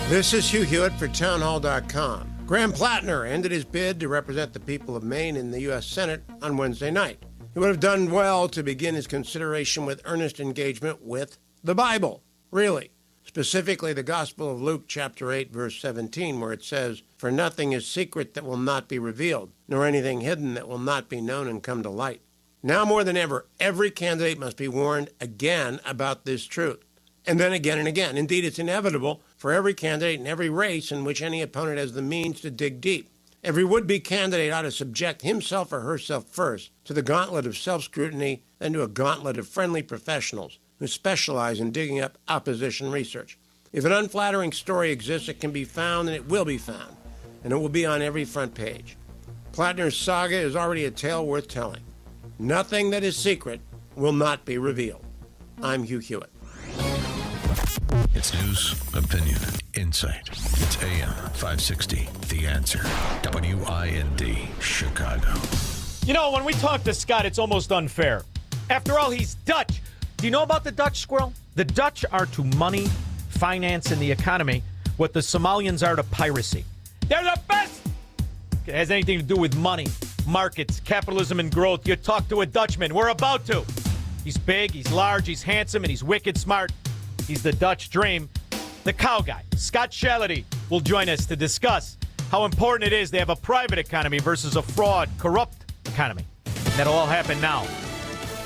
This is Hugh Hewitt for townhall.com. Graham Plattner ended his bid to represent the people of Maine in the U.S. Senate on Wednesday night. He would have done well to begin his consideration with earnest engagement with the Bible. Really. Specifically, the Gospel of Luke, chapter 8, verse 17, where it says, "For nothing is secret that will not be revealed, nor anything hidden that will not be known and come to light." Now more than ever, every candidate must be warned again about this truth. And then again and again. Indeed, it's inevitable for every candidate in every race in which any opponent has the means to dig deep. Every would-be candidate ought to subject himself or herself first to the gauntlet of self-scrutiny, then to a gauntlet of friendly professionals who specialize in digging up opposition research. If an unflattering story exists, it can be found, and it will be found, and it will be on every front page. Plattner's saga is already a tale worth telling. Nothing that is secret will not be revealed. I'm Hugh Hewitt. It's news, opinion, insight. It's AM 560, The Answer. WIND, Chicago. You know, when we talk to Scott, it's almost unfair. After all, he's Dutch. Do you know about the Dutch, Squirrel? The Dutch are to money, finance, and the economy what the Somalians are to piracy. They're the best! It has anything to do with money, markets, capitalism, and growth. You talk to a Dutchman. We're about to. He's big, he's large, he's handsome, and he's wicked smart. He's the Dutch dream. The cow guy, Scott Shellady, will join us to discuss how important it is they have a private economy versus a fraud, corrupt economy. That'll all happen now.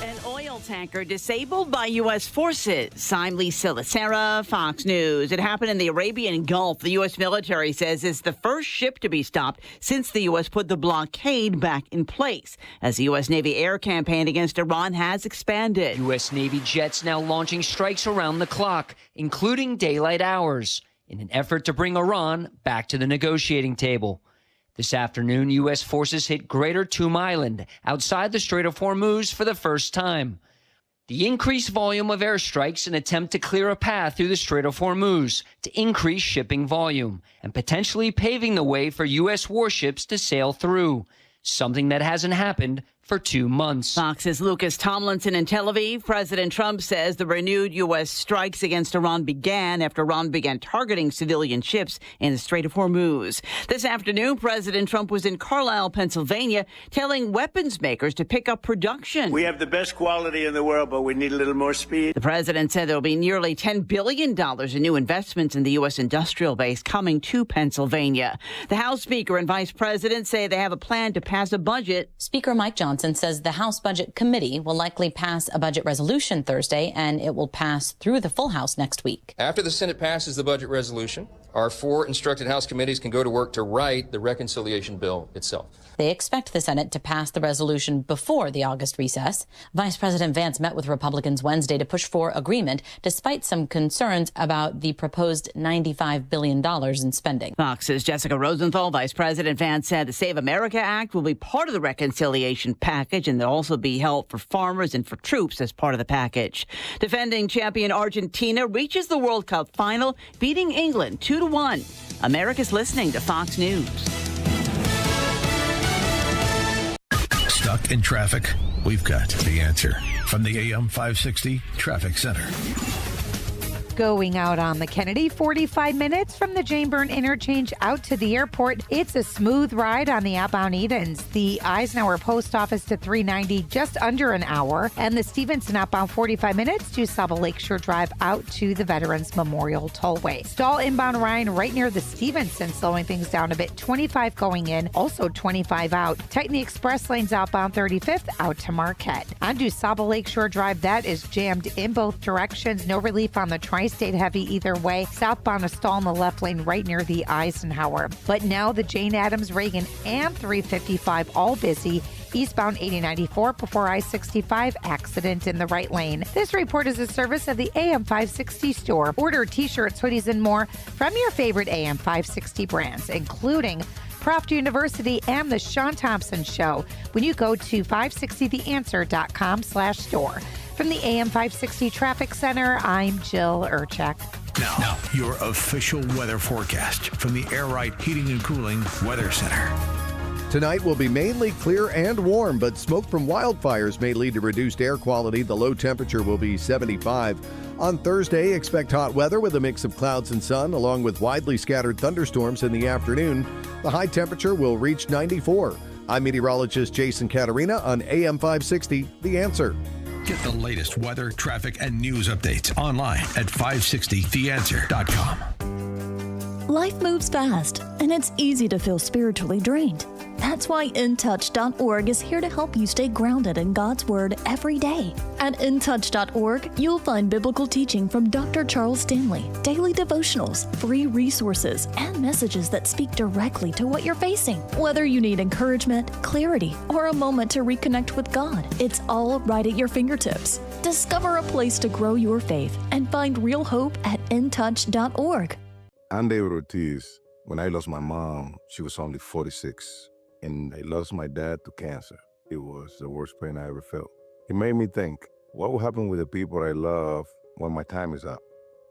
An oil tanker disabled by U.S. forces. I'm Lisa Lacera, Fox News. It happened in the Arabian Gulf. The U.S. military says it's the first ship to be stopped since the U.S. put the blockade back in place, as the U.S. Navy air campaign against Iran has expanded. U.S. Navy jets now launching strikes around the clock, including daylight hours, in an effort to bring Iran back to the negotiating table. This afternoon, U.S. forces hit Greater Toom Island, outside the Strait of Hormuz, for the first time. The increased volume of airstrikes an attempt to clear a path through the Strait of Hormuz to increase shipping volume and potentially paving the way for U.S. warships to sail through, something that hasn't happened for 2 months. Fox's Lucas Tomlinson in Tel Aviv. President Trump says the renewed U.S. strikes against Iran began after Iran began targeting civilian ships in the Strait of Hormuz. This afternoon, President Trump was in Carlisle, Pennsylvania, telling weapons makers to pick up production. We have the best quality in the world, but we need a little more speed. The president said there will be nearly $10 billion in new investments in the U.S. industrial base coming to Pennsylvania. The House Speaker and Vice President say they have a plan to pass a budget. Speaker Mike Johnson says the House Budget Committee will likely pass a budget resolution Thursday, and it will pass through the full House next week. After the Senate passes the budget resolution, Our 4 instructed House committees can go to work to write the reconciliation bill itself. They expect the Senate to pass the resolution before the August recess. Vice President Vance met with Republicans Wednesday to push for agreement, despite some concerns about the proposed $95 billion in spending. Fox's Jessica Rosenthal. Vice President Vance said the Save America Act will be part of the reconciliation package, and there'll also be help for farmers and for troops as part of the package. Defending champion Argentina reaches the World Cup final, beating England 2-1. America's listening to Fox News. Stuck in traffic? We've got the answer from the AM 560 Traffic Center. Going out on the Kennedy, 45 minutes from the Jane Byrne interchange out to the airport. It's a smooth ride on the outbound Edens. The Eisenhower Post Office to 390, just under an hour. And the Stevenson outbound, 45 minutes to Saba Lakeshore Drive out to the Veterans Memorial Tollway. Stall inbound Ryan right near the Stevenson, slowing things down a bit. 25 going in, also 25 out. Tighten the express lanes outbound 35th out to Marquette. Onto Saba Lakeshore Drive, that is jammed in both directions. No relief on the Tri-State heavy either way. Southbound a stall in the left lane right near the Eisenhower. But now the Jane Addams, Reagan, and 355 all busy. Eastbound 8094 before I-65, accident in the right lane. This report is a service of the AM 560 store. Order t-shirts, hoodies, and more from your favorite AM 560 brands, including Craft University and the Shaun Thompson Show when you go to 560theanswer.com/store. From the AM 560 Traffic Center, I'm Jill Urchak. Now, your official weather forecast from the Air Right Heating and Cooling Weather Center. Tonight will be mainly clear and warm, but smoke from wildfires may lead to reduced air quality. The low temperature will be 75. On Thursday, expect hot weather with a mix of clouds and sun, along with widely scattered thunderstorms in the afternoon. The high temperature will reach 94. I'm meteorologist Jason Caterina on AM 560, The Answer. Get the latest weather, traffic, and news updates online at 560theanswer.com. Life moves fast, and it's easy to feel spiritually drained. That's why InTouch.org is here to help you stay grounded in God's Word every day. At InTouch.org, you'll find biblical teaching from Dr. Charles Stanley, daily devotionals, free resources, and messages that speak directly to what you're facing. Whether you need encouragement, clarity, or a moment to reconnect with God, it's all right at your fingertips. Discover a place to grow your faith and find real hope at InTouch.org. I'm David Ortiz. When I lost my mom, she was only 46. And I lost my dad to cancer. It was the worst pain I ever felt. It made me think, what will happen with the people I love when my time is up?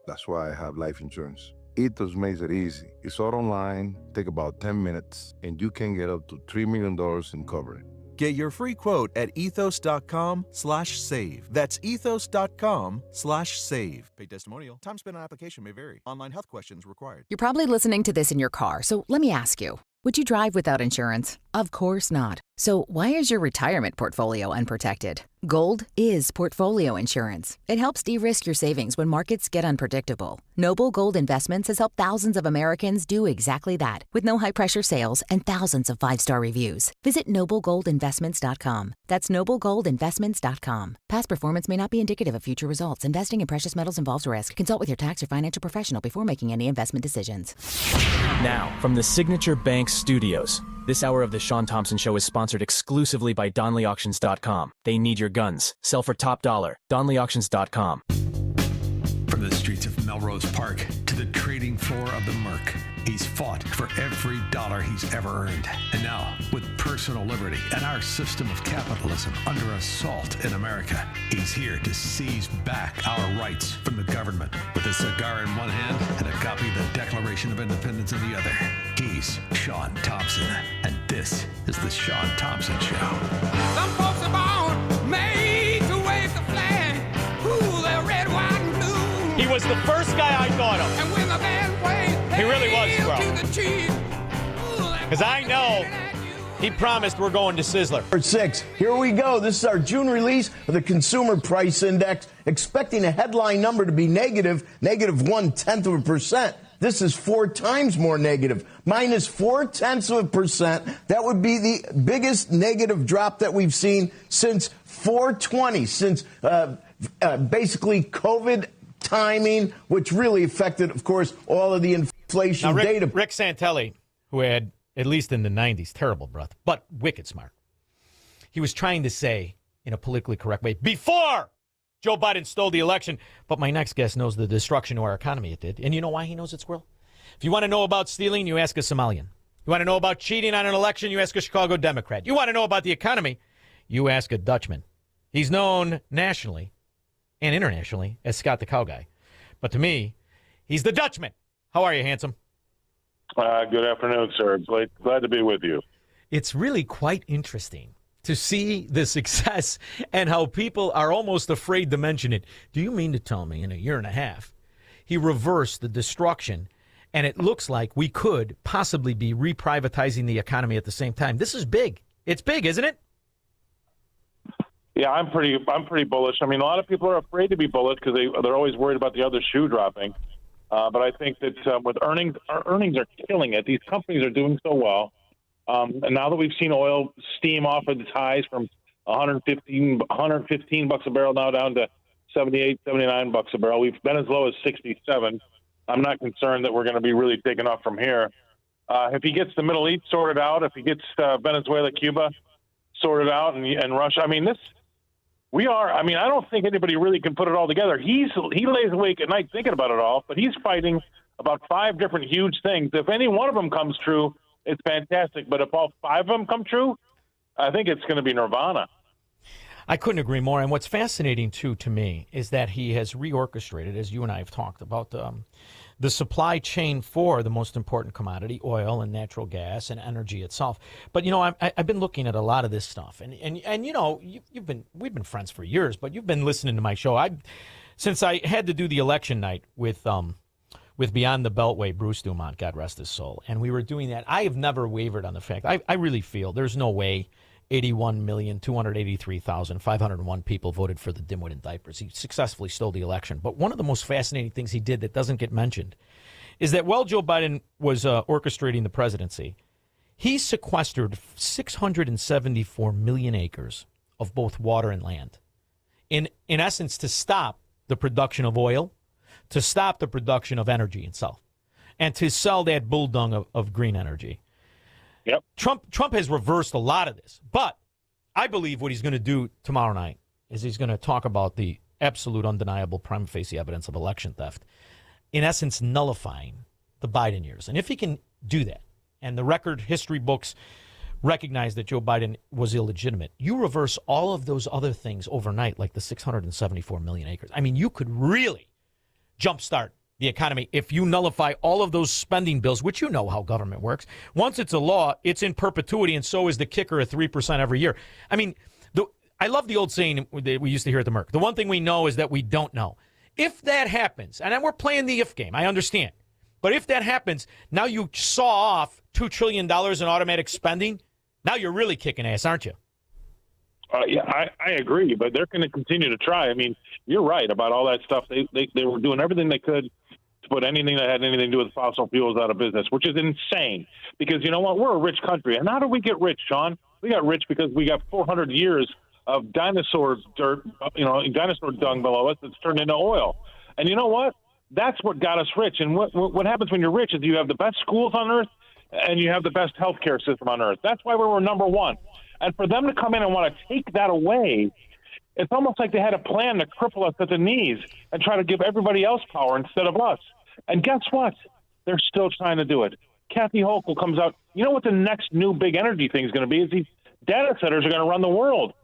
That's why I have life insurance. Ethos makes it easy. It's all online, take about 10 minutes, and you can get up to $3 million in coverage. Get your free quote at ethos.com/save. That's ethos.com/save. Paid testimonial. Time spent on application may vary. Online health questions required. You're probably listening to this in your car, so let me ask you. Would you drive without insurance? Of course not. So why is your retirement portfolio unprotected? Gold is portfolio insurance. It helps de-risk your savings when markets get unpredictable. Noble Gold Investments has helped thousands of Americans do exactly that, with no high-pressure sales and thousands of 5-star reviews. Visit noblegoldinvestments.com. That's noblegoldinvestments.com. Past performance may not be indicative of future results. Investing in precious metals involves risk. Consult with your tax or financial professional before making any investment decisions. Now, from the Signature Bank Studios, this hour of the Shaun Thompson Show is sponsored exclusively by DonleyAuctions.com. They need your guns. Sell for top dollar. DonleyAuctions.com. From the streets of Melrose Park to the trading floor of the Merc, he's fought for every dollar he's ever earned. And now, with personal liberty and our system of capitalism under assault in America, he's here to seize back our rights from the government. With a cigar in one hand and a copy of the Declaration of Independence in the other, he's Shaun Thompson. And this is the Shaun Thompson Show. Some folks are born made to wave the flag. Ooh, they're red, white, and blue. He was the first guy I thought of. And when the band plays, he really was, bro. Because I know he promised we're going to Sizzler. 6. Here we go. This is our June release of the Consumer Price Index, expecting a headline number to be negative 0.1%. This is 4 times more negative, minus 0.4%. That would be the biggest negative drop that we've seen since 4/20, since basically COVID timing, which really affected, of course, all of the inflation now, data. Rick Santelli, who had, at least in the 90s, terrible breath, but wicked smart. He was trying to say, in a politically correct way, before Joe Biden stole the election, but my next guest knows the destruction to our economy it did. And you know why he knows it, Squirrel? If you want to know about stealing, you ask a Somalian. You want to know about cheating on an election, you ask a Chicago Democrat. You want to know about the economy, you ask a Dutchman. He's known nationally and internationally as Scott the Cow Guy. But to me, he's the Dutchman. How are you, handsome? Good afternoon, sir. Glad to be with you. It's really quite interesting to see the success and how people are almost afraid to mention it. Do you mean to tell me in a year and a half he reversed the destruction, and it looks like we could possibly be reprivatizing the economy at the same time? This is big. It's big, isn't it? Yeah, I'm pretty bullish. I mean, a lot of people are afraid to be bullish because they're always worried about the other shoe dropping. But I think that with earnings, our earnings are killing it. These companies are doing so well. And now that we've seen oil steam off of its highs from 115 bucks a barrel now down to 78, 79 bucks a barrel. We've been as low as 67. I'm not concerned that we're going to be really taking off from here. If he gets the Middle East sorted out, if he gets Venezuela, Cuba sorted out, and Russia, I mean, I don't think anybody really can put it all together. He lays awake at night thinking about it all, but he's fighting about 5 different huge things. If any one of them comes true, it's fantastic. But if all 5 of them come true, I think it's going to be nirvana. I couldn't agree more. And what's fascinating, too, to me, is that he has reorchestrated, as you and I have talked about, the supply chain for the most important commodity, oil and natural gas and energy itself. But, you know, I've been looking at a lot of this stuff. And you know, we've been friends for years, but you've been listening to my show. Since I had to do the election night with Beyond the Beltway, Bruce Dumont, God rest his soul, and we were doing that, I have never wavered on the fact. I really feel there's no way 81,283,501 people voted for the dimwit in diapers. He successfully stole the election. But one of the most fascinating things he did that doesn't get mentioned is that while Joe Biden was orchestrating the presidency, he sequestered 674 million acres of both water and land, in essence, to stop the production of oil, to stop the production of energy itself, and to sell that bull dung of green energy. Yep. Trump has reversed a lot of this, but I believe what he's going to do tomorrow night is he's going to talk about the absolute undeniable prima facie evidence of election theft, in essence nullifying the Biden years. And if he can do that, and the record history books recognize that Joe Biden was illegitimate, you reverse all of those other things overnight, like the 674 million acres. I mean, you could really jumpstart the economy if you nullify all of those spending bills, which you know how government works. Once it's a law, it's in perpetuity, and so is the kicker of 3% every year. I mean, I love the old saying that we used to hear at the Merc. The one thing we know is that we don't know. If that happens, and we're playing the if game, I understand. But if that happens, now you saw off $2 trillion in automatic spending. Now you're really kicking ass, aren't you? Yeah, I agree, but they're going to continue to try. I mean, you're right about all that stuff. They were doing everything they could to put anything that had anything to do with fossil fuels out of business, which is insane. Because you know what? We're a rich country. And how did we get rich, Sean? We got rich because we got 400 years of dinosaur dirt, dinosaur dung below us that's turned into oil. And you know what? That's what got us rich. And what happens when you're rich is you have the best schools on earth and you have the best healthcare system on earth. That's why we were number one. And for them to come in and want to take that away, it's almost like they had a plan to cripple us at the knees and try to give everybody else power instead of us. And guess what? They're still trying to do it. Kathy Hochul comes out. You know what the next new big energy thing is going to be? Is these data centers are going to run the world.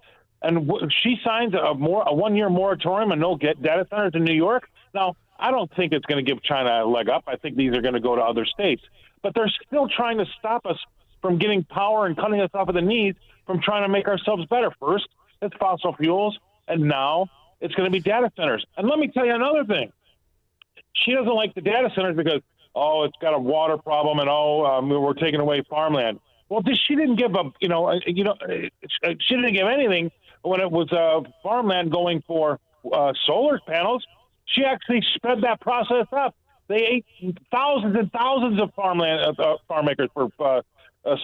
And she signs a 1-year moratorium on no data centers in New York. Now, I don't think it's going to give China a leg up. I think these are going to go to other states. But they're still trying to stop us from getting power and cutting us off at the knees from trying to make ourselves better. First, it's fossil fuels, and now it's going to be data centers. And let me tell you another thing. She doesn't like the data centers because, it's got a water problem, and we're taking away farmland. Well, she didn't give she didn't give anything when it was farmland going for solar panels. She actually sped that process up. They ate thousands and thousands of farm acres for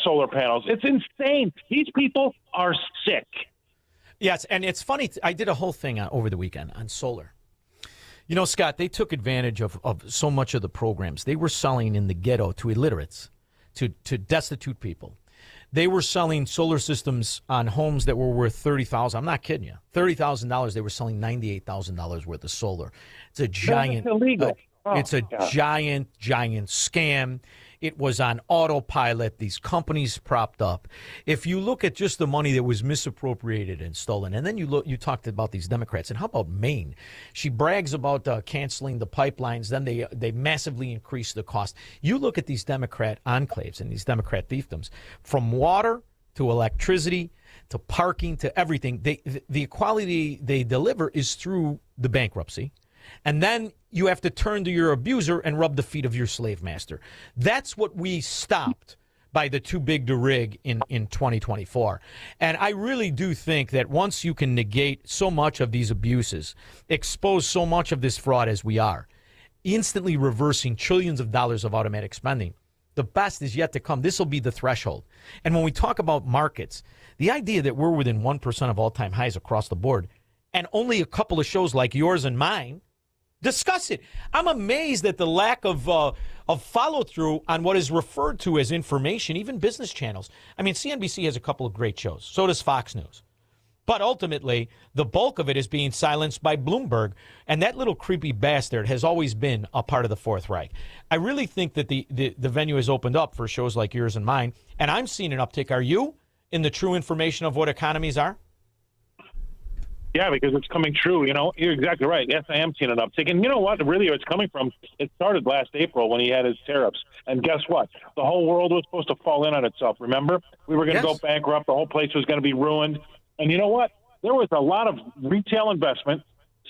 solar panels. It's insane. These people are sick. Yes, and it's funny. I did a whole thing over the weekend on solar. You know, Scott, they took advantage of so much of the programs. They were selling in the ghetto to illiterates, to destitute people. They were selling solar systems on homes that were worth $30,000. I'm not kidding you. $30,000. They were selling $98,000 worth of solar. It's a giant. That's illegal. It's a giant scam. It was on autopilot. These companies propped up. If you look at just the money that was misappropriated and stolen, and then you talked about these Democrats, and how about Maine? She brags about canceling the pipelines. Then they massively increase the cost. You look at these Democrat enclaves and these Democrat fiefdoms, from water to electricity to parking to everything. The equality they deliver is through the bankruptcy. And then you have to turn to your abuser and rub the feet of your slave master. That's what we stopped by the too big to rig in 2024. And I really do think that once you can negate so much of these abuses, expose so much of this fraud as we are, instantly reversing trillions of dollars of automatic spending, the best is yet to come. This will be the threshold. And when we talk about markets, the idea that we're within 1% of all-time highs across the board, and only a couple of shows like yours and mine discuss it. I'm amazed at the lack of follow-through on what is referred to as information, even business channels. I mean, CNBC has a couple of great shows. So does Fox News. But ultimately, the bulk of it is being silenced by Bloomberg. And that little creepy bastard has always been a part of the Fourth Reich. I really think that the venue has opened up for shows like yours and mine. And I'm seeing an uptick. Are you in the true information of what economies are? Yeah, because it's coming true. You know, you're exactly right. Yes, I am seeing an uptick. And you know what? Really, it's coming from, it started last April when he had his tariffs. And guess what? The whole world was supposed to fall in on itself. Remember? We were going to go bankrupt. The whole place was going to be ruined. And you know what? There was a lot of retail investment,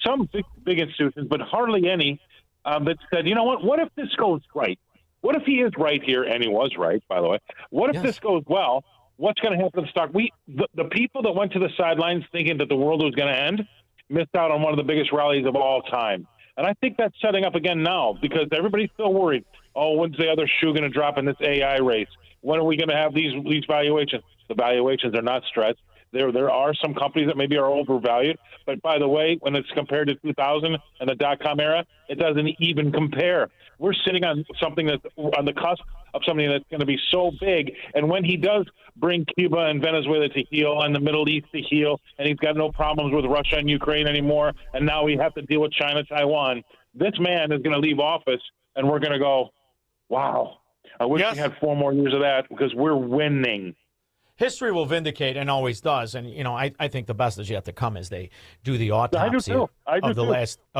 some big institutions, but hardly any that said, you know what if this goes right? What if he is right here? And he was right, by the way. What if this goes well? What's going to happen to the stock? The people that went to the sidelines thinking that the world was going to end missed out on one of the biggest rallies of all time. And I think that's setting up again now because everybody's still worried. Oh, when's the other shoe going to drop in this AI race? When are we going to have these valuations? The valuations are not stretched. There are some companies that maybe are overvalued. But by the way, when it's compared to 2000 and the dot-com era, it doesn't even compare. We're sitting on something that's on the cusp of something that's going to be so big. And when he does bring Cuba and Venezuela to heel and the Middle East to heel, and he's got no problems with Russia and Ukraine anymore, and now we have to deal with China, Taiwan, this man is going to leave office, and we're going to go, wow, I wish we had 4 more years of that because we're winning. History will vindicate and always does. And, you know, I think the best is yet to come as they do the autopsy of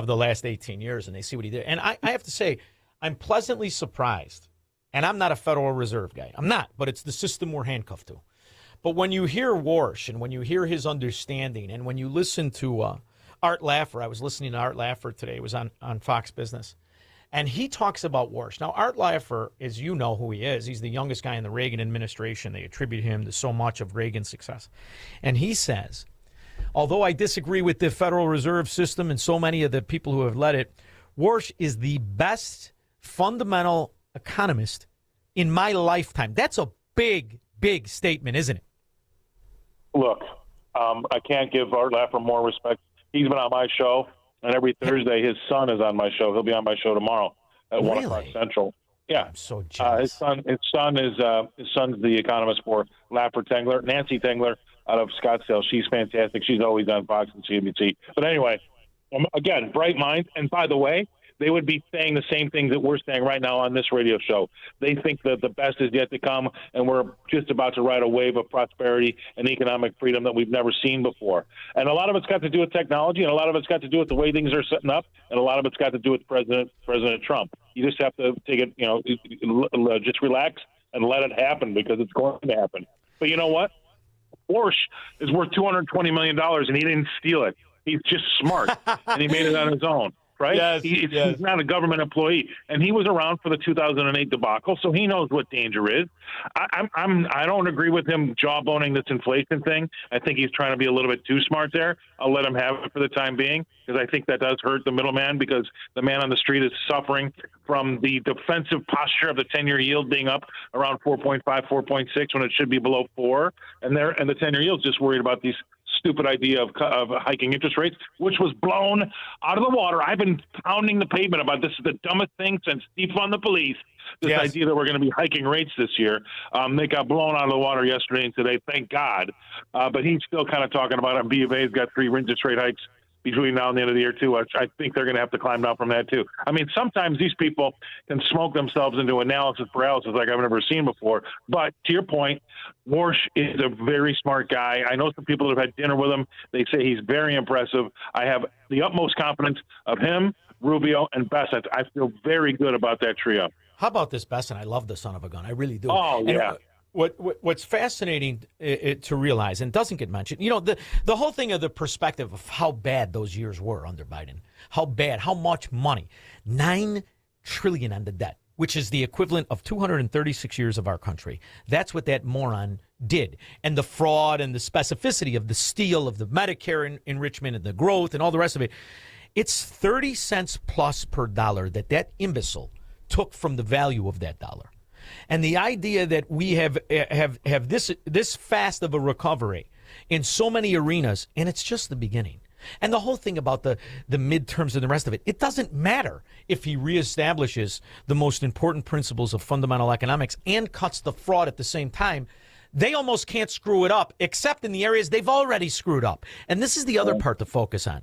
the last 18 years and they see what he did. And I have to say, I'm pleasantly surprised. And I'm not a Federal Reserve guy. I'm not, but it's the system we're handcuffed to. But when you hear Warsh and when you hear his understanding and when you listen to Art Laffer, I was listening to Art Laffer today. It was on Fox Business. And he talks about Warsh. Now, Art Laffer, as you know who he is, he's the youngest guy in the Reagan administration. They attribute him to so much of Reagan's success. And he says, although I disagree with the Federal Reserve System and so many of the people who have led it, Warsh is the best fundamental economist in my lifetime. That's a big, big statement, isn't it? Look, I can't give Art Laffer more respect. He's been on my show. And every Thursday, his son is on my show. He'll be on my show tomorrow at 1 o'clock Central. Yeah, I'm so jealous. His son's the economist for Laffer Tengler, Nancy Tengler out of Scottsdale. She's fantastic. She's always on Fox and CNBC. But anyway, again, bright minds. And by the way, they would be saying the same things that we're saying right now on this radio show. They think that the best is yet to come, and we're just about to ride a wave of prosperity and economic freedom that we've never seen before. And a lot of it's got to do with technology, and a lot of it's got to do with the way things are setting up, and a lot of it's got to do with President Trump. You just have to take it, just relax and let it happen because it's going to happen. But you know what? Porsche is worth $220 million, and he didn't steal it. He's just smart, and he made it on his own. Right? Yes, He's not a government employee, and he was around for the 2008 debacle, so he knows what danger is. I don't agree with him jawboning this inflation thing. I think he's trying to be a little bit too smart there. I'll let him have it for the time being because I think that does hurt the middleman because the man on the street is suffering from the defensive posture of the 10-year yield being up around 4.5, 4.6 when it should be below 4, and the 10-year yield is just worried about these stupid idea of hiking interest rates, which was blown out of the water. I've been pounding the pavement about this is the dumbest thing since defund the police. This idea that we're going to be hiking rates this year. They got blown out of the water yesterday and today, thank God. But he's still kind of talking about it. B of A's got 3 interest rate hikes between now and the end of the year, too. I think they're going to have to climb down from that, too. I mean, sometimes these people can smoke themselves into analysis paralysis like I've never seen before. But to your point, Warsh is a very smart guy. I know some people that have had dinner with him. They say he's very impressive. I have the utmost confidence of him, Rubio, and Bessent. I feel very good about that trio. How about this Bessent? I love the son of a gun. I really do. Oh, yeah. What's fascinating to realize, and doesn't get mentioned, the whole thing of the perspective of how bad those years were under Biden, how bad, how much money, $9 trillion on the debt, which is the equivalent of 236 years of our country. That's what that moron did. And the fraud and the specificity of the steal of the Medicare enrichment and the growth and all the rest of it. It's 30 cents plus per dollar that imbecile took from the value of that dollar. And the idea that we have this fast of a recovery in so many arenas, and it's just the beginning. And the whole thing about the midterms and the rest of it, it doesn't matter if he reestablishes the most important principles of fundamental economics and cuts the fraud at the same time. They almost can't screw it up, except in the areas they've already screwed up. And this is the other part to focus on.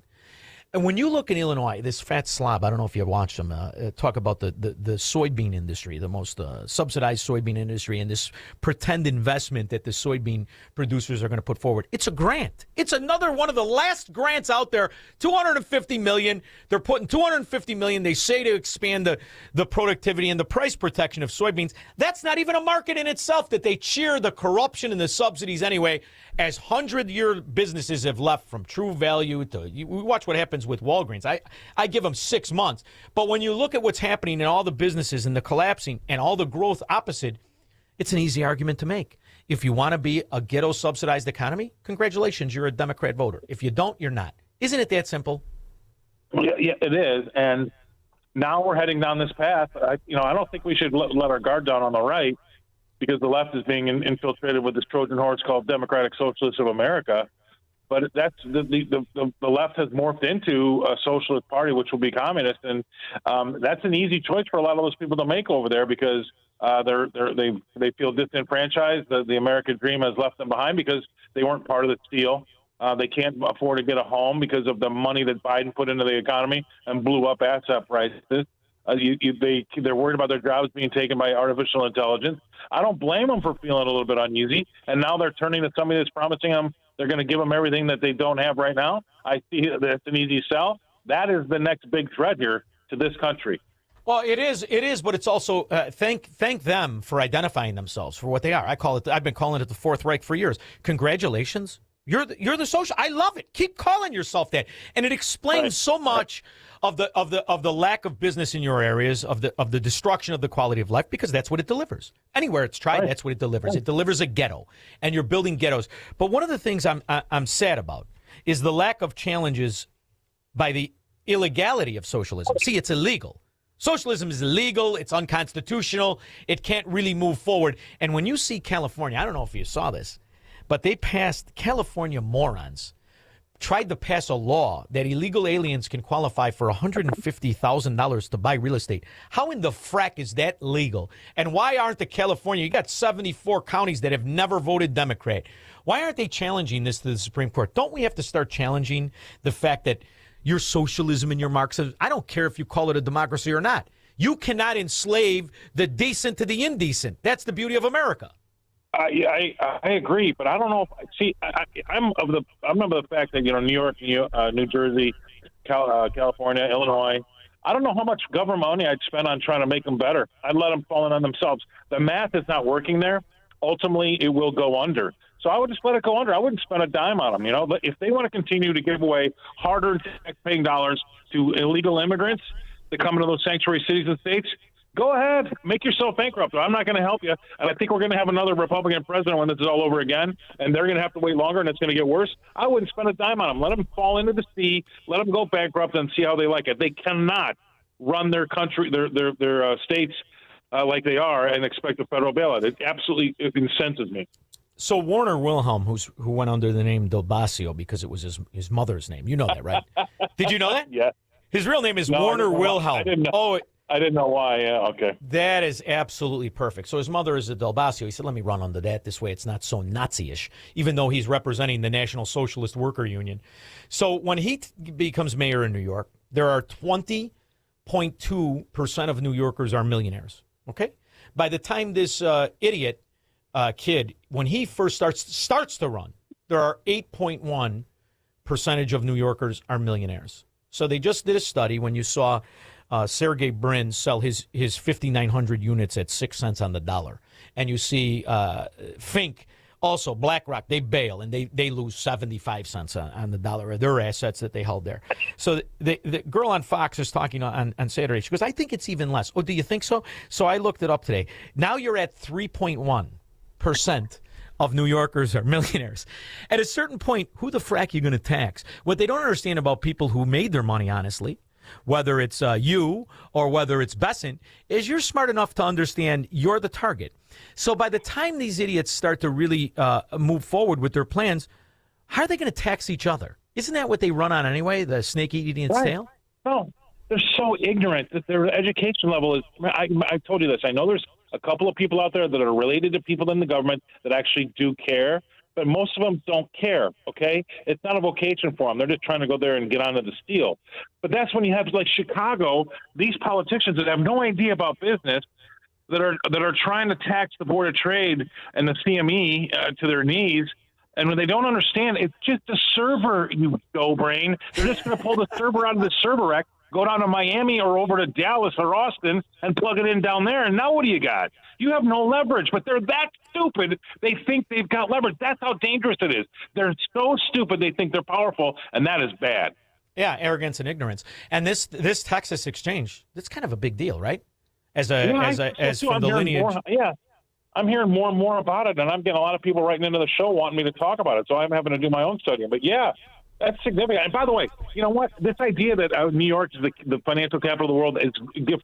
And when you look in Illinois, this fat slob, I don't know if you watched him talk about the soybean industry, the most subsidized soybean industry, and this pretend investment that the soybean producers are going to put forward. It's a grant. It's another one of the last grants out there, $250 million. They're putting $250 million, they say, to expand the productivity and the price protection of soybeans. That's not even a market in itself, that they cheer the corruption and the subsidies anyway, as 100-year businesses have left from True Value to, we watch what happens with Walgreens. I give them 6 months. But when you look at what's happening in all the businesses and the collapsing and all the growth opposite, it's an easy argument to make. If you want to be a ghetto subsidized economy, congratulations, you're a Democrat voter. If you don't, you're not. Isn't it that simple? Yeah, it is. And now we're heading down this path. I don't think we should let our guard down on the right, because the left is being infiltrated with this Trojan horse called Democratic Socialists of America. But that's the left has morphed into a socialist party, which will be communist, and that's an easy choice for a lot of those people to make over there, because they feel disenfranchised. The American dream has left them behind because they weren't part of the steal. They can't afford to get a home because of the money that Biden put into the economy and blew up asset prices. They're worried about their jobs being taken by artificial intelligence. I don't blame them for feeling a little bit uneasy. And now they're turning to somebody that's promising them they're going to give them everything that they don't have right now. I see that's an easy sell. That is the next big threat here to this country. Well, it is, but it's also thank them for identifying themselves for what they are. I've been calling it the Fourth Reich for years. Congratulations. You're the social. I love it. Keep calling yourself that, and it explains so much of the lack of business in your areas, of the destruction of the quality of life, because that's what it delivers. Anywhere it's tried, that's what it delivers. It delivers a ghetto, and you're building ghettos. But one of the things I'm sad about is the lack of challenges by the illegality of socialism. See, it's illegal. Socialism is illegal. It's unconstitutional. It can't really move forward. And when you see California, I don't know if you saw this, but they passed, California morons tried to pass a law that illegal aliens can qualify for $150,000 to buy real estate. How in the frack is that legal? And why aren't you got 74 counties that have never voted Democrat. Why aren't they challenging this to the Supreme Court? Don't we have to start challenging the fact that your socialism and your Marxism, I don't care if you call it a democracy or not. You cannot enslave the decent to the indecent. That's the beauty of America. I agree, but I don't know. I'm of the fact that New York, New Jersey, California, Illinois. I don't know how much government money I'd spend on trying to make them better. I'd let them fall in on themselves. The math is not working there. Ultimately, it will go under. So I would just let it go under. I wouldn't spend a dime on them. But if they want to continue to give away hard-earned tax-paying dollars to illegal immigrants that come into those sanctuary cities and states, go ahead, make yourself bankrupt. I'm not going to help you. And I think we're going to have another Republican president when this is all over again, and they're going to have to wait longer, and it's going to get worse. I wouldn't spend a dime on them. Let them fall into the sea. Let them go bankrupt and see how they like it. They cannot run their country, their states like they are and expect a federal bailout. It absolutely incenses me. So Warner Wilhelm, who went under the name Del Basio because it was his mother's name. You know that, right? Did you know that? Yeah. His real name is No, Warner Wilhelm. I didn't know. I didn't know why. Yeah, okay. That is absolutely perfect. So his mother is a Del Basio. He said, let me run under that. This way it's not so Nazi-ish, even though he's representing the National Socialist Worker Union. So when he becomes mayor in New York, there are 20.2% of New Yorkers are millionaires. Okay? By the time this idiot kid, when he first starts to run, there are 8.1% of New Yorkers are millionaires. So they just did a study when you saw Sergey Brin sell his 5,900 units at 6 cents on the dollar. And you see Fink, also BlackRock, they bail and they lose 75 cents on the dollar of their assets that they held there. So the girl on Fox is talking on Saturday. She goes, I think it's even less. Oh, do you think so? So I looked it up today. Now you're at 3.1% of New Yorkers are millionaires. At a certain point, who the frack are you going to tax? What they don't understand about people who made their money honestly, whether it's you or whether it's Besant, is you're smart enough to understand you're the target. So by the time these idiots start to really move forward with their plans, how are they going to tax each other? Isn't that what they run on anyway, the snake eating its tail? No, they're so ignorant that their education level is, I told you this, I know there's a couple of people out there that are related to people in the government that actually do care, but most of them don't care, okay? It's not a vocation for them. They're just trying to go there and get onto the steel. But that's when you have, like, Chicago, these politicians that have no idea about business that are trying to tax the Board of Trade and the CME to their knees. And when they don't understand, it's just a server, you go brain. They're just going to pull the server out of the server rack, go down to Miami or over to Dallas or Austin and plug it in down there. And now what do you got? You have no leverage, but they're that stupid. They think they've got leverage. That's how dangerous it is. They're so stupid. They think they're powerful, and that is bad. Yeah, arrogance and ignorance. And this Texas exchange, that's kind of a big deal, right? As from the lineage. I'm hearing more and more about it, and I'm getting a lot of people writing into the show wanting me to talk about it. So I'm having to do my own studying. But yeah, that's significant. And by the way, you know what? This idea that New York is the financial capital of the world,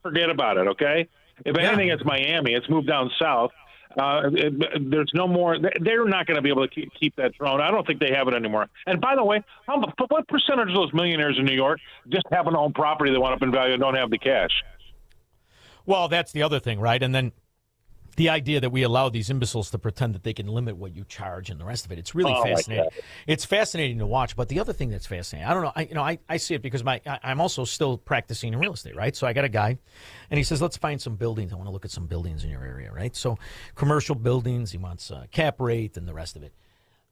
forget about it, okay? If anything, it's Miami. It's moved down south. There's no more. They're not going to be able to keep that throne. I don't think they have it anymore. And by the way, what percentage of those millionaires in New York just happen to own property that went up in value and don't have the cash? Well, that's the other thing, right? And then the idea that we allow these imbeciles to pretend that they can limit what you charge and the rest of it. It's really fascinating. It's fascinating to watch. But the other thing that's fascinating, I don't know, I see it because I'm also still practicing in real estate, right? So I got a guy, and he says, let's find some buildings. I want to look at some buildings in your area, right? So commercial buildings, he wants cap rate and the rest of it.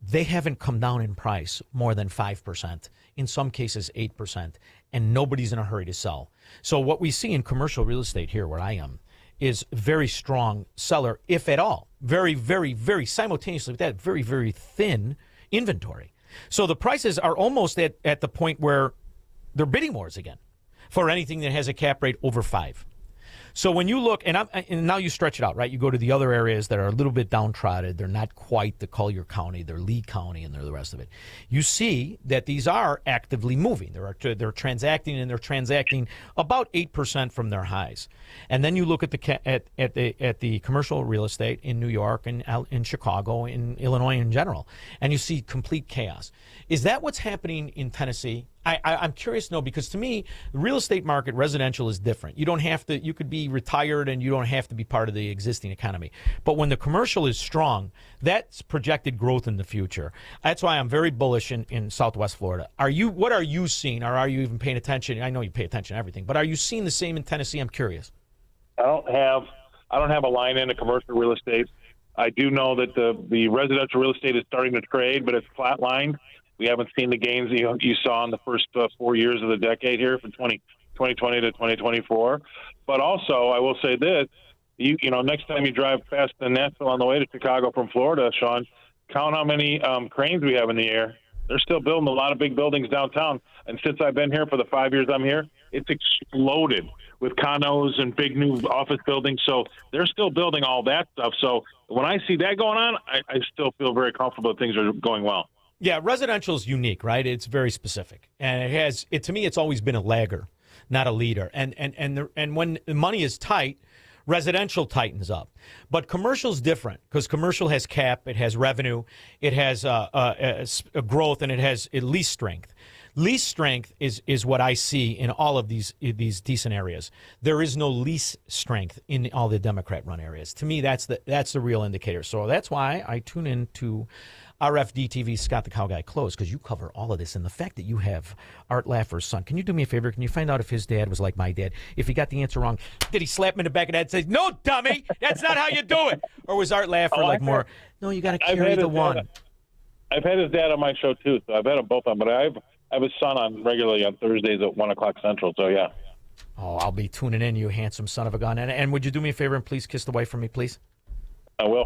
They haven't come down in price more than 5%, in some cases 8%, and nobody's in a hurry to sell. So what we see in commercial real estate here where I am is very strong seller, if at all. Very, very, very simultaneously with that, very, very thin inventory. So the prices are almost at the point where they're bidding wars again for anything that has a cap rate over 5. So when you look, and now you stretch it out, right? You go to the other areas that are a little bit downtrodden. They're not quite the Collier County. They're Lee County, and they're the rest of it. You see that these are actively moving. They're transacting, and they're transacting about 8% from their highs. And then you look at the commercial real estate in New York and in Chicago, in Illinois in general, and you see complete chaos. Is that what's happening in Tennessee? I'm curious to know, because to me, the real estate market, residential, is different. You don't have to, you could be retired and you don't have to be part of the existing economy. But when the commercial is strong, that's projected growth in the future. That's why I'm very bullish in Southwest Florida. What are you seeing, or are you even paying attention? I know you pay attention to everything, but are you seeing the same in Tennessee? I'm curious. I don't have a line into commercial real estate. I do know that the residential real estate is starting to trade, but it's flatlined. We haven't seen the gains you saw in the first 4 years of the decade here from 2020 to 2024. But also, I will say this, you know, next time you drive past the Nashville on the way to Chicago from Florida, Shaun, count how many cranes we have in the air. They're still building a lot of big buildings downtown. And since I've been here for the 5 years I'm here, it's exploded with condos and big new office buildings. So they're still building all that stuff. So when I see that going on, I still feel very comfortable that things are going well. Yeah, residential is unique, right? It's very specific, and to me, it's always been a lagger, not a leader. And when the money is tight, Residential tightens up. But commercial's different because commercial has cap, it has revenue, it has a growth, and it has lease strength. Lease strength is what I see in all of these decent areas. There is no lease strength in all the Democrat-run areas. To me, that's the real indicator. So that's why I tune in to RFD-TV's Scott the Cow Guy Close, because you cover all of this. And the fact that you have Art Laffer's son, can you do me a favor? Can you find out if his dad was like my dad? If he got the answer wrong, did he slap him in the back of the head and say, "No, dummy, that's not how you do it"? Or was Art Laffer more, "No, you got to carry the one"? I've had his dad on my show, too, so I've had them both on. But I have his son on regularly on Thursdays at 1 o'clock Central, so yeah. Oh, I'll be tuning in, you handsome son of a gun. And would you do me a favor and please kiss the wife for me, please? I will.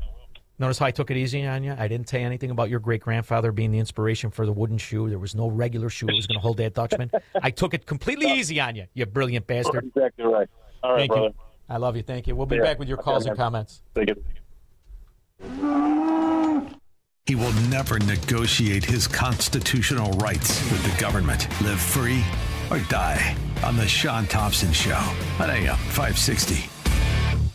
Notice how I took it easy on you? I didn't say anything about your great-grandfather being the inspiration for the wooden shoe. There was no regular shoe that was going to hold that Dutchman. I took it completely easy on you, you brilliant bastard. Exactly right. All right, Thank brother. you. I love you. Thank you. We'll be back with your calls and comments. Thank you. He will never negotiate his constitutional rights with the government. Live free or die on the Shaun Thompson Show on AM 560.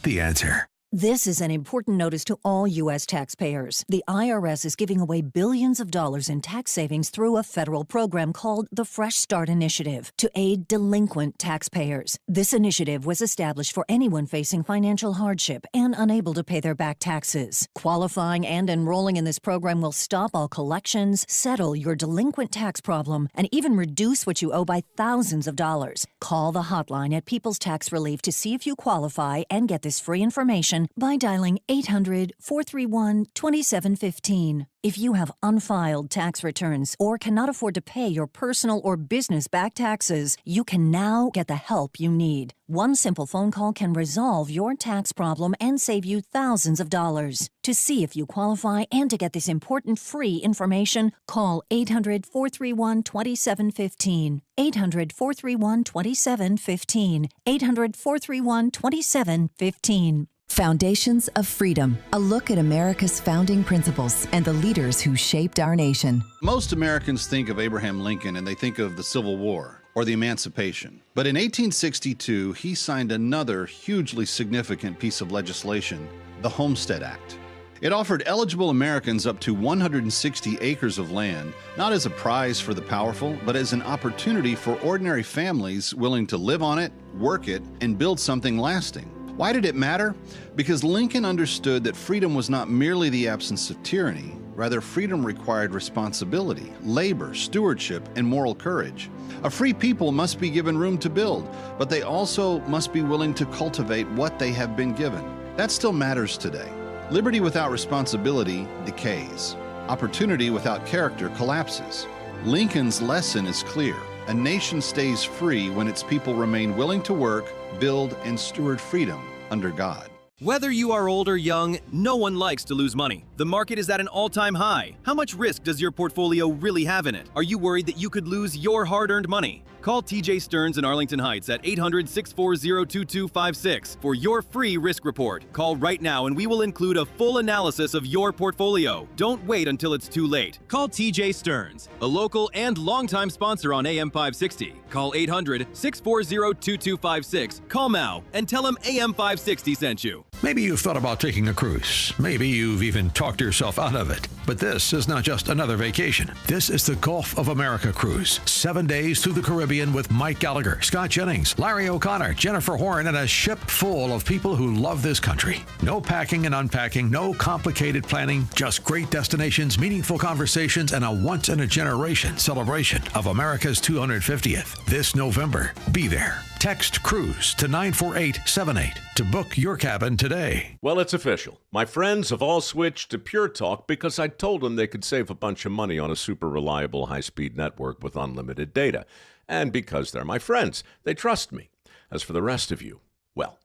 The Answer. This is an important notice to all U.S. taxpayers. The IRS is giving away billions of dollars in tax savings through a federal program called the Fresh Start Initiative to aid delinquent taxpayers. This initiative was established for anyone facing financial hardship and unable to pay their back taxes. Qualifying and enrolling in this program will stop all collections, settle your delinquent tax problem, and even reduce what you owe by thousands of dollars. Call the hotline at People's Tax Relief to see if you qualify and get this free information by dialing 800-431-2715. If you have unfiled tax returns or cannot afford to pay your personal or business back taxes, you can now get the help you need. One simple phone call can resolve your tax problem and save you thousands of dollars. To see if you qualify and to get this important free information, call 800-431-2715. 800-431-2715. 800-431-2715. Foundations of Freedom, a look at America's founding principles and the leaders who shaped our nation. Most Americans think of Abraham Lincoln and they think of the Civil War or the Emancipation. But in 1862, he signed another hugely significant piece of legislation, the Homestead Act. It offered eligible Americans up to 160 acres of land, not as a prize for the powerful, but as an opportunity for ordinary families willing to live on it, work it, and build something lasting. Why did it matter? Because Lincoln understood that freedom was not merely the absence of tyranny. Rather, freedom required responsibility, labor, stewardship, and moral courage. A free people must be given room to build, but they also must be willing to cultivate what they have been given. That still matters today. Liberty without responsibility decays. Opportunity without character collapses. Lincoln's lesson is clear. A nation stays free when its people remain willing to work, build, and steward freedom under God. Whether you are old or young, no one likes to lose money. The market is at an all-time high. How much risk does your portfolio really have in it? Are you worried that you could lose your hard-earned money? Call TJ Stearns in Arlington Heights at 800-640-2256 for your free risk report. Call right now and we will include a full analysis of your portfolio. Don't wait until it's too late. Call TJ Stearns, a local and longtime sponsor on AM 560. Call 800-640-2256. Call now and tell him AM 560 sent you. Maybe you've thought about taking a cruise. Maybe you've even talked yourself out of it. But this is not just another vacation. This is the Gulf of America cruise. 7 days through the Caribbean with Mike Gallagher, Scott Jennings, Larry O'Connor, Jennifer Horn, and a ship full of people who love this country. No packing and unpacking, no complicated planning, just great destinations, meaningful conversations, and a once-in-a-generation celebration of America's 250th. This November, be there. Text CRUISE to 94878 to book your cabin today. Well, it's official. My friends have all switched to Pure Talk because I told them they could save a bunch of money on a super reliable high-speed network with unlimited data. And because they're my friends, they trust me. As for the rest of you, well,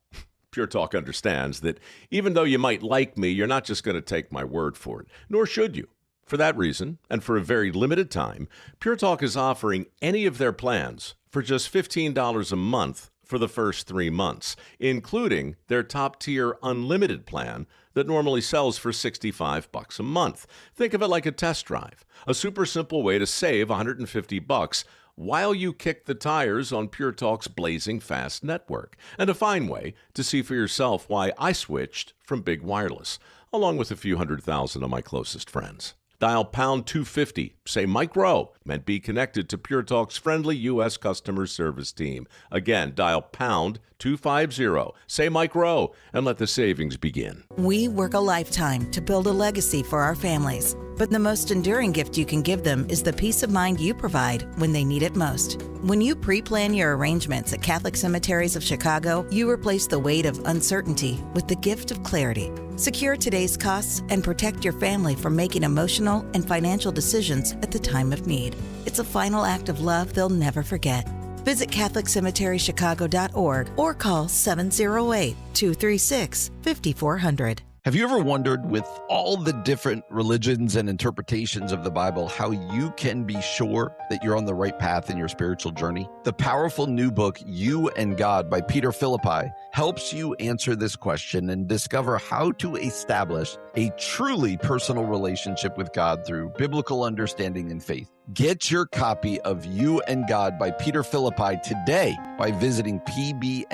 Pure Talk understands that even though you might like me, you're not just going to take my word for it, nor should you. For that reason, and for a very limited time, Pure Talk is offering any of their plans for just $15 a month for the first 3 months, including their top-tier unlimited plan that normally sells for $65 a month. Think of it like a test drive, a super simple way to save $150 while you kick the tires on Pure Talk's blazing fast network. And a fine way to see for yourself why I switched from big wireless, along with a few 100,000 of my closest friends. Dial pound 250, say Mike Rowe, and be connected to Pure Talk's friendly U.S. customer service team. Again, dial pound 250, say Mike Rowe, and let the savings begin. We work a lifetime to build a legacy for our families, but the most enduring gift you can give them is the peace of mind you provide when they need it most. When you pre-plan your arrangements at Catholic Cemeteries of Chicago, you replace the weight of uncertainty with the gift of clarity. Secure today's costs and protect your family from making emotional and financial decisions at the time of need. It's a final act of love they'll never forget. Visit CatholicCemeteryChicago.org or call 708-236-5400. Have you ever wondered, with all the different religions and interpretations of the Bible, how you can be sure that you're on the right path in your spiritual journey? The powerful new book, You and God by Peter Philippi, helps you answer this question and discover how to establish a truly personal relationship with God through biblical understanding and faith. Get your copy of You and God by Peter Philippi today by visiting pbmusa.org.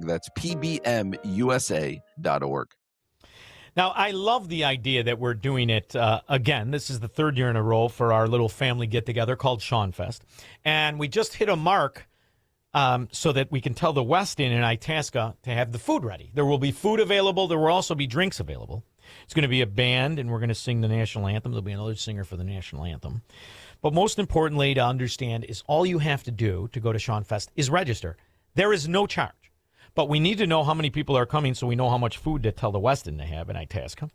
That's pbmusa.org. Now, I love the idea that we're doing it again. This is the third year in a row for our little family get-together called Shaun Fest. And we just hit a mark so that we can tell the Westin and Itasca to have the food ready. There will be food available. There will also be drinks available. It's going to be a band, and we're going to sing the national anthem. There'll be another singer for the national anthem. But most importantly to understand is all you have to do to go to Shaun Fest is register. There is no charge. But we need to know how many people are coming so we know how much food to tell the Westin to have in Itasca.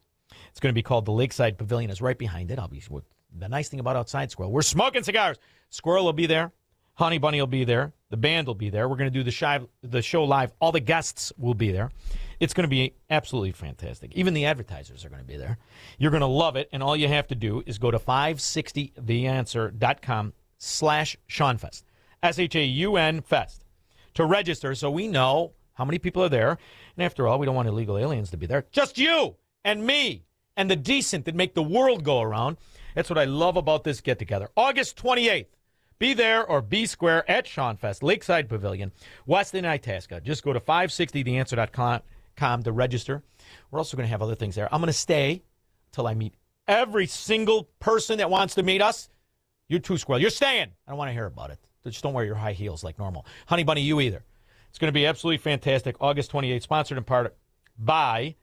It's going to be called the Lakeside Pavilion. Is right behind it. The nice thing about Outside Squirrel, we're smoking cigars. Squirrel will be there. Honey Bunny will be there. The band will be there. We're going to do the show live. All the guests will be there. It's going to be absolutely fantastic. Even the advertisers are going to be there. You're going to love it, and all you have to do is go to 560theanswer.com/ShaunFest, SHAUN Fest, to register so we know how many people are there. And after all, we don't want illegal aliens to be there. Just you and me and the decent that make the world go around. That's what I love about this get-together. August 28th. Be there or be square at Shaun Fest, Lakeside Pavilion, Westin, Itasca. Just go to 560theanswer.com to register. We're also going to have other things there. I'm going to stay till I meet every single person that wants to meet us. You too, Squirrel. You're staying. I don't want to hear about it. Just don't wear your high heels like normal. Honey Bunny, you either. It's going to be absolutely fantastic. August 28th, sponsored in part by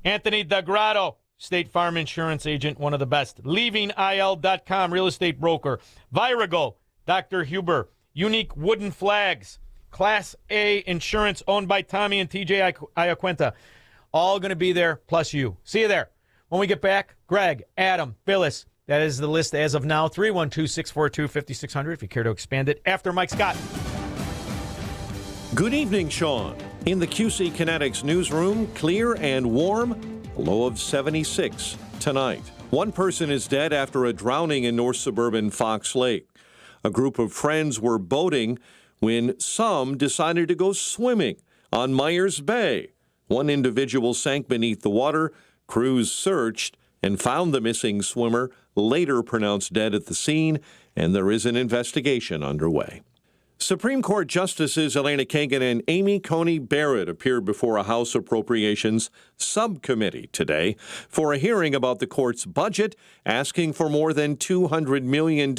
Anthony DeGrotto, State Farm Insurance Agent, one of the best. LeavingIL.com, real estate broker. Virago, Dr. Huber. Unique Wooden Flags. Class A Insurance, owned by Tommy and TJ Iaquinta. All going to be there, plus you. See you there. When we get back, Greg, Adam, Phyllis. That is the list as of now. 312-642-5600 if you care to expand it. After Mike Scott. Good evening, Shaun. In the QC Kinetics newsroom, clear and warm, a low of 76 tonight. One person is dead after a drowning in north suburban Fox Lake. A group of friends were boating when some decided to go swimming on Myers Bay. One individual sank beneath the water. Crews searched and found the missing swimmer, later pronounced dead at the scene, and there is an investigation underway. Supreme Court Justices Elena Kagan and Amy Coney Barrett appeared before a House Appropriations Subcommittee today for a hearing about the court's budget, asking for more than $200 million,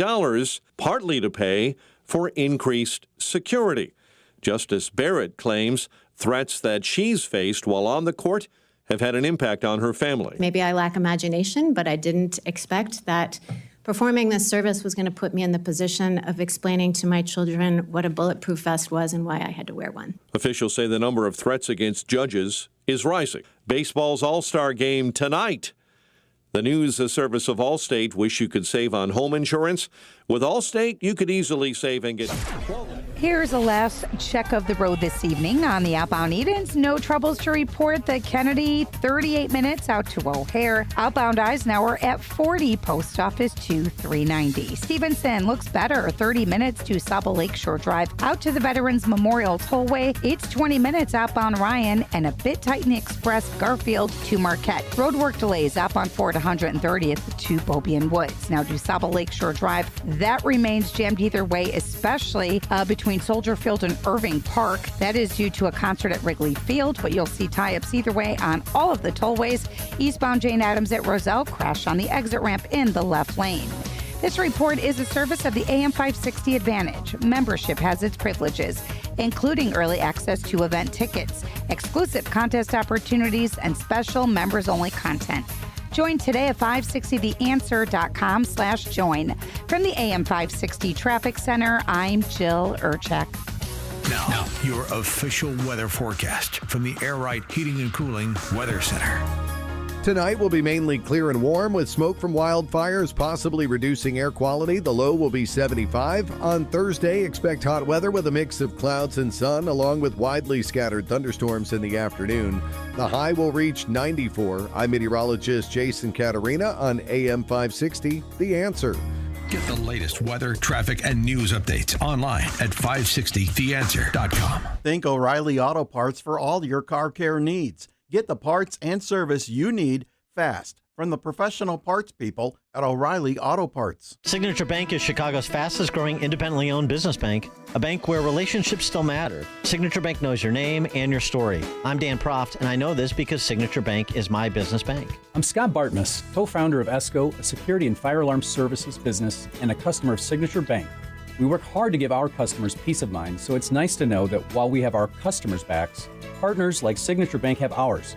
partly to pay for increased security. Justice Barrett claims threats that she's faced while on the court have had an impact on her family. Maybe I lack imagination, but I didn't expect that performing this service was going to put me in the position of explaining to my children what a bulletproof vest was and why I had to wear one. Officials say the number of threats against judges is rising. Baseball's All-Star Game tonight. The news service of Allstate wish you could save on home insurance. With Allstate, you could easily save and get Here's a last check of the road this evening on the outbound Edens. No troubles to report. The Kennedy, 38 minutes out to O'Hare. Outbound Eisenhower at 40, Post Office to 390. Stevenson looks better, 30 minutes to Saba Lakeshore Drive out to the Veterans Memorial Tollway. It's 20 minutes outbound Ryan and a bit tight in the Express Garfield to Marquette. Roadwork delays outbound Fort 130th to Beaubien Woods. Now to Saba Lakeshore Drive. That remains jammed either way, especially between Soldier Field and Irving Park. That is due to a concert at Wrigley Field, but you'll see tie-ups either way on all of the tollways. Eastbound Jane Addams at Roselle crashed on the exit ramp in the left lane. This report is a service of the AM 560 Advantage. Membership has its privileges, including early access to event tickets, exclusive contest opportunities, and special members-only content. Join today at 560theanswer.com/join. From the AM 560 Traffic Center, I'm Jill Urchak. Now, your official weather forecast from the Air Right Heating and Cooling Weather Center. Tonight will be mainly clear and warm with smoke from wildfires possibly reducing air quality. The low will be 75. On Thursday, expect hot weather with a mix of clouds and sun along with widely scattered thunderstorms in the afternoon. The high will reach 94. I'm meteorologist Jason Caterina on AM 560, The Answer. Get the latest weather, traffic, and news updates online at 560theanswer.com. Think O'Reilly Auto Parts for all your car care needs. Get the parts and service you need fast from the professional parts people at O'Reilly Auto Parts. Signature Bank is Chicago's fastest growing independently owned business bank, a bank where relationships still matter. Signature Bank knows your name and your story. I'm Dan Proft, and I know this because Signature Bank is my business bank. I'm Scott Bartmus, co-founder of ESCO, a security and fire alarm services business and a customer of Signature Bank. We work hard to give our customers peace of mind, so it's nice to know that while we have our customers' backs, partners like Signature Bank have ours.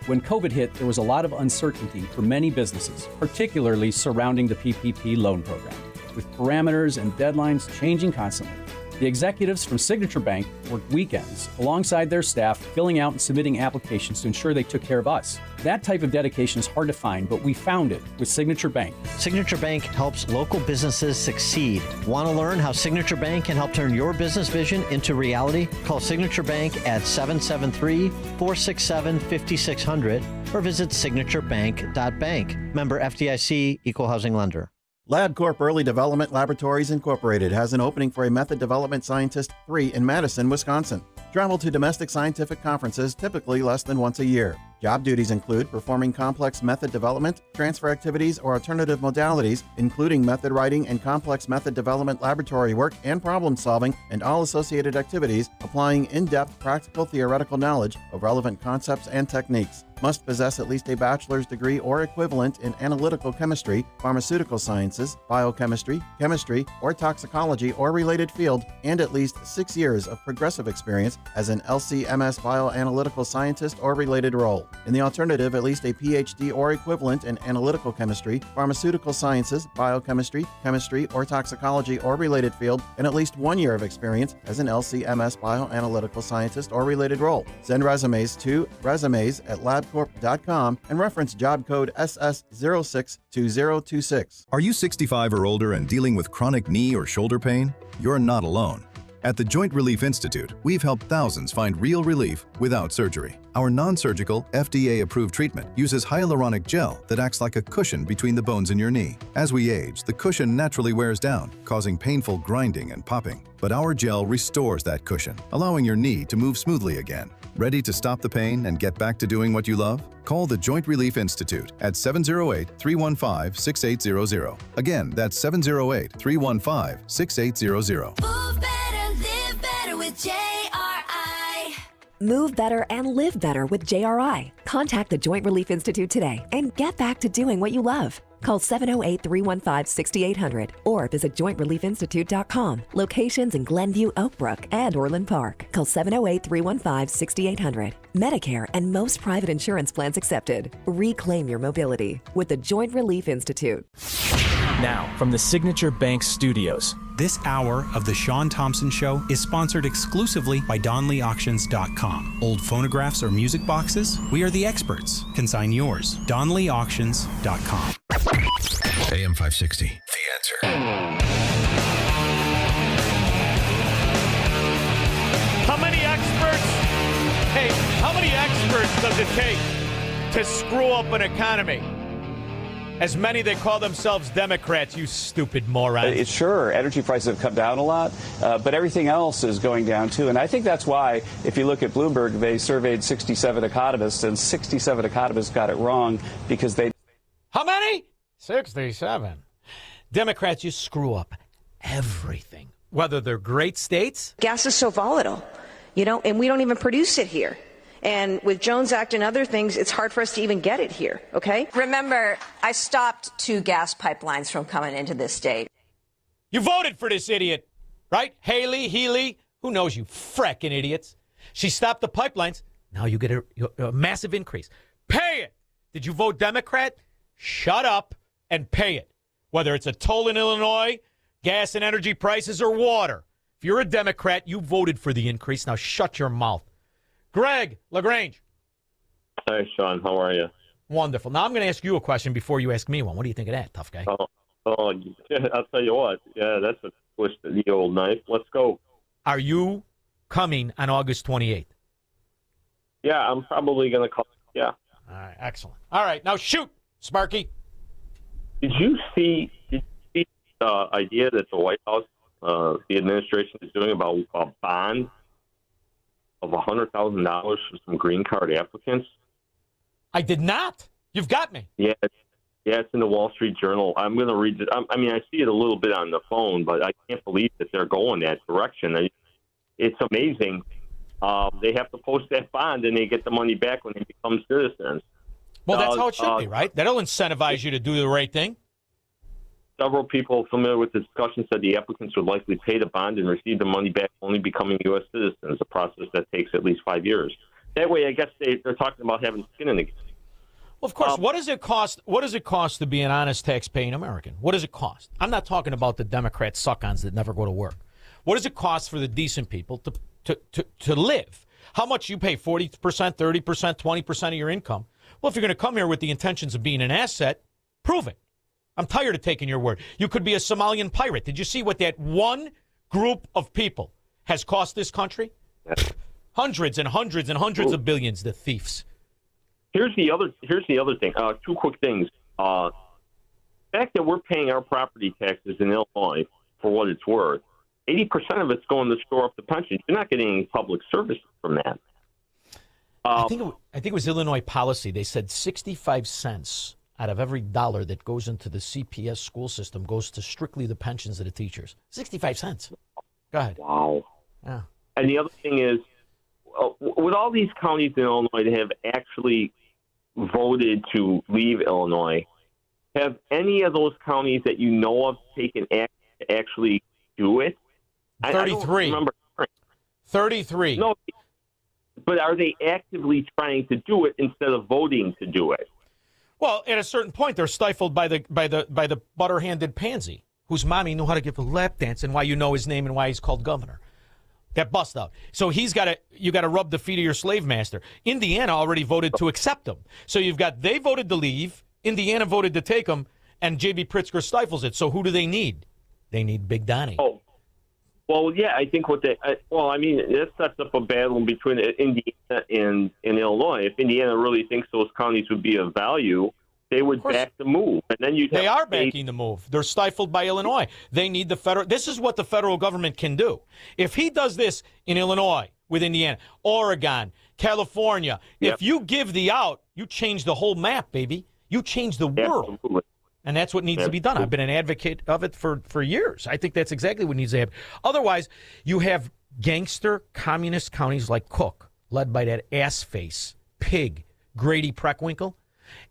When COVID hit, there was a lot of uncertainty for many businesses, particularly surrounding the PPP loan program, with parameters and deadlines changing constantly. The executives from Signature Bank worked weekends alongside their staff, filling out and submitting applications to ensure they took care of us. That type of dedication is hard to find, but we found it with Signature Bank. Signature Bank helps local businesses succeed. Want to learn how Signature Bank can help turn your business vision into reality? Call Signature Bank at 773-467-5600 or visit signaturebank.bank. Member FDIC, Equal Housing Lender. LabCorp Early Development Laboratories Incorporated has an opening for a Method Development Scientist 3 in Madison, Wisconsin. Travel to domestic scientific conferences typically less than once a year. Job duties include performing complex method development, transfer activities, or alternative modalities, including method writing and complex method development laboratory work and problem solving, and all associated activities, applying in-depth practical theoretical knowledge of relevant concepts and techniques. Must possess at least a bachelor's degree or equivalent in analytical chemistry, pharmaceutical sciences, biochemistry, chemistry, or toxicology or related field, and at least 6 years of progressive experience as an LC-MS bioanalytical scientist or related role. In the alternative, at least a PhD or equivalent in analytical chemistry, pharmaceutical sciences, biochemistry, chemistry, or toxicology or related field, and at least 1 year of experience as an LC-MS bioanalytical scientist or related role. Send resumes to resumes@labcorp.com and reference job code SS062026. Are you 65 or older and dealing with chronic knee or shoulder pain? You're not alone. At the Joint Relief Institute, we've helped thousands find real relief without surgery. Our non-surgical, FDA-approved treatment uses hyaluronic gel that acts like a cushion between the bones in your knee. As we age, the cushion naturally wears down, causing painful grinding and popping. But our gel restores that cushion, allowing your knee to move smoothly again. Ready to stop the pain and get back to doing what you love? Call the Joint Relief Institute at 708-315-6800. Again, that's 708-315-6800. Move better, live better with JRI. Move better and live better with JRI. Contact the Joint Relief Institute today and get back to doing what you love. Call 708-315-6800 or visit jointreliefinstitute.com. Locations in Glenview, Oak Brook, and Orland Park. Call 708-315-6800. Medicare and most private insurance plans accepted. Reclaim your mobility with the Joint Relief Institute. Now, from the Signature Bank Studios. This hour of The Shaun Thompson Show is sponsored exclusively by DonleyAuctions.com. Old phonographs or music boxes? We are the experts. Consign yours. DonleyAuctions.com. AM 560, The Answer. Hey, how many experts does it take to screw up an economy? As many that call themselves Democrats, you stupid moron. It's sure, energy prices have come down a lot, but everything else is going down too. And I think that's why, if you look at Bloomberg, they surveyed 67 economists, and 67 economists got it wrong because they... How many? 67. Democrats, you screw up everything, whether they're great states. Gas is so volatile, and we don't even produce it here. And with Jones Act and other things, it's hard for us to even get it here, okay? Remember, I stopped 2 gas pipelines from coming into this state. You voted for this idiot, right? Healy, who knows you frickin' idiots. She stopped the pipelines. Now you get a massive increase. Pay it. Did you vote Democrat? Shut up and pay it. Whether it's a toll in Illinois, gas and energy prices, or water. If you're a Democrat, you voted for the increase. Now shut your mouth. Greg LaGrange. Hi, Shaun. How are you? Wonderful. Now I'm going to ask you a question before you ask me one. What do you think of that, tough guy? I'll tell you what. Yeah, that's a twist of the old knife. Let's go. Are you coming on August 28th? Yeah, I'm probably going to call. Yeah. All right, excellent. All right, now shoot, Sparky. Did you see the idea that the White House, the administration is doing about a bond of $100,000 for some green card applicants? I did not. You've got me. Yeah, it's in the Wall Street Journal. I'm going to read it. I mean, I see it a little bit on the phone, but I can't believe that they're going that direction. It's amazing. They have to post that bond, and they get the money back when they become citizens. Well, that's how it should be, right? That'll incentivize you to do the right thing. Several people familiar with the discussion said the applicants would likely pay the bond and receive the money back only becoming U.S. citizens, a process that takes at least 5 years. That way, I guess they're talking about having skin in the game. Well, of course. What does it cost? What does it cost to be an honest, tax-paying American? What does it cost? I'm not talking about the Democrat suck-ons that never go to work. What does it cost for the decent people to live? How much you pay? 40%, 30%, 20% of your income? Well, if you're going to come here with the intentions of being an asset, prove it. I'm tired of taking your word. You could be a Somalian pirate. Did you see what that one group of people has cost this country? Hundreds and hundreds and hundreds of billions, the thieves. Here's the other thing. 2 quick things. The fact that we're paying our property taxes in Illinois for what it's worth, 80% of it's going to store up the pensions. You're not getting any public service from that. I think it was Illinois policy. They said 65 cents out of every dollar that goes into the CPS school system goes to strictly the pensions of the teachers. 65 cents. Go ahead. Wow. Yeah. And the other thing is, with all these counties in Illinois that have actually voted to leave Illinois, have any of those counties that you know of taken action to actually do it? 33. I don't remember. 33. No, but are they actively trying to do it instead of voting to do it? Well, at a certain point, they're stifled by the butter-handed pansy whose mommy knew how to give a lap dance and why you know his name and why he's called governor. That bust out. So you got to rub the feet of your slave master. Indiana already voted to accept him. So they voted to leave, Indiana voted to take him, and J.B. Pritzker stifles it. So who do they need? They need Big Donnie. Oh, well, yeah, I think it sets up a battle between Indiana and Illinois. If Indiana really thinks those counties would be of value, they would back the move. And then they are backing the move. They're stifled by Illinois. They need the federal. This is what the federal government can do. If he does this in Illinois with Indiana, Oregon, California, if you give the out, you change the whole map, baby. You change the world. Absolutely. And that's what needs to be done. I've been an advocate of it for years. I think that's exactly what needs to happen. Otherwise, you have gangster communist counties like Cook, led by that ass-face pig, Grady Preckwinkle,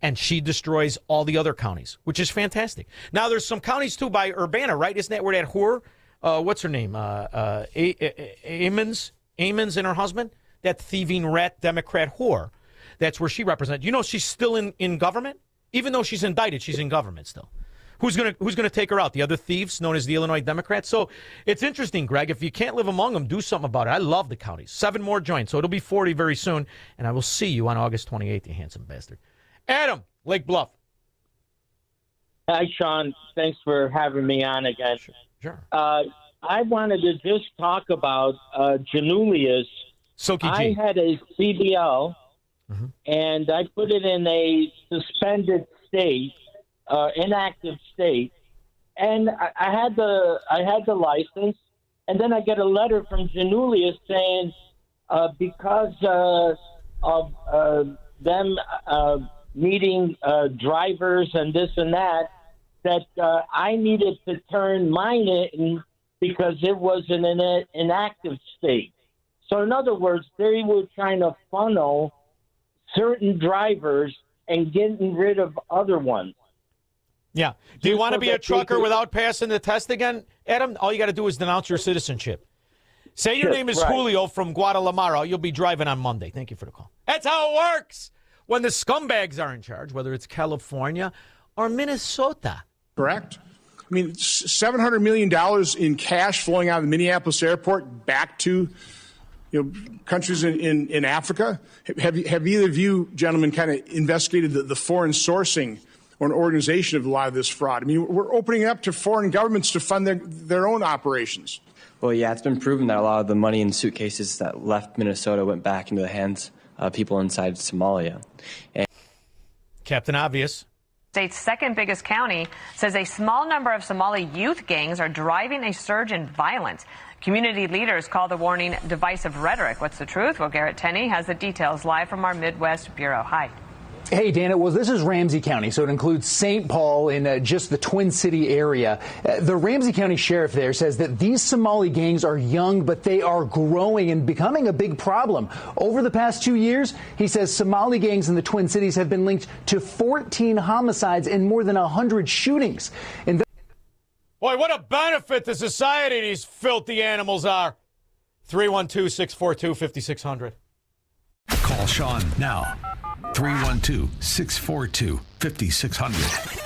and she destroys all the other counties, which is fantastic. Now, there's some counties, too, by Urbana, right? Isn't that where that whore, what's her name, Amons and her husband? That thieving rat Democrat whore. That's where she represents. You know she's still in government? Even though she's indicted, she's in government still. Who's gonna take her out? The other thieves known as the Illinois Democrats? So it's interesting, Greg. If you can't live among them, do something about it. I love the counties. 7 more join, so it'll be 40 very soon. And I will see you on August 28th, you handsome bastard. Adam, Lake Bluff. Hi, Shaun. Thanks for having me on again. Sure. I wanted to just talk about Janulius Silky I G. had a CDL, and I put it in a suspended state, inactive state, and I had the license, and then I get a letter from Janulius saying because of them needing drivers and this and that I needed to turn mine in because it was in an inactive state. So in other words, they were trying to funnel certain drivers and getting rid of other ones. Yeah. Do you want to be a trucker without passing the test again, Adam? All you got to do is denounce your citizenship. Say your name is Julio from Guadalajara. You'll be driving on Monday. Thank you for the call. That's how it works when the scumbags are in charge, whether it's California or Minnesota. Correct. I mean, $700 million in cash flowing out of the Minneapolis airport back to countries in Africa. Have either of you gentlemen kind of investigated the foreign sourcing or an organization of a lot of this fraud? I mean, we're opening up to foreign governments to fund their own operations. Well, yeah, it's been proven that a lot of the money in suitcases that left Minnesota went back into the hands of people inside Somalia. Captain Obvious. State's second biggest county says a small number of Somali youth gangs are driving a surge in violence. Community leaders call the warning divisive rhetoric. What's the truth? Well, Garrett Tenney has the details live from our Midwest Bureau. Hi. Hey, Dana. Well, this is Ramsey County, so it includes St. Paul in just the Twin City area. The Ramsey County sheriff there says that these Somali gangs are young, but they are growing and becoming a big problem. Over the past 2 years, he says Somali gangs in the Twin Cities have been linked to 14 homicides and more than 100 shootings. Boy, what a benefit to society these filthy animals are. 312-642-5600. Call Shaun now. 312-642-5600.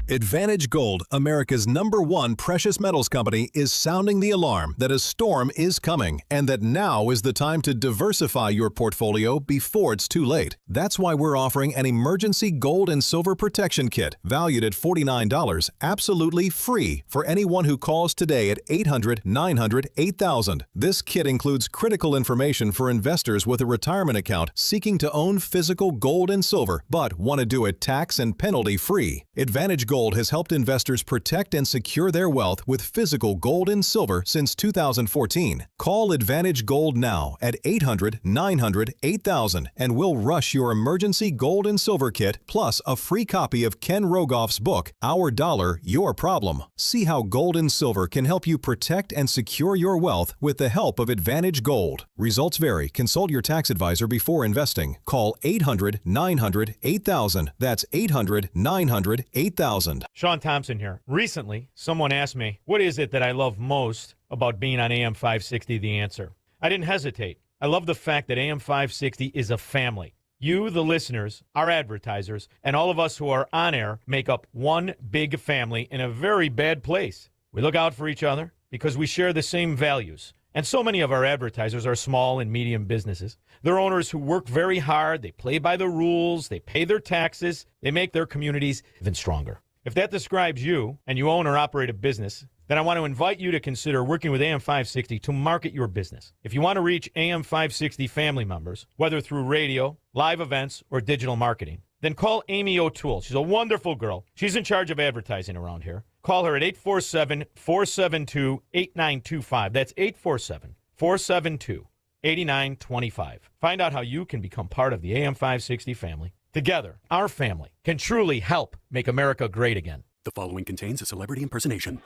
Advantage Gold, America's #1 precious metals company, is sounding the alarm that a storm is coming and that now is the time to diversify your portfolio before it's too late. That's why we're offering an emergency gold and silver protection kit valued at $49, absolutely free for anyone who calls today at 800-900-8000. This kit includes critical information for investors with a retirement account seeking to own physical gold and silver but want to do it tax and penalty free. Advantage Gold has helped investors protect and secure their wealth with physical gold and silver since 2014. Call Advantage Gold now at 800-900-8000 and we'll rush your emergency gold and silver kit plus a free copy of Ken Rogoff's book, Our Dollar, Your Problem. See how gold and silver can help you protect and secure your wealth with the help of Advantage Gold. Results vary. Consult your tax advisor before investing. Call 800-900-8000. That's 800-900-8000. Shaun Thompson here. Recently, someone asked me, what is it that I love most about being on AM 560? The answer. I didn't hesitate. I love the fact that AM 560 is a family. You, the listeners, our advertisers, and all of us who are on air make up one big family in a very bad place. We look out for each other because we share the same values. And so many of our advertisers are small and medium businesses. They're owners who work very hard, they play by the rules, they pay their taxes, they make their communities even stronger. If that describes you, and you own or operate a business, then I want to invite you to consider working with AM 560 to market your business. If you want to reach AM 560 family members, whether through radio, live events, or digital marketing, then call Amy O'Toole. She's a wonderful girl. She's in charge of advertising around here. Call her at 847-472-8925. That's 847-472-8925. Find out how you can become part of the AM 560 family. Together, our family can truly help make America great again. The following contains a celebrity impersonation.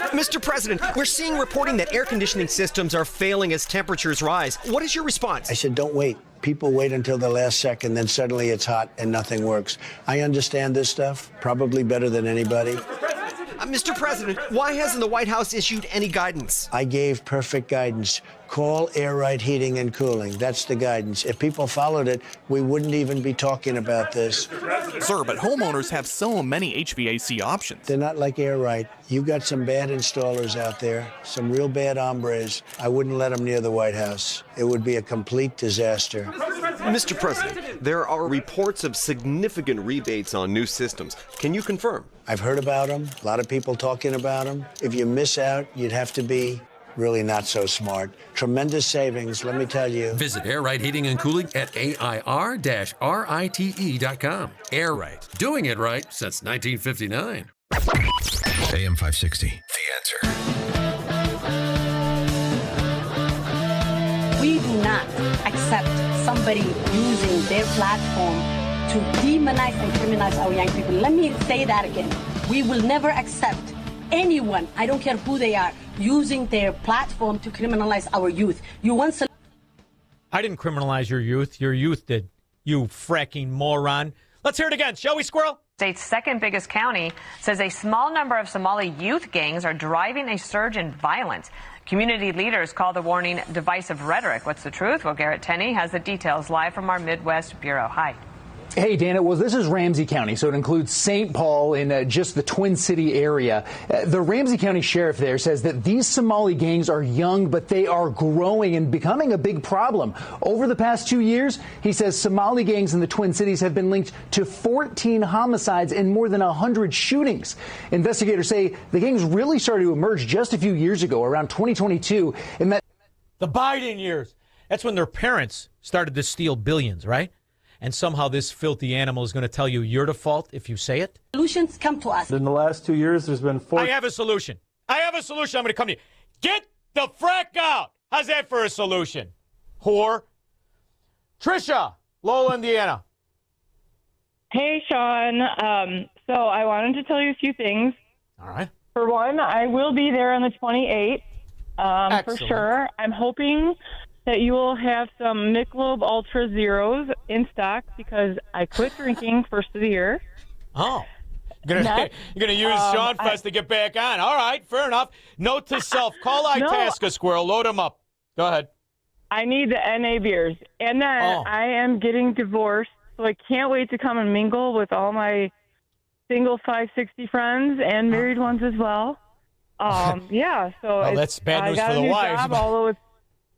Mr. President, we're seeing reporting that air conditioning systems are failing as temperatures rise. What is your response? I said, don't wait. People wait until the last second, then suddenly it's hot and nothing works. I understand this stuff, probably better than anybody. Mr. President, why hasn't the White House issued any guidance? I gave perfect guidance. Call Air Right Heating and Cooling. That's the guidance. If people followed it, we wouldn't even be talking about this. Sir, but homeowners have so many HVAC options. They're not like Air Right. You got some bad installers out there, some real bad hombres. I wouldn't let them near the White House. It would be a complete disaster. Mr. President, there are reports of significant rebates on new systems. Can you confirm? I've heard about them. A lot of people talking about them. If you miss out, you'd have to be really not so smart. Tremendous savings, let me tell you. Visit Air Right Heating and Cooling at AIR-RITE.com. Air Right. Doing it right since 1959. AM 560. The Answer. We do not accept somebody using their platform to demonize and criminalize our young people. Let me say that again. We will never accept anyone, I don't care who they are, using their platform to criminalize our youth. You once... I didn't criminalize your youth did, you fracking moron. Let's hear it again, shall we, Squirrel? State's second biggest county says a small number of Somali youth gangs are driving a surge in violence. Community leaders call the warning divisive rhetoric. What's the truth? Well, Garrett Tenney has the details live from our Midwest Bureau. Hi. Hey, Dana. Well, this is Ramsey County, so it includes St. Paul in just the Twin City area. The Ramsey County sheriff there says that these Somali gangs are young, but they are growing and becoming a big problem. Over the past 2 years, he says Somali gangs in the Twin Cities have been linked to 14 homicides and more than 100 shootings. Investigators say the gangs really started to emerge just a few years ago, around 2022. And that the Biden years. That's when their parents started to steal billions, right? And somehow this filthy animal is going to tell you you're the fault if you say it? Solutions come to us. In the last 2 years, there's been I have a solution. I'm going to come to you. Get the frack out. How's that for a solution? Whore. Trisha, Lowell, Indiana. Hey, Shaun. So I wanted to tell you a few things. All right. For one, I will be there on the 28th for sure. I'm hoping that you will have some Michelob Ultra Zeros in stock because I quit drinking first of the year. Oh. You're going to use Shaun Fest to get back on. All right, fair enough. Note to self, call Itasca Squirrel, load him up. Go ahead. I need the NA beers. And then I am getting divorced, so I can't wait to come and mingle with all my single 560 friends and married ones as well. Yeah, so well, that's bad news for the wives. Although it's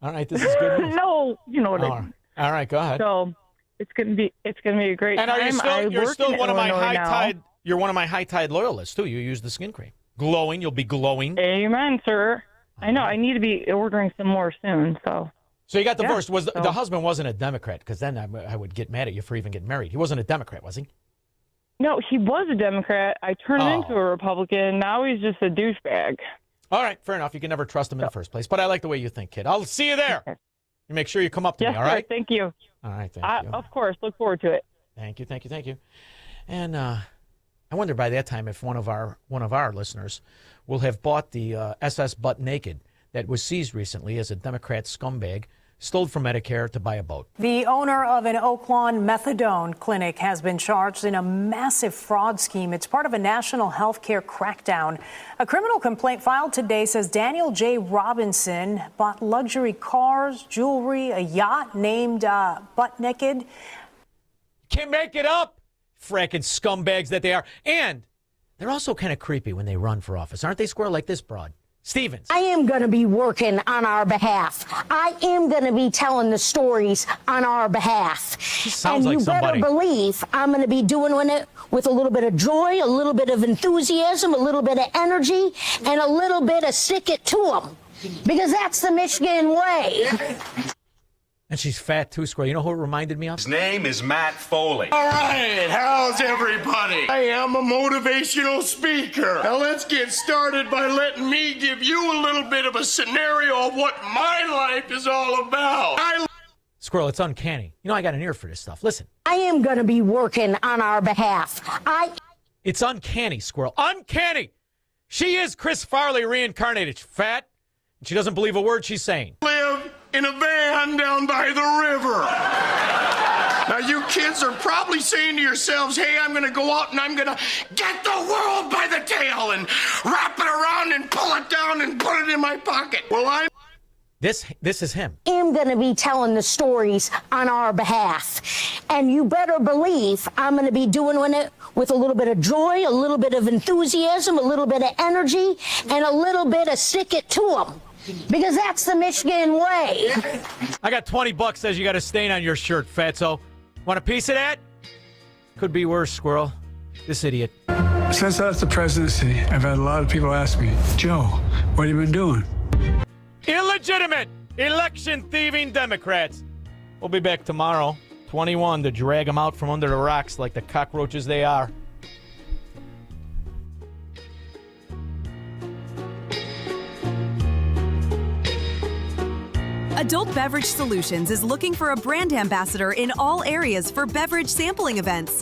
all right, this is good news. No, you know what I mean. All right, go ahead. So it's gonna be a great and time. You're still one of my high tide. You're one of my high tide loyalists too. You use the skin cream, glowing. You'll be glowing. Amen, sir. I know. I need to be ordering some more soon. So you got divorced. The husband wasn't a Democrat? Because then I would get mad at you for even getting married. He wasn't a Democrat, was he? No, he was a Democrat. I turned into a Republican. Now he's just a douchebag. All right, fair enough. You can never trust him in the first place. But I like the way you think, kid. I'll see you there. You make sure you come up to me, all right? Sir, thank you. All right, thank you. Of course. Look forward to it. Thank you. And I wonder by that time if one of our listeners will have bought the SS Butt Naked that was seized recently as a Democrat scumbag stole from Medicare to buy a boat. The owner of an Oaklawn methadone clinic has been charged in a massive fraud scheme. It's part of a national health care crackdown. A criminal complaint filed today says Daniel J. Robinson bought luxury cars, jewelry, a yacht named Butt Naked. Can't make it up, fracking scumbags that they are. And they're also kind of creepy when they run for office. Aren't they, Squirrel, like this broad? Stevens. I am going to be working on our behalf. I am going to be telling the stories on our behalf. And you somebody. better believe I'm going to be doing it with a little bit of joy, a little bit of enthusiasm, a little bit of energy, and a little bit of stick it to them. Because that's the Michigan way. And she's fat too, Squirrel. You know who it reminded me of? His name is Matt Foley. All right, how's everybody? I am a motivational speaker. Now let's get started by letting me give you a little bit of a scenario of what my life is all about. Squirrel, it's uncanny. You know I got an ear for this stuff. Listen. I am going to be working on our behalf. It's uncanny, Squirrel. Uncanny. She is Chris Farley reincarnated. She's fat. And she doesn't believe a word she's saying. Live in a van down by the river. Now, you kids are probably saying to yourselves, hey, I'm going to go out and I'm going to get the world by the tail and wrap it around and pull it down and put it in my pocket. Well, This is him. I'm going to be telling the stories on our behalf. And you better believe I'm going to be doing it with a little bit of joy, a little bit of enthusiasm, a little bit of energy, and a little bit of stick it to them. Because that's the Michigan way. I got $20 says you got a stain on your shirt, fatso. Want a piece of that? Could be worse, Squirrel. This idiot. Since I left the presidency, I've had a lot of people ask me, Joe, what have you been doing? illegitimate, election-thieving Democrats. We'll be back tomorrow, 21, to drag them out from under the rocks like the cockroaches they are. Adult Beverage Solutions is looking for a brand ambassador in all areas for beverage sampling events.